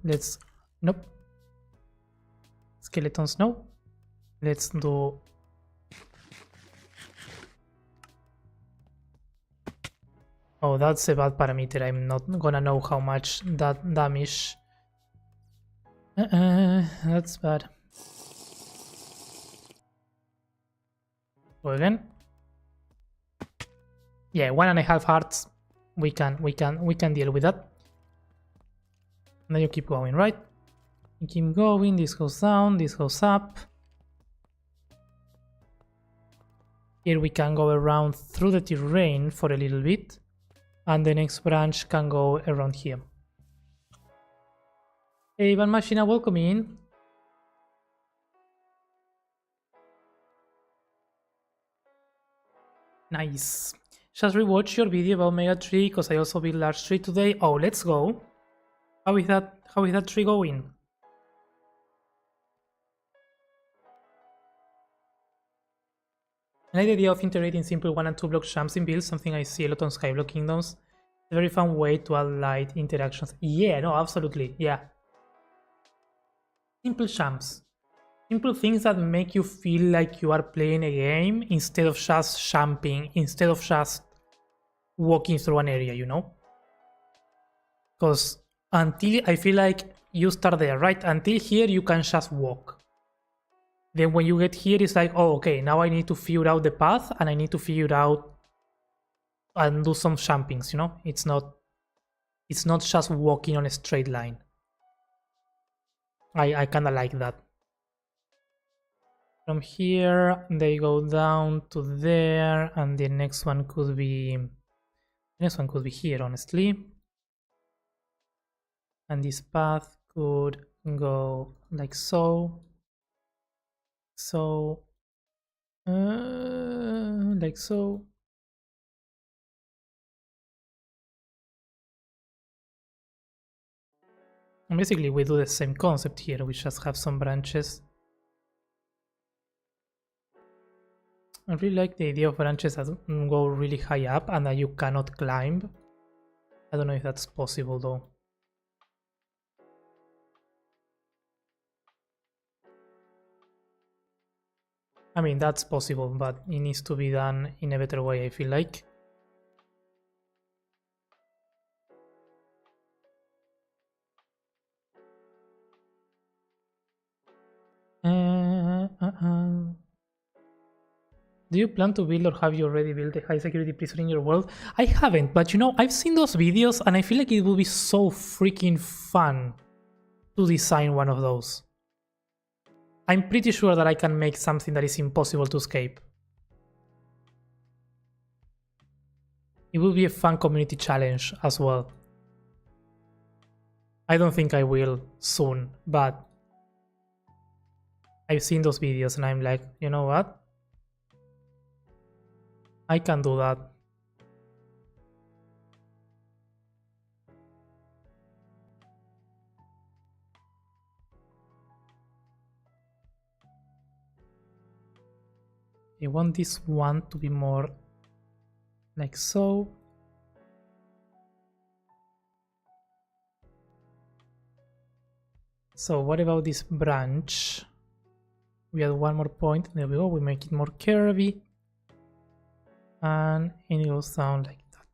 Let's... Nope. Skeletons, no. Let's do... Oh, that's a bad parameter. I'm not gonna know how much that damage... that's bad. Go again. Yeah, 1.5 hearts. We can deal with that. And then you keep going, right? You keep going, this goes down, this goes up. Here we can go around through the terrain for a little bit. And the next branch can go around here. Hey, Van Machina, welcome in. Nice. Just rewatch your video about Mega Tree because I also built large tree today. Oh, let's go. How is that tree going? I like the idea of integrating simple 1 and 2 block jumps in builds, something I see a lot on Skyblock Kingdoms. A very fun way to add light interactions. Yeah, no, absolutely, yeah. Simple jumps. Simple things that make you feel like you are playing a game instead of just jumping, instead of just walking through an area, you know? Because until I feel like you start there, right? Until here you can just walk. Then when you get here it's like, oh, okay, now I need to figure out the path and I need to figure out and do some jumpings, you know? It's not just walking on a straight line. I kinda like that. From here they go down to there and the next one could be here, honestly. And this path could go like so. Like so. And basically we do the same concept here, we just have some branches. I really like the idea of branches that go really high up and that you cannot climb. I don't know if that's possible though. I mean, that's possible, but it needs to be done in a better way, I feel like. Do you plan to build or have you already built a high security prison in your world? I haven't, but you know, I've seen those videos and I feel like it would be so freaking fun to design one of those. I'm pretty sure that I can make something that is impossible to escape. It will be a fun community challenge as well. I don't think I will soon, but I've seen those videos and I'm like, you know what? I can do that. I want this one to be more like so. So what about this branch? We add one more point. There we go. We make it more curvy. And it goes down like that.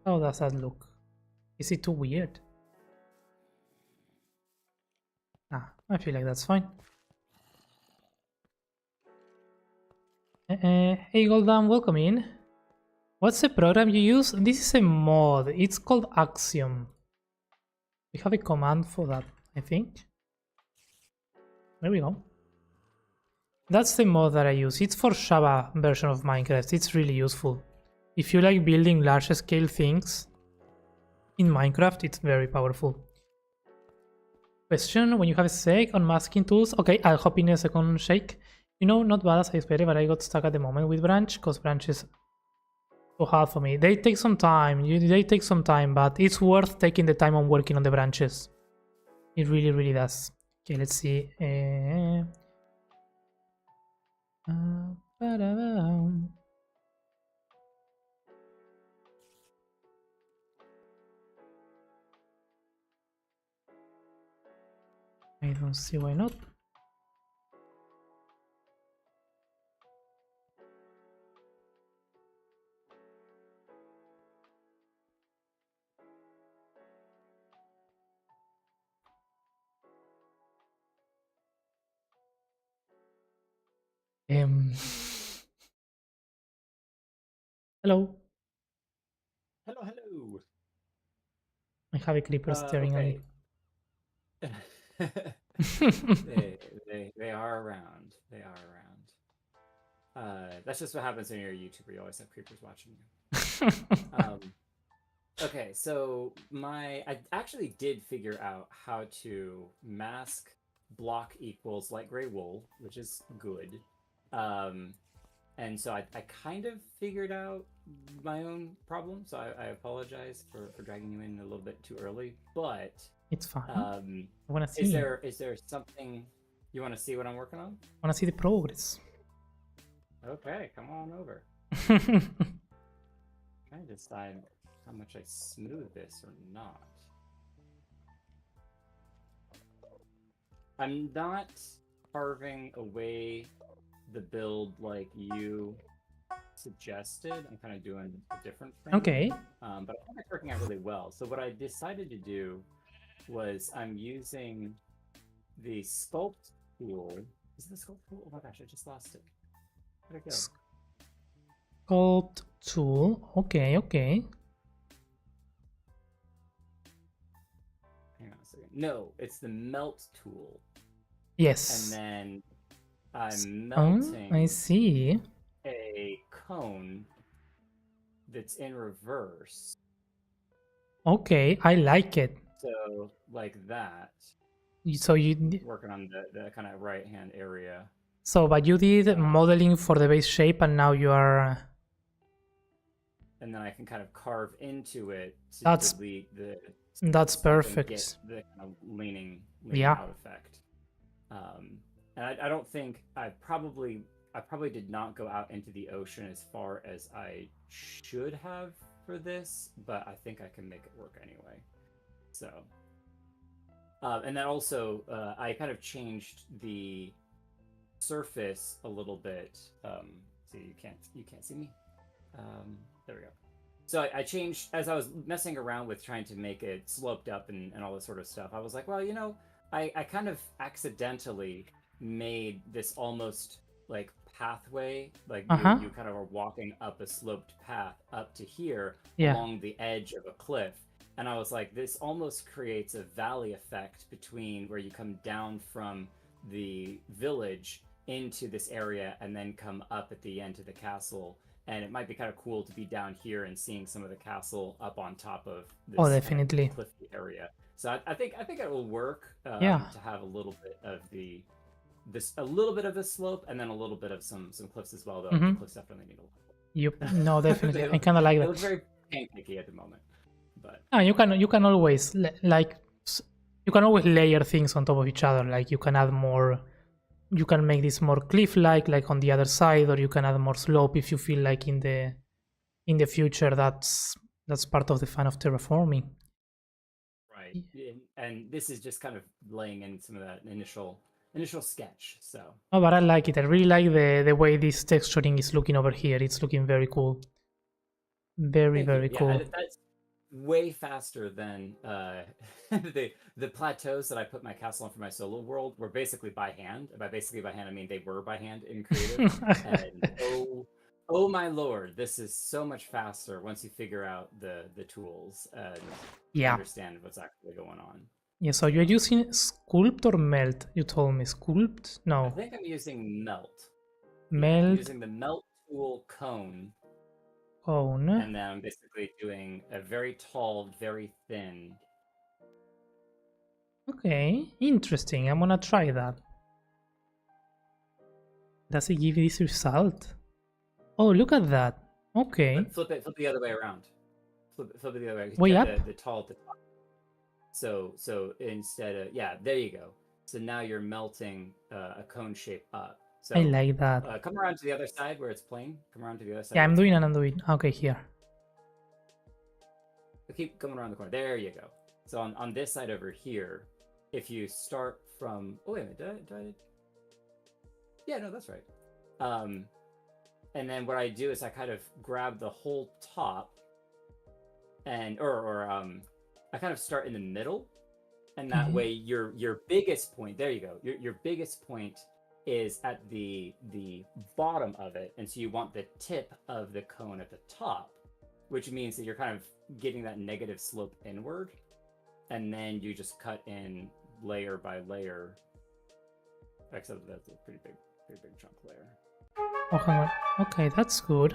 How does that look? Is it too weird? Ah, I feel like that's fine. Hey Goldan, welcome in. What's the program you use? This is a mod. It's called Axium. We have a command for that, I think. There we go. That's the mod that I use. It's for Java version of Minecraft. It's really useful. If you like building large scale things, In Minecraft, it's very powerful. Question, when you have a sec on masking tools, okay, I'll hop in a second, Shake. You know, not bad as I expected, but I got stuck at the moment with branch, because branch is so hard for me. They take some time, but it's worth taking the time on working on the branches. It really, really does. Okay, let's see. I don't see why not. Hello. Hello, hello. I have a creeper staring at me. They are around. They are around. That's just what happens when you're a YouTuber. You always have creepers watching you. Okay, so I actually did figure out how to mask block equals light gray wool, which is good. And so I kind of figured out my own problem, so I apologize for dragging you in a little bit too early, but it's fine. I want to see. Is there something you want to see what I'm working on? I want to see the progress. Okay, come on over. Trying to decide how much I smooth this or not. I'm not carving away the build like you suggested. I'm kind of doing a different thing. Okay. But I think it's working out really well. So what I decided to do was I'm using the sculpt tool. Is it the sculpt tool? Oh my gosh, I just lost it. Where'd it go? Sculpt tool. Okay, okay. Hang on a second. No, it's the melt tool. Yes. And then I'm melting I see. a cone that's in reverse. Okay, I like it. So like that. So you working on the kind of right hand area. So, but you did modeling for the base shape, and now you are. And then I can kind of carve into it to That's delete the. That's perfect. Get the kind of leaning yeah. out effect. And I don't think I probably did not go out into the ocean as far as I should have for this, but I think I can make it work anyway. So, and then also I kind of changed the surface a little bit. So you can't see me. There we go. So I changed as I was messing around with trying to make it sloped up and all this sort of stuff. I was like, well, you know, I kind of accidentally made this almost like pathway, like you kind of are walking up a sloped path up to here along the edge of a cliff. And I was like, this almost creates a valley effect between where you come down from the village into this area and then come up at the end to the castle. And it might be kind of cool to be down here and seeing some of the castle up on top of this definitely cliffy area. So I think it will work to have a little bit of a little bit of the slope and then a little bit of some cliffs as well. Though the cliffs definitely need a little. Yep. No, definitely. I kind of like that. It looks very pancakey at the moment, but you can always layer things on top of each other. Like you can add more. You can make this more cliff-like, like on the other side, or you can add more slope if you feel like in the future that's part of the fun of terraforming. Right, and this is just kind of laying in some of that initial sketch. So. Oh, but I like it. I really like the way this texturing is looking over here. It's looking very cool. Very cool. That's way faster than the plateaus that I put my castle on for my solo world were basically by hand. By basically by hand, I mean they were by hand in creative. And oh my lord, this is so much faster once you figure out the tools and understand what's actually going on. Yeah, so you're using sculpt or melt? You told me sculpt? No. I think I'm using melt. Melt. I'm using the melt tool cone. cone. And then I'm basically doing a very tall, very thin. Okay, interesting. I'm gonna try that. Does it give this result? Oh, look at that. Okay. But flip it the other way around. Flip it the other way. Way Get up? the tall at the top. So instead of, yeah, there you go. So now you're melting a cone shape up. So I like that. come around to the other side where it's plain. Come around to the other side. Yeah, I'm doing it. and I'm doing. Okay, here. Keep coming around the corner. There you go. So on this side over here, if you start from, oh wait a minute, did I? Yeah, no, that's right. And then what I do is I kind of grab the whole top, and I kind of start in the middle, and that way your biggest point. There you go. Your biggest point is at the bottom of it, and so you want the tip of the cone at the top, which means that you're kind of getting that negative slope inward, and then you just cut in layer by layer. Except that's a pretty big chunk layer. Oh, hang on. Okay, that's good.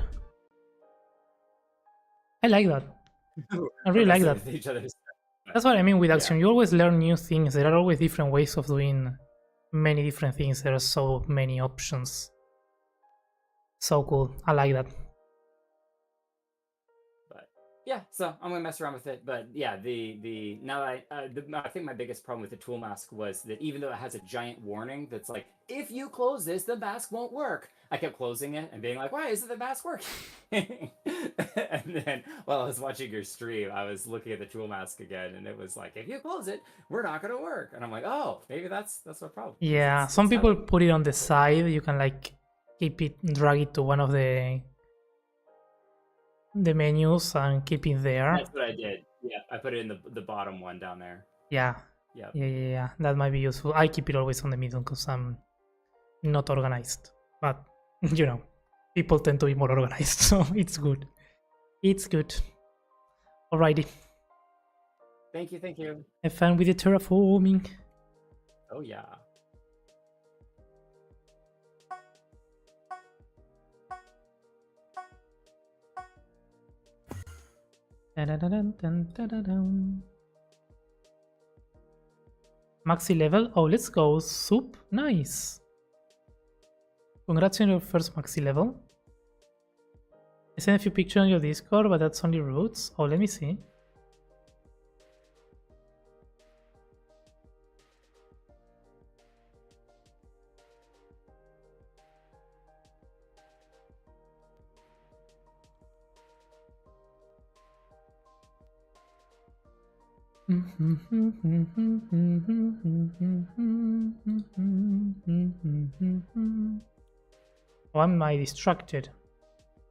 I like that. I really like that. That's what I mean with Axium. You always learn new things. There are always different ways of doing many different things. There are so many options. So cool. I like that. But yeah, so I'm gonna mess around with it. But yeah, I think my biggest problem with the tool mask was that even though it has a giant warning that's like, if you close this, the mask won't work. I kept closing it and being like, why isn't the mask working? And then while I was watching your stream, I was looking at the tool mask again, and it was like, if you close it, we're not gonna work. And I'm like, oh, maybe that's my problem. Yeah, some people put it on the side. You can like keep it, drag it to one of the menus and keep it there. That's what I did. Yeah, I put it in the bottom one down there. Yeah. Yeah. That might be useful. I keep it always on the middle because I'm not organized. But you know, people tend to be more organized, so it's good. It's good. Alrighty. Thank you. Have fun with the terraforming. Oh yeah. Maxi level. Oh, let's go. Soup. Nice. Congrats on your first maxi level. I sent a few pictures on your Discord, but that's only roots. Oh, let me see. Why am I distracted?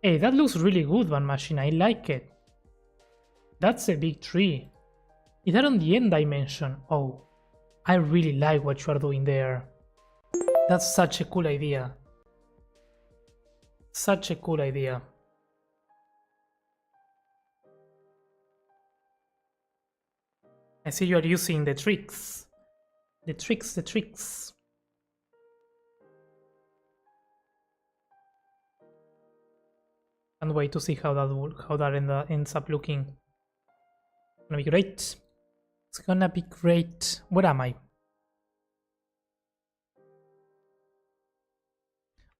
Hey, that looks really good, One Machine. I like it. That's a big tree. Is that on the end dimension? Oh, I really like what you are doing there. That's such a cool idea. Such a cool idea. I see you are using the tricks. The tricks. Can't wait to see how that ends up looking. It's gonna be great. It's gonna be great. Where am I?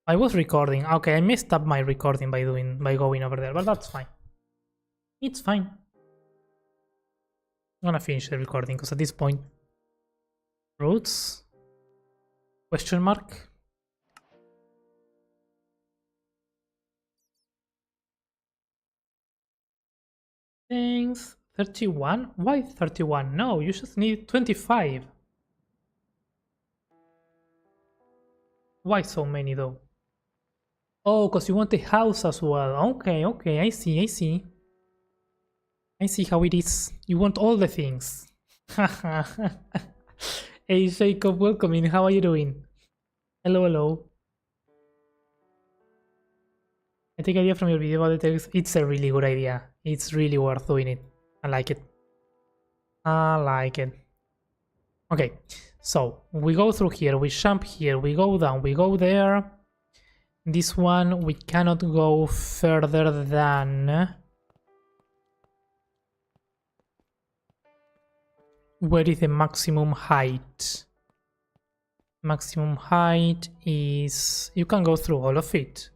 I was recording. Okay, I messed up my recording by going over there, but that's fine. It's fine. I'm gonna finish the recording because at this point, roots? Question mark? Thanks. 31? Why 31? No, you just need 25. Why so many though? Oh, because you want a house as well. Okay, I see. I see how it is. You want all the things. Hey Jacob, welcome in. How are you doing? Hello. I take idea from your video about the text. It's a really good idea. It's really worth doing it. I like it. Okay, so we go through here, we jump here, we go down, we go there. This one we cannot go further than... Where is the maximum height? Maximum height is... You can go through all of it.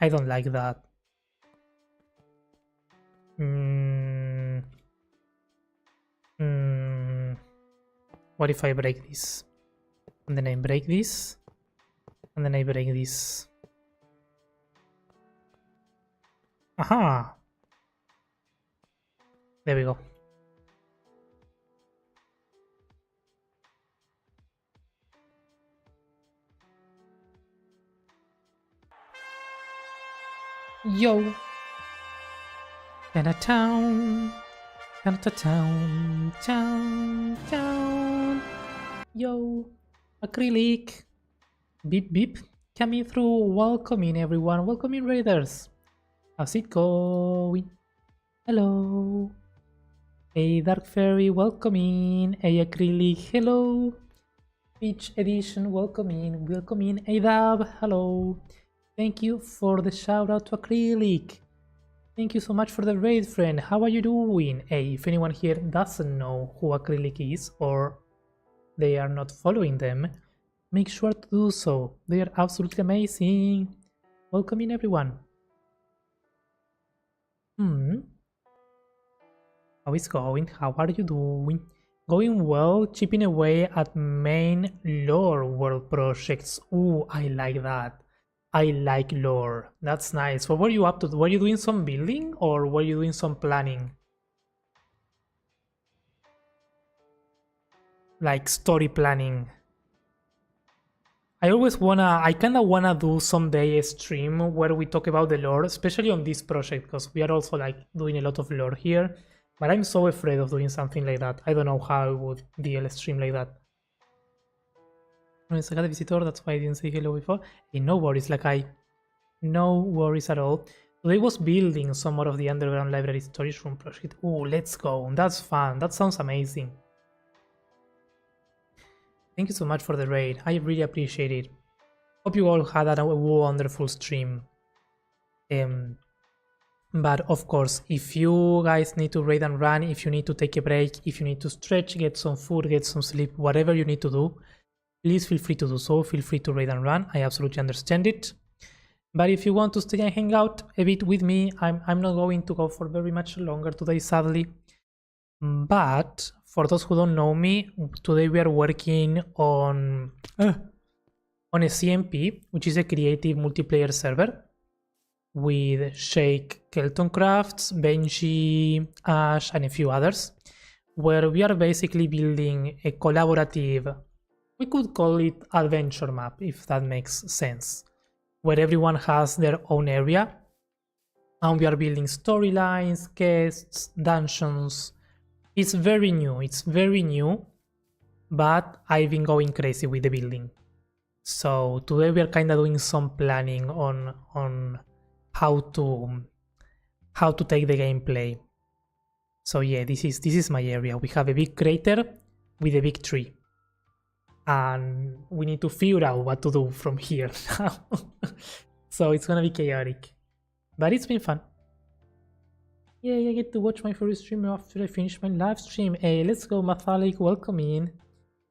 I don't like that. What if I break this? And then I break this. And then I break this. Aha! There we go. Yo! Town, town. Yo! Acrylic. Beep beep. Coming through. Welcoming everyone. Welcoming raiders. How's it going? Hello. Hey Dark Fairy, welcome in. Hey Acrylic, hello. Peach Edition, welcome in. Welcome in. Hey Dab, hello. Thank you for the shout out to Acrylic. Thank you so much for the raid, friend. How are you doing? Hey, if anyone here doesn't know who Acrylic is or they are not following them, make sure to do so. They are absolutely amazing. Welcome in everyone. How is going? How are you doing? Going well, chipping away at main lore world projects. Ooh, I like that. I like lore. That's nice. What were you up to? Were you doing some building or were you doing some planning? Like story planning. I kinda wanna do someday a stream where we talk about the lore, especially on this project, because we are also like doing a lot of lore here. But I'm so afraid of doing something like that. I don't know how I would deal a stream like that. I got a visitor, that's why I didn't say hello before. Hey, no worries, no worries at all. Today was building some more of the underground library storage room project. Oh, let's go. That's fun. That sounds amazing. Thank you so much for the raid. I really appreciate it. Hope you all had a wonderful stream. But of course, if you guys need to raid and run, if you need to take a break, if you need to stretch, get some food, get some sleep, whatever you need to do, please feel free to do so. Feel free to raid and run. I absolutely understand it. But if you want to stay and hang out a bit with me, I'm not going to go for very much longer today, sadly. But for those who don't know me, today we are working on a CMP, which is a creative multiplayer server with Shake, Kelton Crafts, Benji, Ash, and a few others, where we are basically building a collaborative, we could call it adventure map, if that makes sense, where everyone has their own area, and we are building storylines, quests, dungeons. It's very new, but I've been going crazy with the building. So today we are kind of doing some planning on how to take the gameplay. So yeah, this is my area. We have a big crater with a big tree, and we need to figure out what to do from here now. So it's gonna be chaotic, but it's been fun. Yeah, I get to watch my first stream after I finish my live stream. Hey, let's go, Mathalik. Welcome in.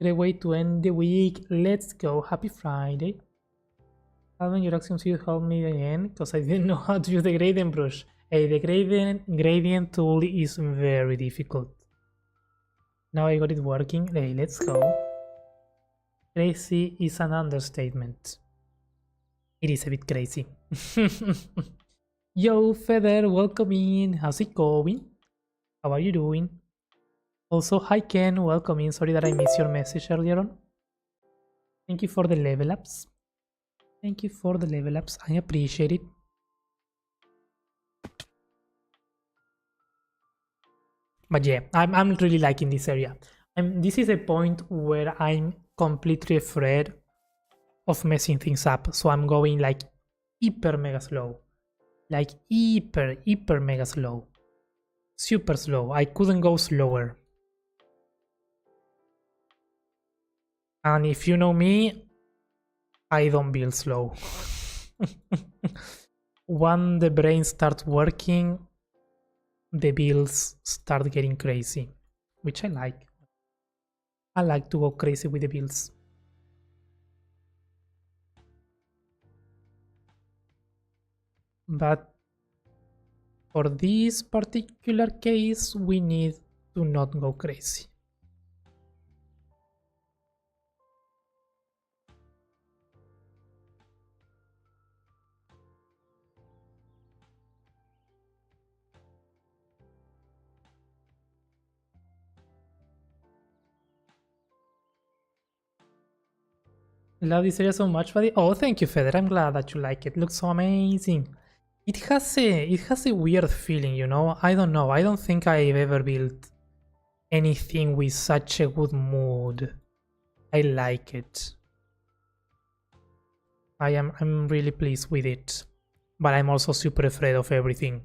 Great way to end the week. Let's go. Happy Friday. Having your Axiom seed help me again, because I didn't know how to use the gradient brush. Hey, the gradient tool is very difficult. Now I got it working. Hey, let's go. Crazy is an understatement. It is a bit crazy. Yo, Feather, welcome in. How's it going? How are you doing? Also, hi Ken, welcome in. Sorry that I missed your message earlier on. Thank you for the level ups. Thank you for the level ups. I appreciate it. But yeah, I'm really liking this area. This is a point where I'm completely afraid of messing things up. So I'm going like hyper mega slow. Like hyper mega slow. Super slow. I couldn't go slower. And if you know me, I don't build slow. When the brain starts working, the builds start getting crazy, which I like. I like to go crazy with the builds. But for this particular case, we need to not go crazy. Love this area so much, buddy. Oh, thank you, Feder. I'm glad that you like it. Looks so amazing. It has a weird feeling, you know. I don't know. I don't think I've ever built anything with such a good mood. I like it. I'm really pleased with it. But I'm also super afraid of everything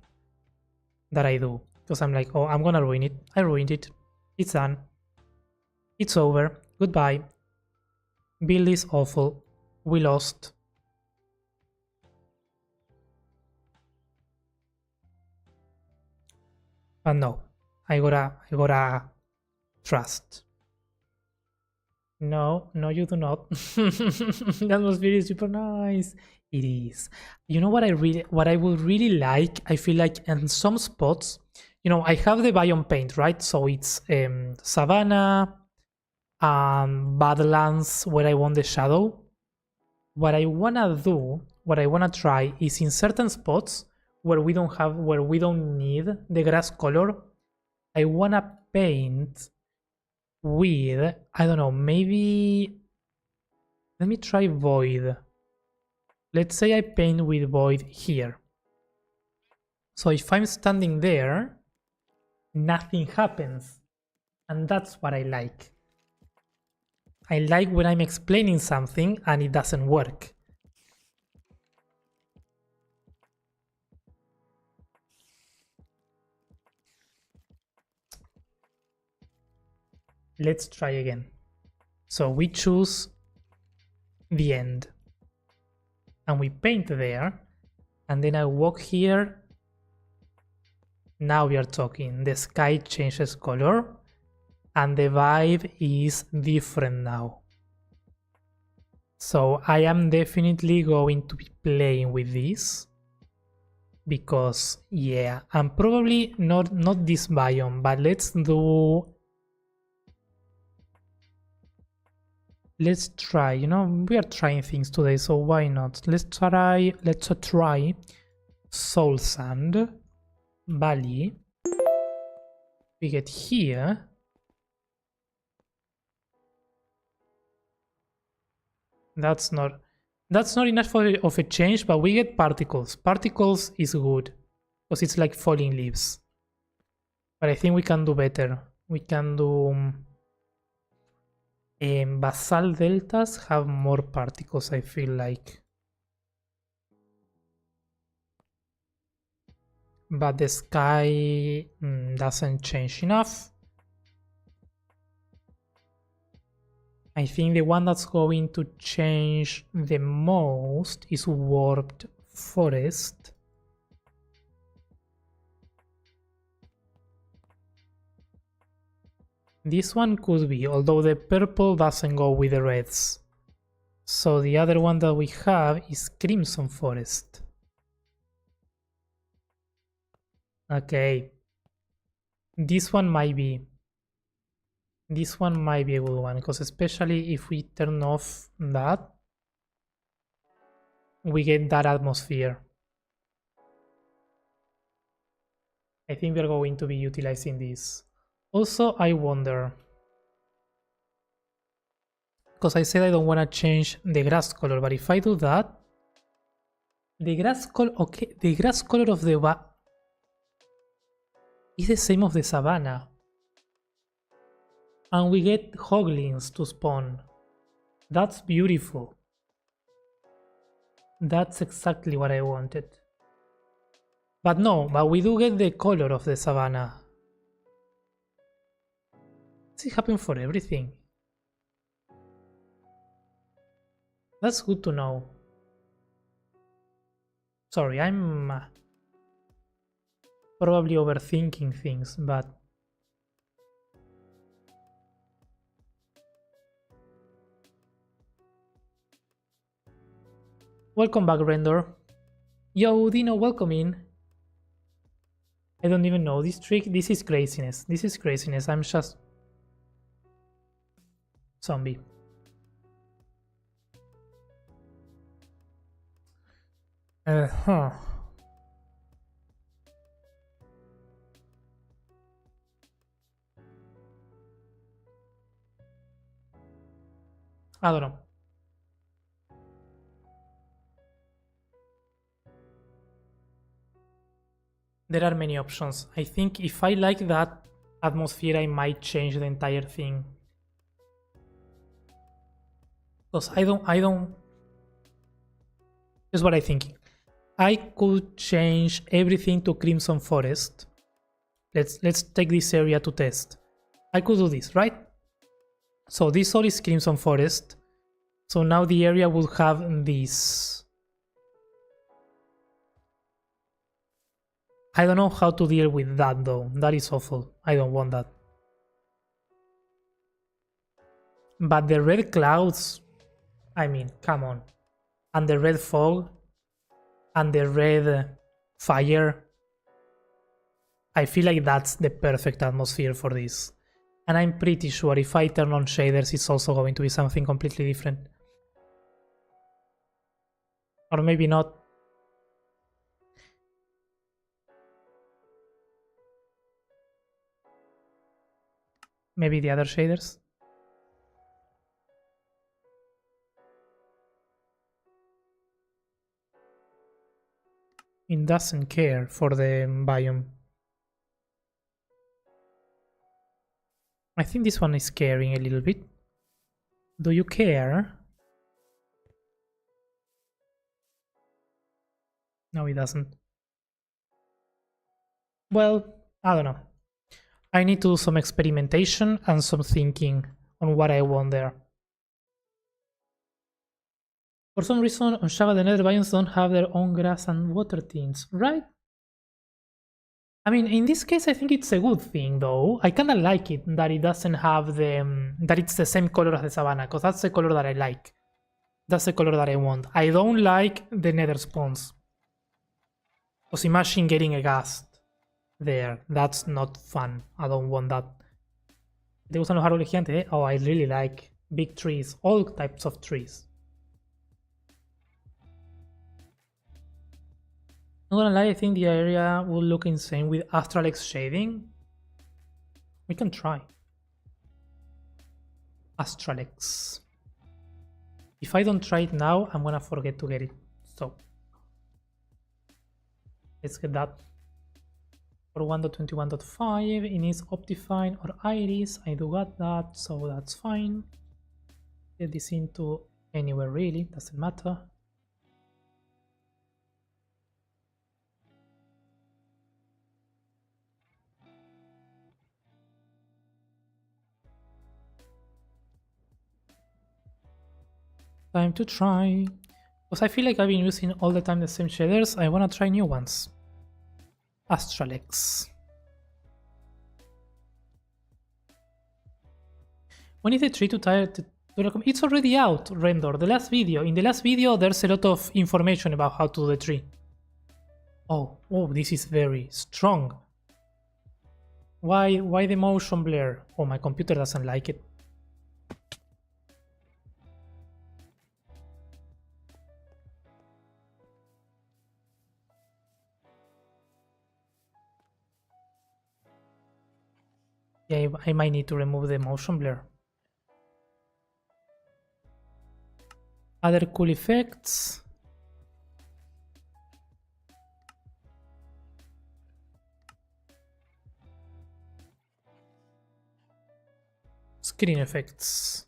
that I do. Because I'm like, oh, I'm gonna ruin it. I ruined it. It's done. It's over. Goodbye. Build is awful. We lost. But no, I gotta trust. No, you do not. That was really super nice. It is. You know what I would really like? I feel like in some spots, you know, I have the biome paint, right? So it's savanna, Badlands where I want the shadow. What I wanna do, what I wanna try is in certain spots where we don't need the grass color, I wanna paint with, I don't know, maybe, let me try void. Let's say I paint with void here. So if I'm standing there, nothing happens. And that's what I like. I like when I'm explaining something and it doesn't work. Let's try again. So we choose the end. And we paint there. And then I walk here. Now we are talking. The sky changes color. And the vibe is different now. So I am definitely going to be playing with this. Because, yeah, I'm probably not this biome, but let's try, you know, we are trying things today, so why not? Let's try Soul Sand Valley. We get here. That's not enough of a change, but we get particles. Particles is good because it's like falling leaves. But I think we can do better. We can do basalt deltas have more particles, I feel like. But the sky doesn't change enough. I think the one that's going to change the most is warped forest. This one could be, although the purple doesn't go with the reds. So the other one that we have is Crimson Forest. Okay. This one might be a good one, because especially if we turn off that, we get that atmosphere. I think we're going to be utilizing this. Also, I wonder, because I said I don't want to change the grass color, but if I do that, the grass color, okay, the grass color of the is the same of the savanna. And we get hoglins to spawn. That's beautiful. That's exactly what I wanted. But no, but we do get the color of the savanna. Does it happen for everything? That's good to know. Sorry, I'm probably overthinking things, but welcome back, Render. Yo, Dino, welcome in. I don't even know this trick. This is craziness. This is craziness. I'm just zombie. Huh. I don't know. There are many options. I think if I like that atmosphere, I might change the entire thing. Because I don't. Here's what I'm thinking. I could change everything to Crimson Forest. Let's take this area to test. I could do this, right? So this all is Crimson Forest. So now the area would have this. I don't know how to deal with that though. That is awful. I don't want that. But the red clouds, I mean, come on. And the red fog and the red fire. I feel like that's the perfect atmosphere for this. And I'm pretty sure if I turn on shaders, it's also going to be something completely different. Or maybe not. Maybe the other shaders. It doesn't care for the biome. I think this one is caring a little bit. Do you care? No, it doesn't. Well, I don't know. I need to do some experimentation and some thinking on what I want there. For some reason, on Java, the nether biomes don't have their own grass and water tints, right? I mean, in this case, I think it's a good thing, though. I kinda like it that it doesn't have the... that it's the same color as the savannah, because that's the color that I like. That's the color that I want. I don't like the nether spawns. Because imagine getting a ghast there. That's not fun. I don't want that. ¿Te gustan los árboles gigantes, eh? Oh, I really like big trees. All types of trees. Not gonna lie, I think the area will look insane with Astralex shading. We can try. Astralex. If I don't try it now, I'm gonna forget to get it. So let's get that. For 1.21.5, it needs Optifine or Iris. I do got that, so that's fine. Get this into anywhere really, doesn't matter. Time to try. Because I feel like I've been using all the time the same shaders, I wanna try new ones. Astralex. When is the tree too tired to recommend? It's already out, Render. The last video. In the last video, there's a lot of information about how to do the tree. Oh, this is very strong. Why the motion blur? Oh, my computer doesn't like it. Yeah, I might need to remove the motion blur. Other cool effects. Screen effects.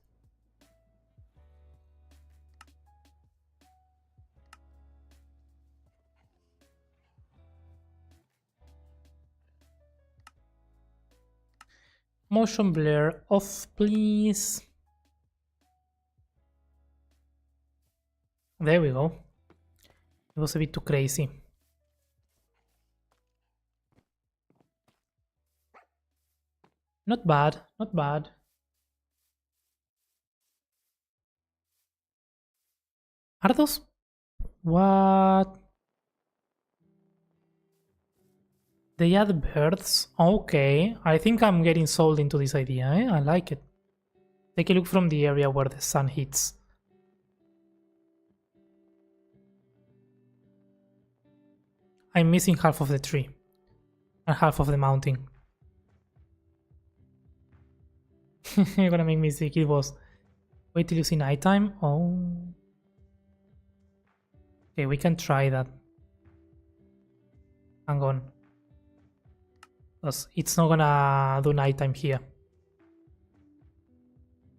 Motion blur off, please. There we go. It was a bit too crazy. Not bad, not bad. Are those... What? They add birds? Okay, I think I'm getting sold into this idea, eh? I like it. Take a look from the area where the sun hits. I'm missing half of the tree and half of the mountain. You're gonna make me sick. It was... Wait till you see nighttime. Oh. Okay, we can try that. Hang on. Because it's not gonna do nighttime here.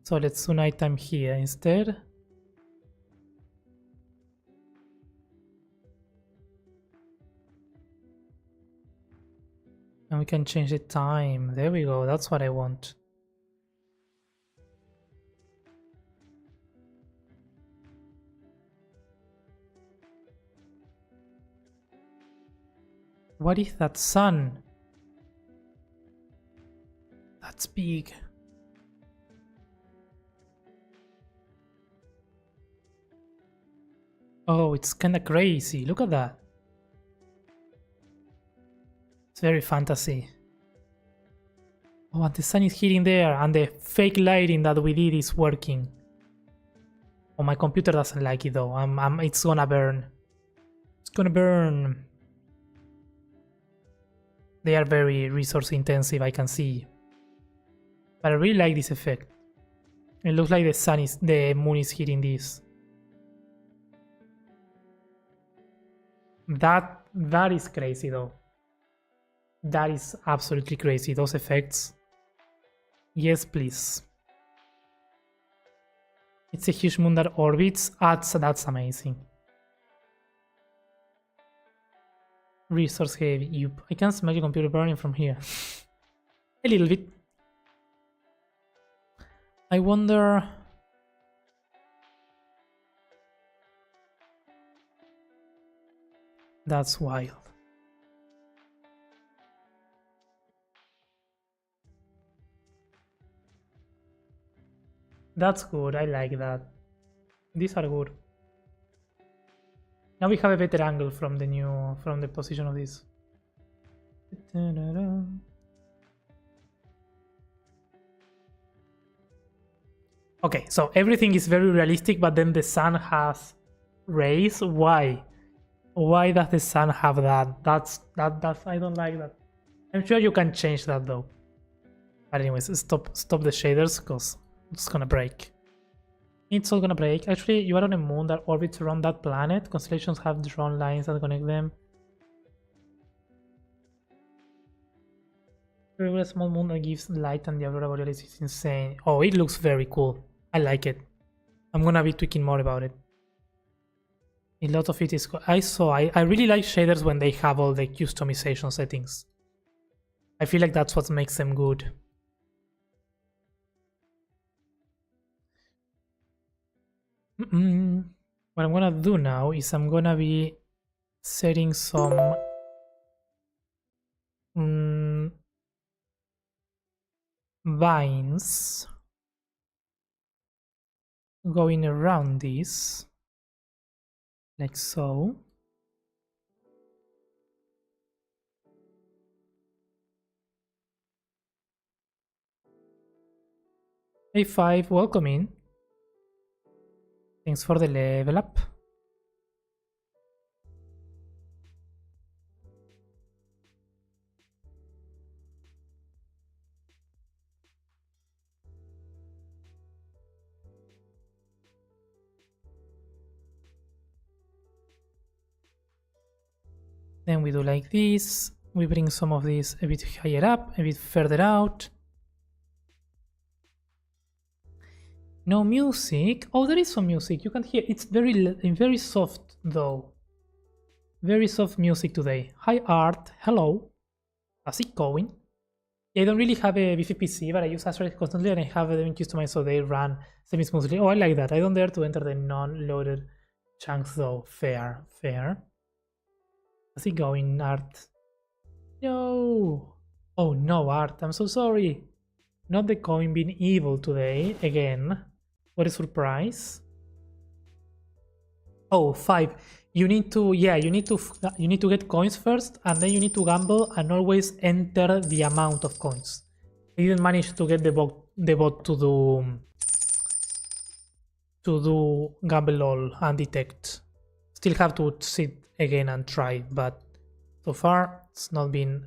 So let's do nighttime here instead. And we can change the time. There we go. That's what I want. What is that sun? That's big. Oh, it's kinda crazy. Look at that. It's very fantasy. Oh, and the sun is hitting there, and the fake lighting that we did is working. Oh, my computer doesn't like it though. It's gonna burn. It's gonna burn. They are very resource intensive, I can see. But I really like this effect. It looks like the moon is hitting this. That is crazy though. That is absolutely crazy, those effects. Yes, please. It's a huge moon that orbits. That's amazing. Resource heavy. Yup. I can smell your computer burning from here. A little bit. I wonder... That's wild. That's good, I like that. These are good. Now we have a better angle from the position of this. Okay, so everything is very realistic, but then the sun has rays. Why? Why does the sun have that? That's I don't like that. I'm sure you can change that though. But anyways, stop the shaders because it's gonna break. It's all gonna break. Actually, you are on a moon that orbits around that planet. Constellations have drawn lines that connect them. A small moon that gives light and the aurora borealis is insane. Oh, it looks very cool. I like it. I'm gonna be tweaking more about it. A lot of it is... I really like shaders when they have all the customization settings. I feel like that's what makes them good. What I'm gonna do now is I'm gonna be setting some vines going around this, like so. Hey 5, welcome in. Thanks for the level up. Then we do like this. We bring some of this a bit higher up, a bit further out. No music. Oh, there is some music. You can hear. It's very soft though. Very soft music today. Hi Art. Hello. How's it going? Yeah, I don't really have a beefy PC, but I use Astralisk constantly and I have them customized so they run semi-smoothly. Oh, I like that. I don't dare to enter the non-loaded chunks though. Fair, fair. How's it going, Art? No! Oh no, Art, I'm so sorry. Not the coin being evil today, again. What a surprise. Oh, 5. You need to, yeah, you need to get coins first, and then you need to gamble and always enter the amount of coins. I didn't manage to get the bot to do gamble all and detect. Still have to sit again and try, but so far it's not been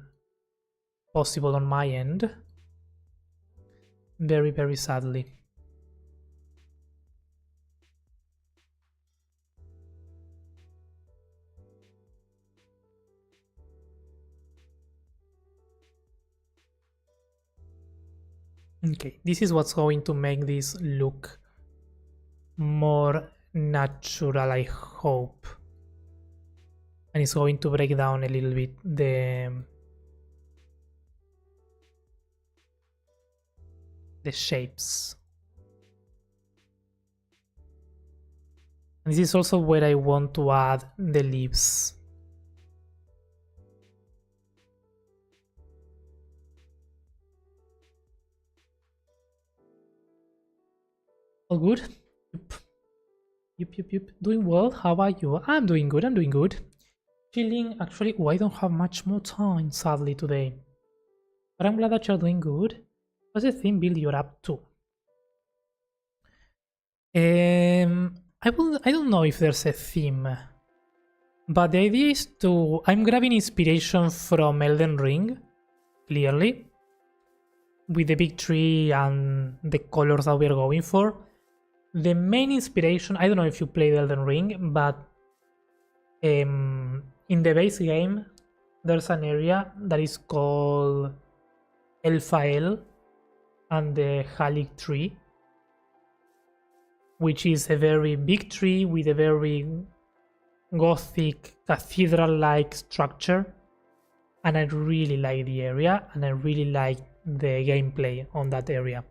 possible on my end. Very, very sadly. Okay, this is what's going to make this look more natural, I hope. And it's going to break down a little bit the shapes. And this is also where I want to add the leaves. All good? Yep. Doing well. How about you? I'm doing good. I'm doing good. Chilling. Actually, I don't have much more time, sadly, today. But I'm glad that you're doing good. What's the theme build you're up to? I don't know if there's a theme. But the idea is I'm grabbing inspiration from Elden Ring, clearly. With the big tree and the colors that we're going for. The main inspiration, I don't know if you played Elden Ring, but in the base game, there's an area that is called Elfael and the Halik tree, which is a very big tree with a very gothic cathedral-like structure. And I really like the area, and I really like the gameplay on that area.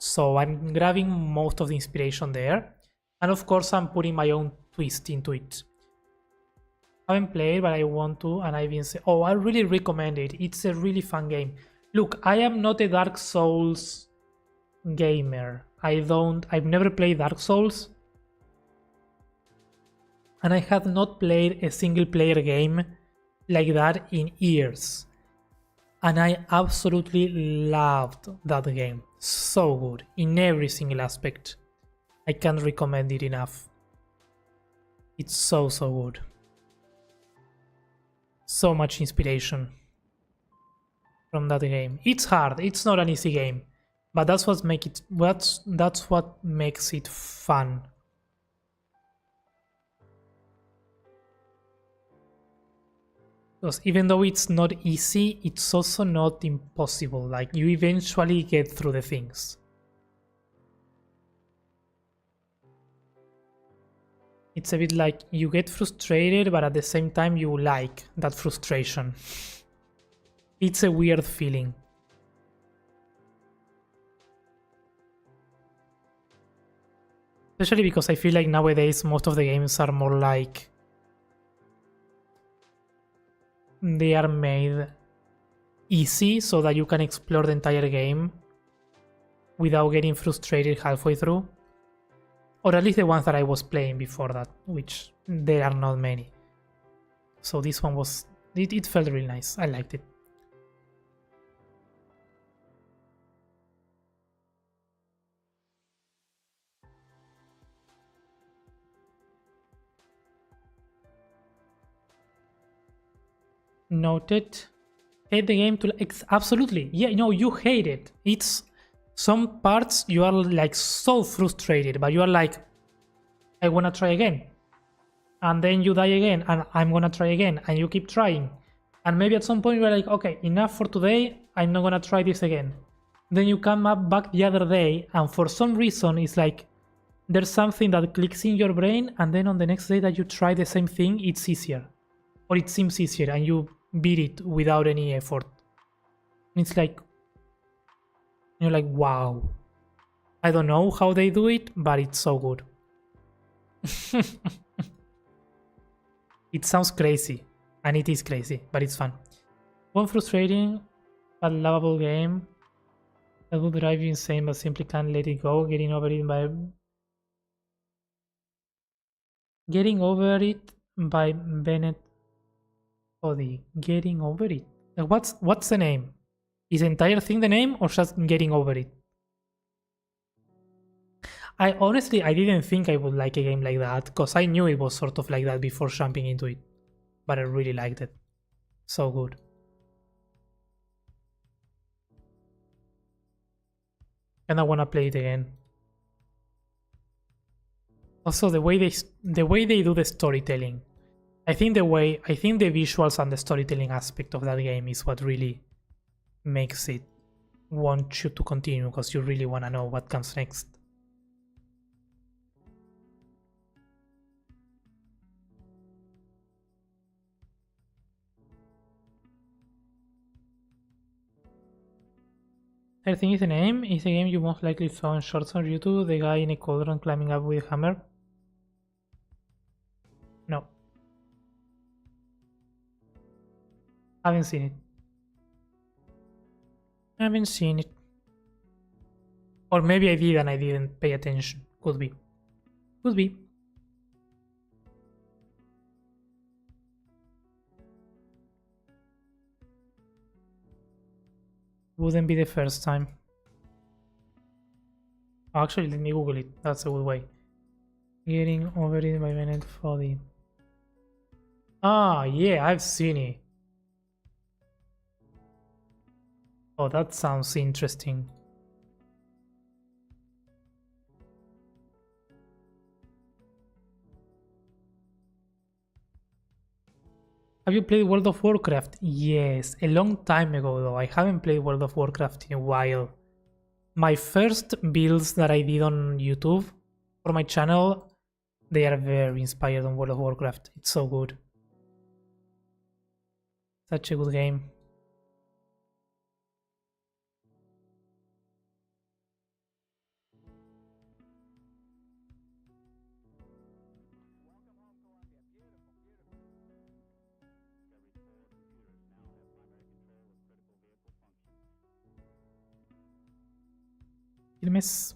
So I'm grabbing most of the inspiration there. And of course I'm putting my own twist into it. I haven't played, but I want to, and I've been saying, oh, I really recommend it. It's a really fun game. Look, I am not a Dark Souls gamer. I've never played Dark Souls. And I have not played a single player game like that in years. And I absolutely loved that game. So good in every single aspect. I can't recommend it enough. It's so good. So much inspiration from that game. It's hard. It's not an easy game, but that's what makes it fun. Because even though it's not easy, it's also not impossible. Like, you eventually get through the things. It's a bit like you get frustrated, but at the same time you like that frustration. It's a weird feeling. Especially because I feel like nowadays most of the games are more like they are made easy so that you can explore the entire game without getting frustrated halfway through. Or at least the ones that I was playing before that, which there are not many. So this one was... It felt really nice. I liked it. Noted. Hate the game to... Absolutely. Yeah, no, you hate it. It's... Some parts you are like so frustrated, but you are like, I wanna try again. And then you die again, and I'm gonna try again, and you keep trying. And maybe at some point you're like, okay, enough for today, I'm not gonna try this again. Then you come back the other day, and for some reason it's like, there's something that clicks in your brain, and then on the next day that you try the same thing, it's easier. Or it seems easier, and you beat it without any effort. And it's like, you're like, wow. I don't know how they do it, but it's so good. It sounds crazy, and it is crazy, but it's fun. One frustrating but lovable game that will drive you insane but simply can't let it go. Getting over it by Bennett Foddy. Getting over it. What's the name? Is the entire thing the name or just getting over it? I didn't think I would like a game like that because I knew it was sort of like that before jumping into it, but I really liked it. So good. And I wanna play it again. Also, the way they do the storytelling. I think the visuals and the storytelling aspect of that game is what really makes it want you to continue, because you really want to know what comes next. I think is the name. Is a game you most likely saw in shorts on YouTube. The guy in a cauldron climbing up with a hammer. No. Haven't seen it. Haven't seen it. Or maybe I did and I didn't pay attention. Could be. Could be. Wouldn't be the first time. Actually, let me Google it. That's a good way. Getting over it by Bennett Foddy. Ah, yeah, I've seen it. Oh, that sounds interesting. Have you played World of Warcraft? Yes, a long time ago though. I haven't played World of Warcraft in a while. My first builds that I did on YouTube for my channel, they are very inspired on World of Warcraft. It's so good. Such a good game. Miss.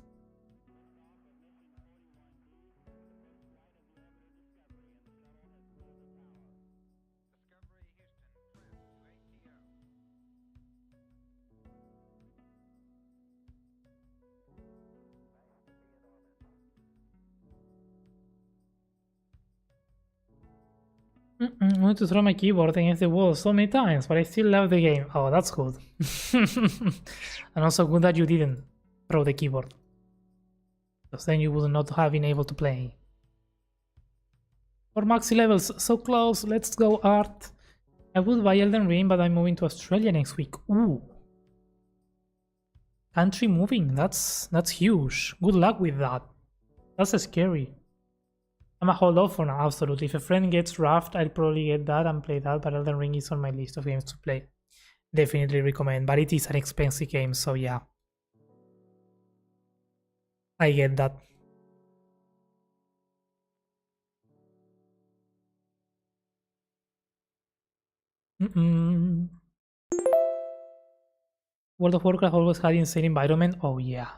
I want to throw my keyboard against the wall so many times, but I still love the game. Oh, that's good. And also good that you didn't throw the keyboard, because then you would not have been able to play. For maxi levels, so close. Let's go, Art. I would buy Elden Ring, but I'm moving to Australia next week. Ooh. Country moving, that's huge. Good luck with that. That's scary. I'm a hold off for now, absolutely. If a friend gets Raft, I'll probably get that and play that, but Elden Ring is on my list of games to play. Definitely recommend, but it is an expensive game, so yeah. I get that. World of Warcraft always had insane environment. Oh yeah.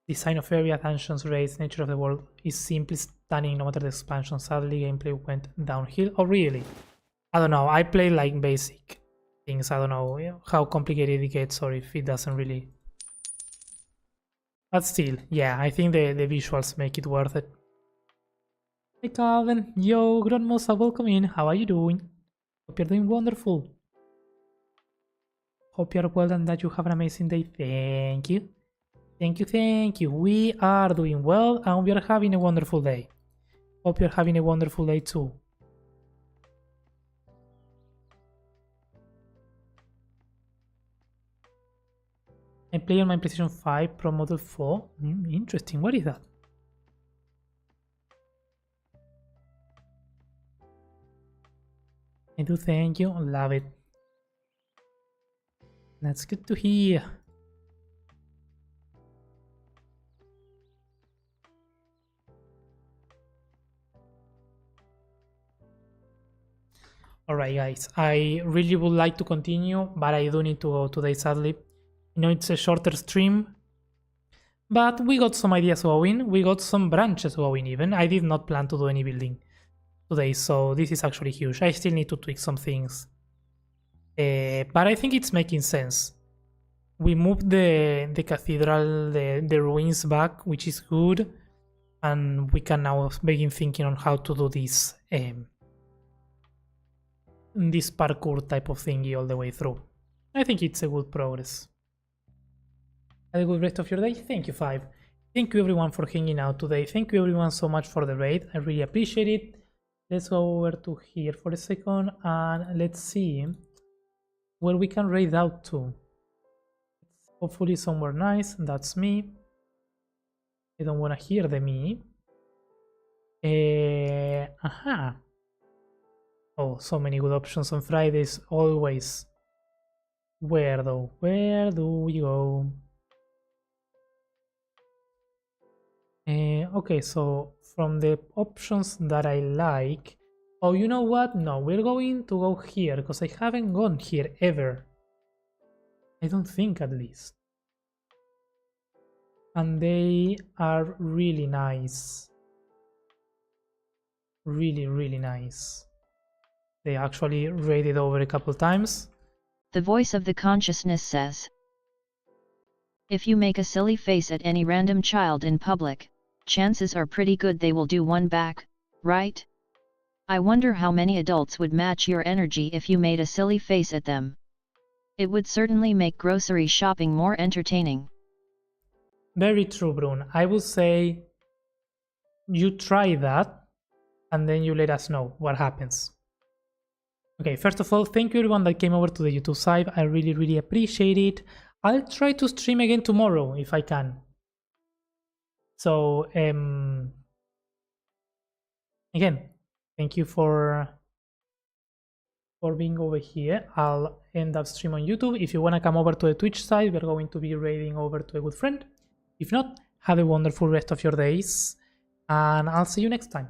Design of area, tensions, raids, nature of the world is simply stunning no matter the expansion. Sadly, gameplay went downhill. Oh really? I don't know. I play like basic things. I don't know how complicated it gets or if it doesn't really. But still, yeah, I think the visuals make it worth it. Hey Calvin, yo, Grandmosa, welcome in. How are you doing? Hope you're doing wonderful. Hope you're well and that you have an amazing day. Thank you. Thank you, thank you. We are doing well and we are having a wonderful day. Hope you're having a wonderful day too. I play on my PlayStation 5 Pro Model 4. Interesting. What is that? I do, thank you. Love it. That's good to hear. Alright guys, I really would like to continue, but I do need to go today sadly. You know, it's a shorter stream, but we got some ideas going, we got some branches going even. I did not plan to do any building today, so this is actually huge. I still need to tweak some things. But I think it's making sense. We moved the cathedral, the ruins back, which is good. And we can now begin thinking on how to do this this parkour type of thingy all the way through. I think it's a good progress. Have a good rest of your day. Thank you, 5. Thank you everyone for hanging out today. Thank you everyone so much for the raid. I really appreciate it. Let's go over to here for a second and let's see where we can raid out to. Hopefully somewhere nice. That's me. I don't want to hear the me. Aha. Oh, so many good options on Fridays, always. Where though? Where do we go? Okay, so from the options that I like... Oh, you know what? No, we're going to go here, because I haven't gone here ever. I don't think, at least. And they are really nice. Really, really nice. They actually raided over a couple times. The voice of the consciousness says, if you make a silly face at any random child in public, chances are pretty good they will do one back, right? I wonder how many adults would match your energy if you made a silly face at them. It would certainly make grocery shopping more entertaining. Very true, Brun. I would say you try that and then you let us know what happens. Okay, first of all, thank you everyone that came over to the YouTube side. I really, really appreciate it. I'll try to stream again tomorrow if I can. So, again, thank you for being over here. I'll end up stream on YouTube. If you want to come over to the Twitch side, we're going to be raiding over to a good friend. If not, have a wonderful rest of your days, and I'll see you next time.